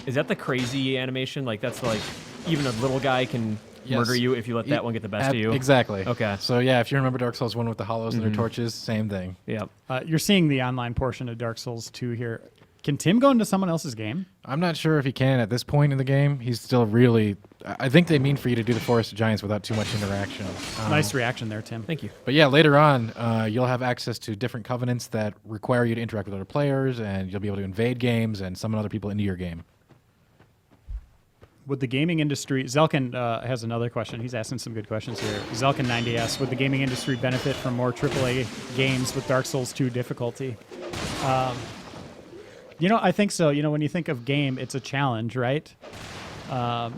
Is that the crazy animation? Like, that's like, even a little guy can murder you if you let that one get the best of you? Exactly. Okay. So, yeah, if you remember Dark Souls 1 with the hollows and their torches, same thing. Yeah. You're seeing the online portion of Dark Souls 2 here. Can Tim go into someone else's game? I'm not sure if he can at this point in the game. He's still really... I think they mean for you to do the Forest of Giants without too much interaction. Nice reaction there, Tim. Thank you. But yeah, later on, you'll have access to different covenants that require you to interact with other players, and you'll be able to invade games and summon other people into your game. Would the gaming industry... Zelkin has another question. He's asking some good questions here. Zelkin 90 asks, would the gaming industry benefit from more AAA games with Dark Souls 2 difficulty? You know, I think so. You know, when you think of game, it's a challenge, right?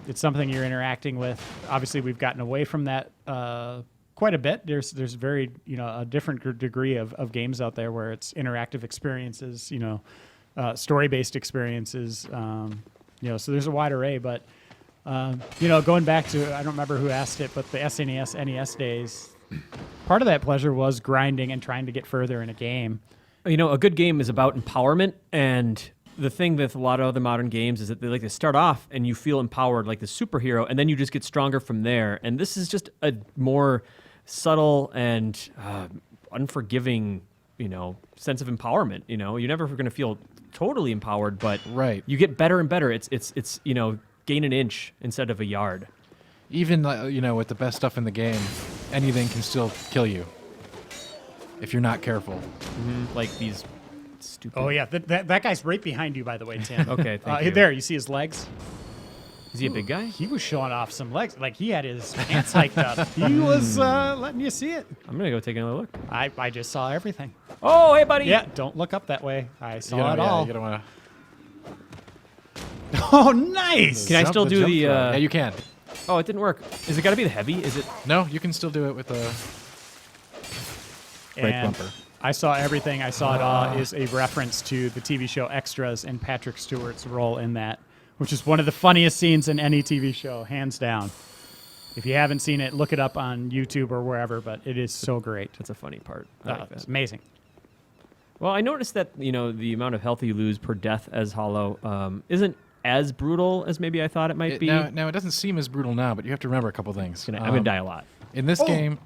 It's something you're interacting with. Obviously, we've gotten away from that quite a bit. There's very, you know, a different degree of games out there where it's interactive experiences, you know, story-based experiences, you know, so there's a wide array. But, you know, going back to, I don't remember who asked it, but the SNES, NES days, part of that pleasure was grinding and trying to get further in a game. You know, a good game is about empowerment, and the thing with a lot of other modern games is that they like to start off and you feel empowered like the superhero, and then you just get stronger from there. And this is just a more subtle and unforgiving, sense of empowerment. You're never going to feel totally empowered, but you get better and better. It's gain an inch instead of a yard. Even with the best stuff in the game, anything can still kill you if you're not careful. Like these stupid. Oh yeah, that guy's right behind you, by the way, Tim. Okay, thank you. There, you see his legs? Is he a big guy? He was showing off some legs. Like he had his pants hiked up. He was letting you see it. I'm gonna go take another look. I just saw everything. Oh, hey, buddy. Yeah, don't look up that way. I saw it Yeah, all. you don't want Oh, nice. Can I still do the? yeah, you can. Oh, it didn't work. Is it got to be the heavy? Is it? No, you can still do it with the Brake And bumper. I saw everything. I saw it all is a reference to the TV show Extras and Patrick Stewart's role in that, which is one of the funniest scenes in any TV show, hands down. If you haven't seen it, look it up on YouTube or wherever, but it is so great. That's a funny part. I like It's that. amazing. Well, I noticed that the amount of health you lose per death as Hollow isn't as brutal as maybe I thought it might be. Now, it doesn't seem as brutal now, but you have to remember a couple things. I'm gonna die a lot. In this game,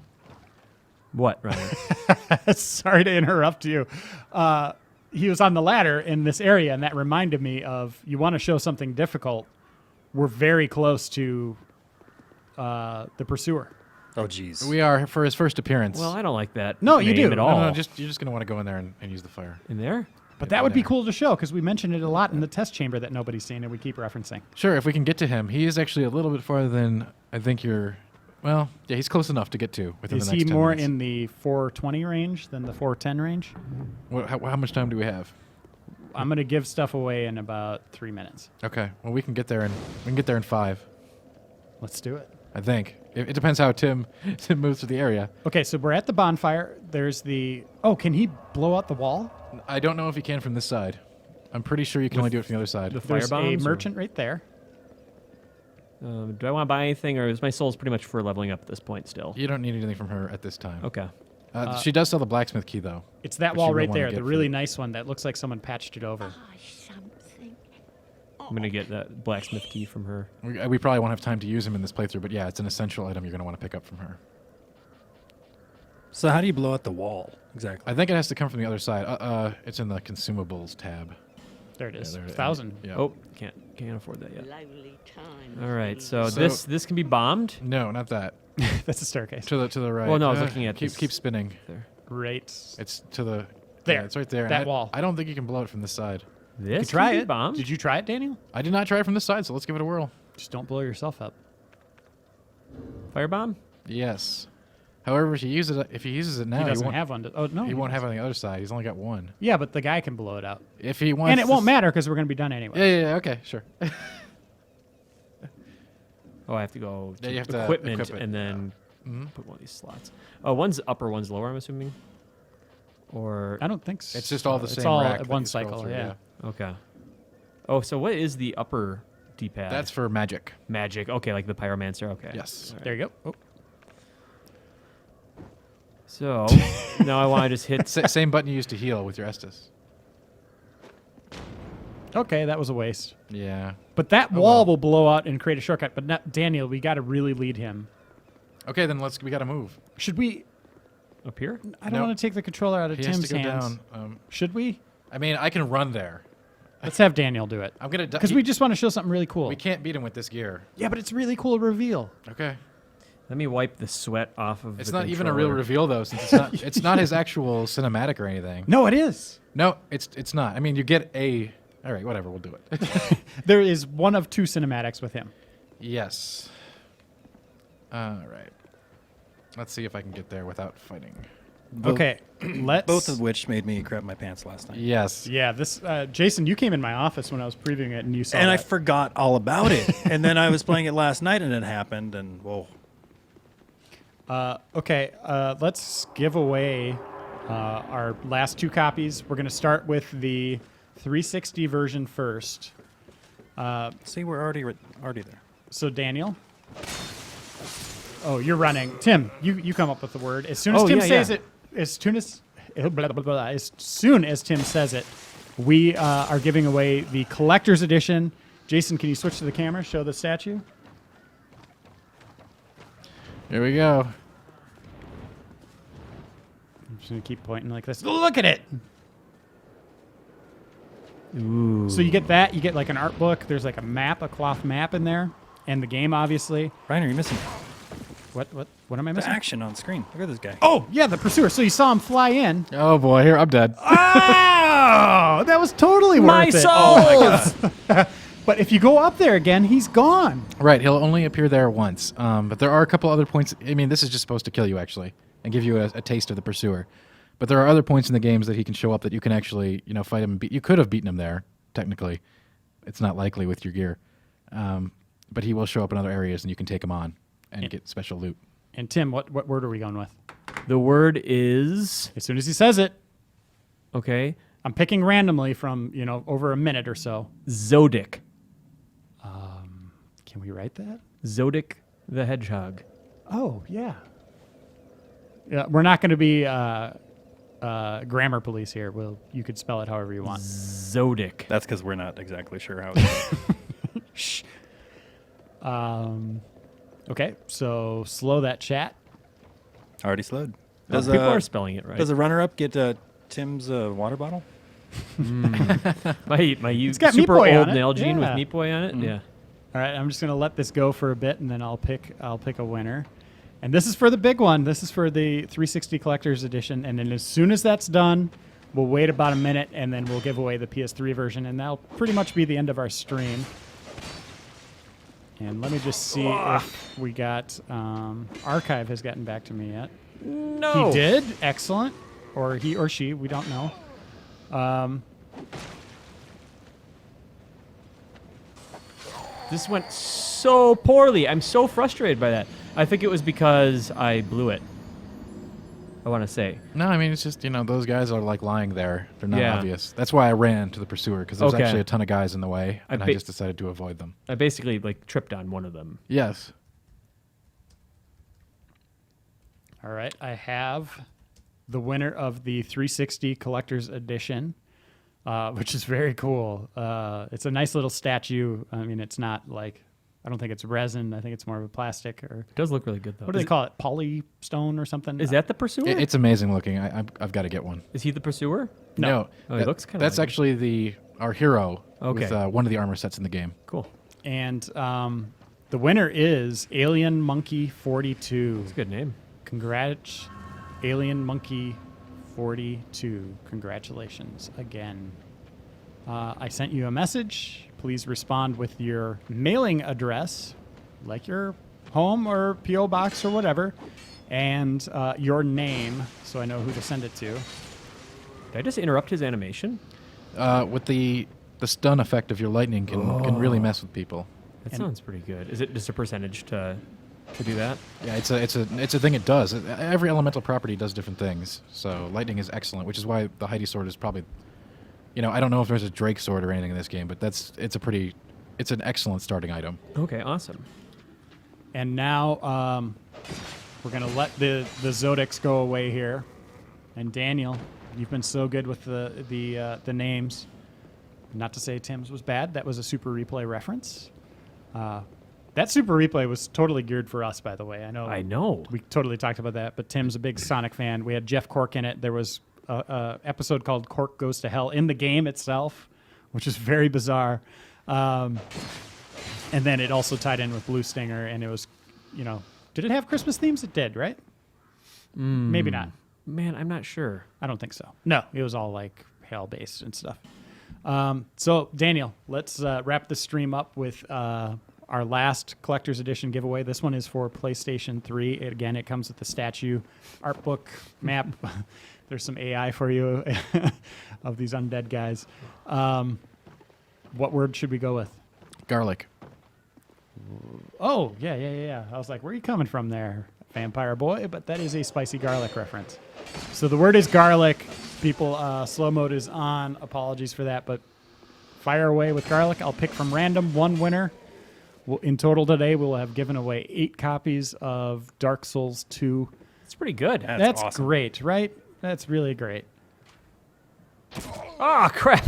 What, Reiner? Sorry to interrupt you. He was on the ladder in this area, and that reminded me of, you want to show something difficult. We're very close to the Pursuer. Oh, jeez. we are for his first appearance. Well, I don't like that. No, you name do. at No, all. no, you're just gonna want to go in there and use the fire. In there. But that would be cool to show, because we mentioned it a lot in the test chamber that nobody's seen, and we keep referencing. Sure, if we can get to him, he is actually a little bit farther than I think you're. Well, yeah, he's close enough to get to within Is the next he 10 more minutes. in the 420 range than the 410 range? How much time do we have? I'm going to give stuff away in about 3 minutes. Okay, well we can get there in 5. Let's do it. I think it depends how Tim moves through the area. Okay, so we're at the bonfire. There's the... Oh, can he blow out the wall? I don't know if he can from this side. I'm pretty sure you can only do it from the other side. There's a Firebombs, or- merchant right there. Do I want to buy anything, or is my soul's pretty much for leveling up at this point still? You don't need anything from her at this time. Okay. She does sell the blacksmith key though. It's that which wall you will right wanna there, get the for really nice one that looks like someone patched it over. I'm gonna get that blacksmith key from her. We probably won't have time to use him in this playthrough, but yeah, it's an essential item you're going to want to pick up from her. So how do you blow out the wall exactly? I think it has to come from the other side. It's in the consumables tab. There it is. there it is. 1,000. Yeah. Oh, can't afford that yet. Lively times. All right, so So- this can be bombed. No, not that. That's a staircase. To the right. Well, no, I was looking at keep this spinning. there. Right. It's to the There. Yeah, it's right there. That And wall. I don't think you can blow it from this side. This Try can be it. bombed. Did you try it, Daniel? I did not try it from this side, so let's give it a whirl. Just don't blow yourself up. Firebomb? Yes. However, if he uses it now, He doesn't won't have one. Oh, no. He won't have it on the other side. He's only got one. Yeah, but the guy can blow it out. If he wants, And it won't to- matter because we're going to be done anyway. Yeah. Okay, sure. Oh, I have to go Yeah, to you have to equipment equip it. and then Mhm. put one of these slots. Oh, one's upper, one's lower, I'm assuming? Or... I don't think so. It's just all the It's same all rack at that one you scroll cycle, through, yeah. Okay. Oh, so what is the upper D-pad? That's for magic. magic. Okay, like the pyromancer. Okay. Yes. All right. There you go. Oh. So now I want to just hit. Same button you used to heal with your Estus. Okay, that was a waste. Yeah. But that Oh, wall well. will blow out and create a shortcut. But not, Daniel, we got to really lead him. Okay, then we got to move. Should we? Up here? I don't No. want to take the controller out of He has Tim's to go hands. down. Should we? I mean, I can run there. Let's have Daniel do it. I'm gonna. Because we just want to show something really cool. We can't beat him with this gear. Yeah, but it's really cool to reveal. Okay. Let me wipe the sweat off of. It's the not even a real controller. reveal though, since it's not. It's not his actual cinematic or anything. No, it is. No, it's not. I mean, you get a. All right, whatever. We'll do it. There is one of two cinematics with him. Yes. All right. Let's see if I can get there without fighting. Okay, let's. Both of which made me crap my pants last night. Yes. Yeah, this. Jason, you came in my office when I was previewing it, and you saw. And I that. forgot all about it. And then I was playing it last night, and it happened, and whoa. Okay, let's give away our last two copies. We're going to start with the 360 version first. See, we're already there. So Daniel, Oh, you're running. Tim, you come up with the word. As soon as Oh, Tim yeah, says yeah. it, as soon as Tim says it, we are giving away the collector's edition. Jason, can you switch to the camera? Show the statue. Here we go. I'm just gonna keep pointing like this. Look at it. Ooh. So you get that. You get like an art book. There's like a map, a cloth map in there, and the game, obviously. Reiner, you're missing What am I the missing? action on screen. Look at this guy. Oh, yeah, the pursuer. So you saw him fly in. Oh boy, here I'm dead. Oh, that was totally My worth it. soul! Oh my God. But if you go up there again, he's gone. Right, he'll only appear there once. But there are a couple other points. I mean, this is just supposed to kill you, actually, and give you a taste of the pursuer. But there are other points in the games that he can show up that you can actually, fight him. You could have beaten him there, technically. It's not likely with your gear. But he will show up in other areas, and you can take him on and get special loot. And Tim, what word are we going with? The word is... As soon as he says it, Okay. I'm picking randomly from, over a minute or so. Zodic. Can we write that? Zodic the Hedgehog. Oh, yeah. Yeah, we're not going to be grammar police here. You could spell it however you want. Zodic. That's because we're not exactly sure how it's Shh. Okay, so slow that chat. already slowed. People are spelling it right. Does a runner-up get Tim's water bottle? My got super Meat Boy old on it. Nalgene Yeah. with Meat Boy on it? Yeah. All right, I'm just going to let this go for a bit, and then I'll pick a winner. And this is for the big one. This is for the 360 Collector's Edition. And then as soon as that's done, we'll wait about a minute, and then we'll give away the PS3 version. And that'll pretty much be the end of our stream. And let me just see if we got... Archive has gotten back to me yet. No. He did? Excellent. Or he or she, we don't know. This went so poorly. I'm so frustrated by that. I think it was because I blew it. I want to say. No, I mean, it's just, those guys are like lying there. They're not Yeah. obvious. That's why I ran to the pursuer, because there's Okay. actually a ton of guys in the way, and I ba- just decided to avoid them. I basically tripped on one of them. Yes. All right, I have the winner of the 360 Collector's Edition, which is very cool. It's a nice little statue. I mean, it's not I don't think it's resin. I think it's more of a plastic. Or It does look really good, though. what do they call it? Polystone or something? Is that the pursuer? It's amazing looking. I've got to get one. Is he the pursuer? No. Oh, he looks kinda That's like him. actually our hero Okay. with one of the armor sets in the game. Cool. And the winner is Alien Monkey 42. That's a good name. Congrats, Alien Monkey 42. Congratulations again. I sent you a message. Please respond with your mailing address, like your home or P.O. box or whatever, and your name so I know who to send it to. Did I just interrupt his animation? With the stun effect of your lightning can really mess with people. That sounds pretty good. Is it just a percentage to do that? Yeah, it's a thing it does. Every elemental property does different things. So lightning is excellent, which is why the Heidi sword is probably, I don't know if there's a Drake sword or anything in this game, but it's an excellent starting item. Okay, awesome. And now we're going to let the Zodics go away here. And Daniel, you've been so good with the names. Not to say Tim's was bad. That was a Super Replay reference. That Super Replay was totally geared for us, by the way. I know. We totally talked about that, but Tim's a big Sonic fan. We had Jeff Cork in it. There was a episode called Cork Goes to Hell in the game itself, which is very bizarre. And then it also tied in with Blue Stinger, and it was, did it have Christmas themes? It did, right? Maybe not. Man, I'm not sure. I don't think so. No, it was all Hell-based and stuff. So, Daniel, let's wrap the stream up with our last Collector's Edition giveaway. This one is for PlayStation 3. Again, it comes with the statue, art book, map. There's some AI for you of these undead guys. What word should we go with? Garlic. Oh, yeah. I was like, where are you coming from there, vampire boy? But that is a spicy garlic reference. So the word is garlic. People, slow mode is on. Apologies for that, but fire away with garlic. I'll pick from random one winner. In total today, we'll have given away 8 copies of Dark Souls 2. It's pretty good. That's awesome. great, right? That's really great. Oh, crap.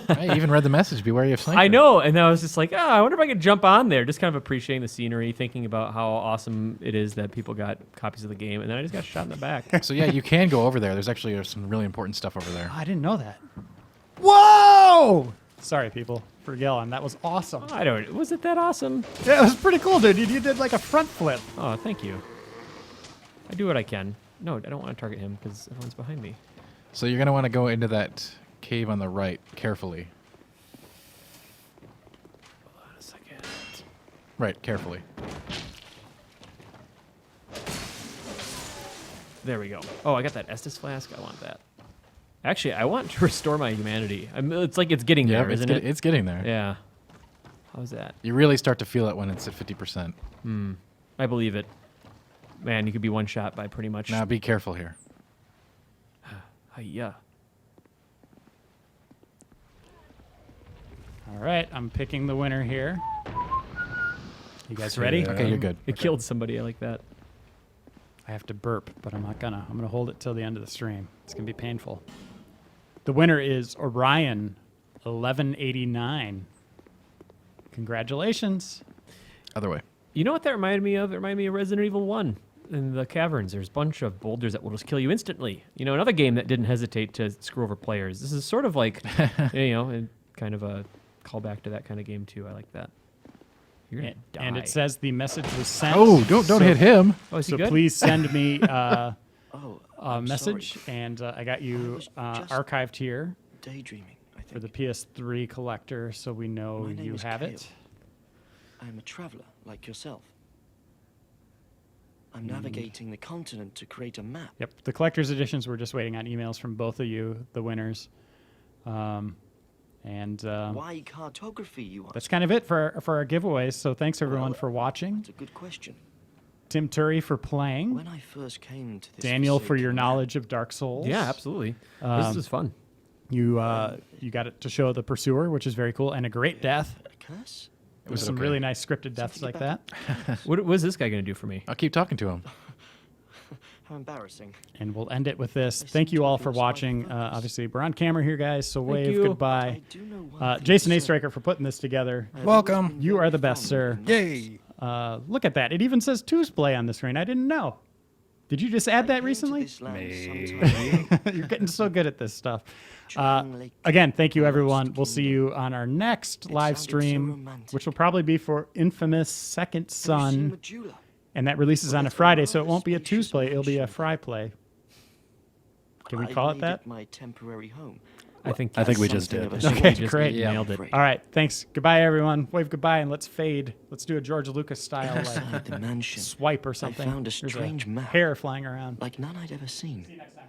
I even read the message. Be wary of sniper. I know, and I was just like, I wonder if I could jump on there. Just kind of appreciating the scenery, thinking about how awesome it is that people got copies of the game, and then I just got shot in the back. So yeah, you can go over there. There's actually some really important stuff over there. Oh, I didn't know that. Whoa! Sorry, people, for yelling. That was awesome. Was it that awesome? Yeah, it was pretty cool, dude. You did like a front flip. Oh, thank you. I do what I can. No, I don't want to target him because everyone's behind me. So you're gonna want to go into that cave on the right carefully. Hold on a second. Right, carefully. There we go. Oh, I got that Estus flask. I want that. Actually, I want to restore my humanity. It's like it's getting there, isn't it? It's getting there. Yeah. How's that? You really start to feel it when it's at 50%. I believe it. Man, you could be one shot by pretty much. Now be careful here. Yeah. All right, I'm picking the winner here. You guys ready? Okay, you're good. It killed somebody. I like that. I have to burp, but I'm not gonna. I'm gonna hold it till the end of the stream. It's gonna be painful. The winner is Orion, 1189. Congratulations. Other way. You know what that reminded me of? It reminded me of Resident Evil 1. In the caverns, there's a bunch of boulders that will just kill you instantly. You know, another game that didn't hesitate to screw over players. This is sort of like, kind of a callback to that kind of game, too. I like that. You're going to die. And it says the message was sent. Oh, don't hit him. Oh, is he So good? please send me a I'm message, sorry. and I got you I was just archived here Daydreaming, I think. for the PS3 collector, so we know My name you is have Kale. it. I am a traveler like yourself. I'm navigating the continent to create a map. Yep, the collector's editions. We're just waiting on emails from both of you, the winners. Why cartography, you ask? That's kind of it for our giveaways. So thanks everyone for watching. That's a good question. Tim Turi for playing. When I first came to this Daniel for your forsaken knowledge of Dark Souls. Yeah, absolutely. This is fun. You got it to show the Pursuer, which is very cool, and a great death. land, a curse? With some really nice scripted deaths like that. What was this guy going to do for me? I'll keep talking to him. How embarrassing. And we'll end it with this. I Thank seem you to all have for lost my watching. focus. Obviously, we're on camera here, guys, so wave you. goodbye. I do know one thing Jason for A. certain. Striker for putting this together. I have Welcome. always been You very are the best, fond sir. of Yay! Look at that. It even says Two's Play on the screen. I didn't know. Did you just add that I came to recently? this land Maybe. sometime You're getting so good at this stuff. Drang Lake. Again, thank you, Lost everyone. We'll see Kingdom. you on our next It live sounded so stream, romantic. which will probably be for Infamous Second Have you seen Son. Medulla? And that releases on a Well, Friday, that's so it rather won't be a spacious Tuesday. It'll be a mansion. Fry play. Can we I call it made that? my temporary home. I think we just Something did. of a Okay, sort. great. Nailed it. All right, thanks. Goodbye, everyone. Wave goodbye, and let's fade. Let's do a George Lucas style Inside like the mansion, swipe or something. I found a There's strange map, hair flying around. like none I'd ever seen. See you next time.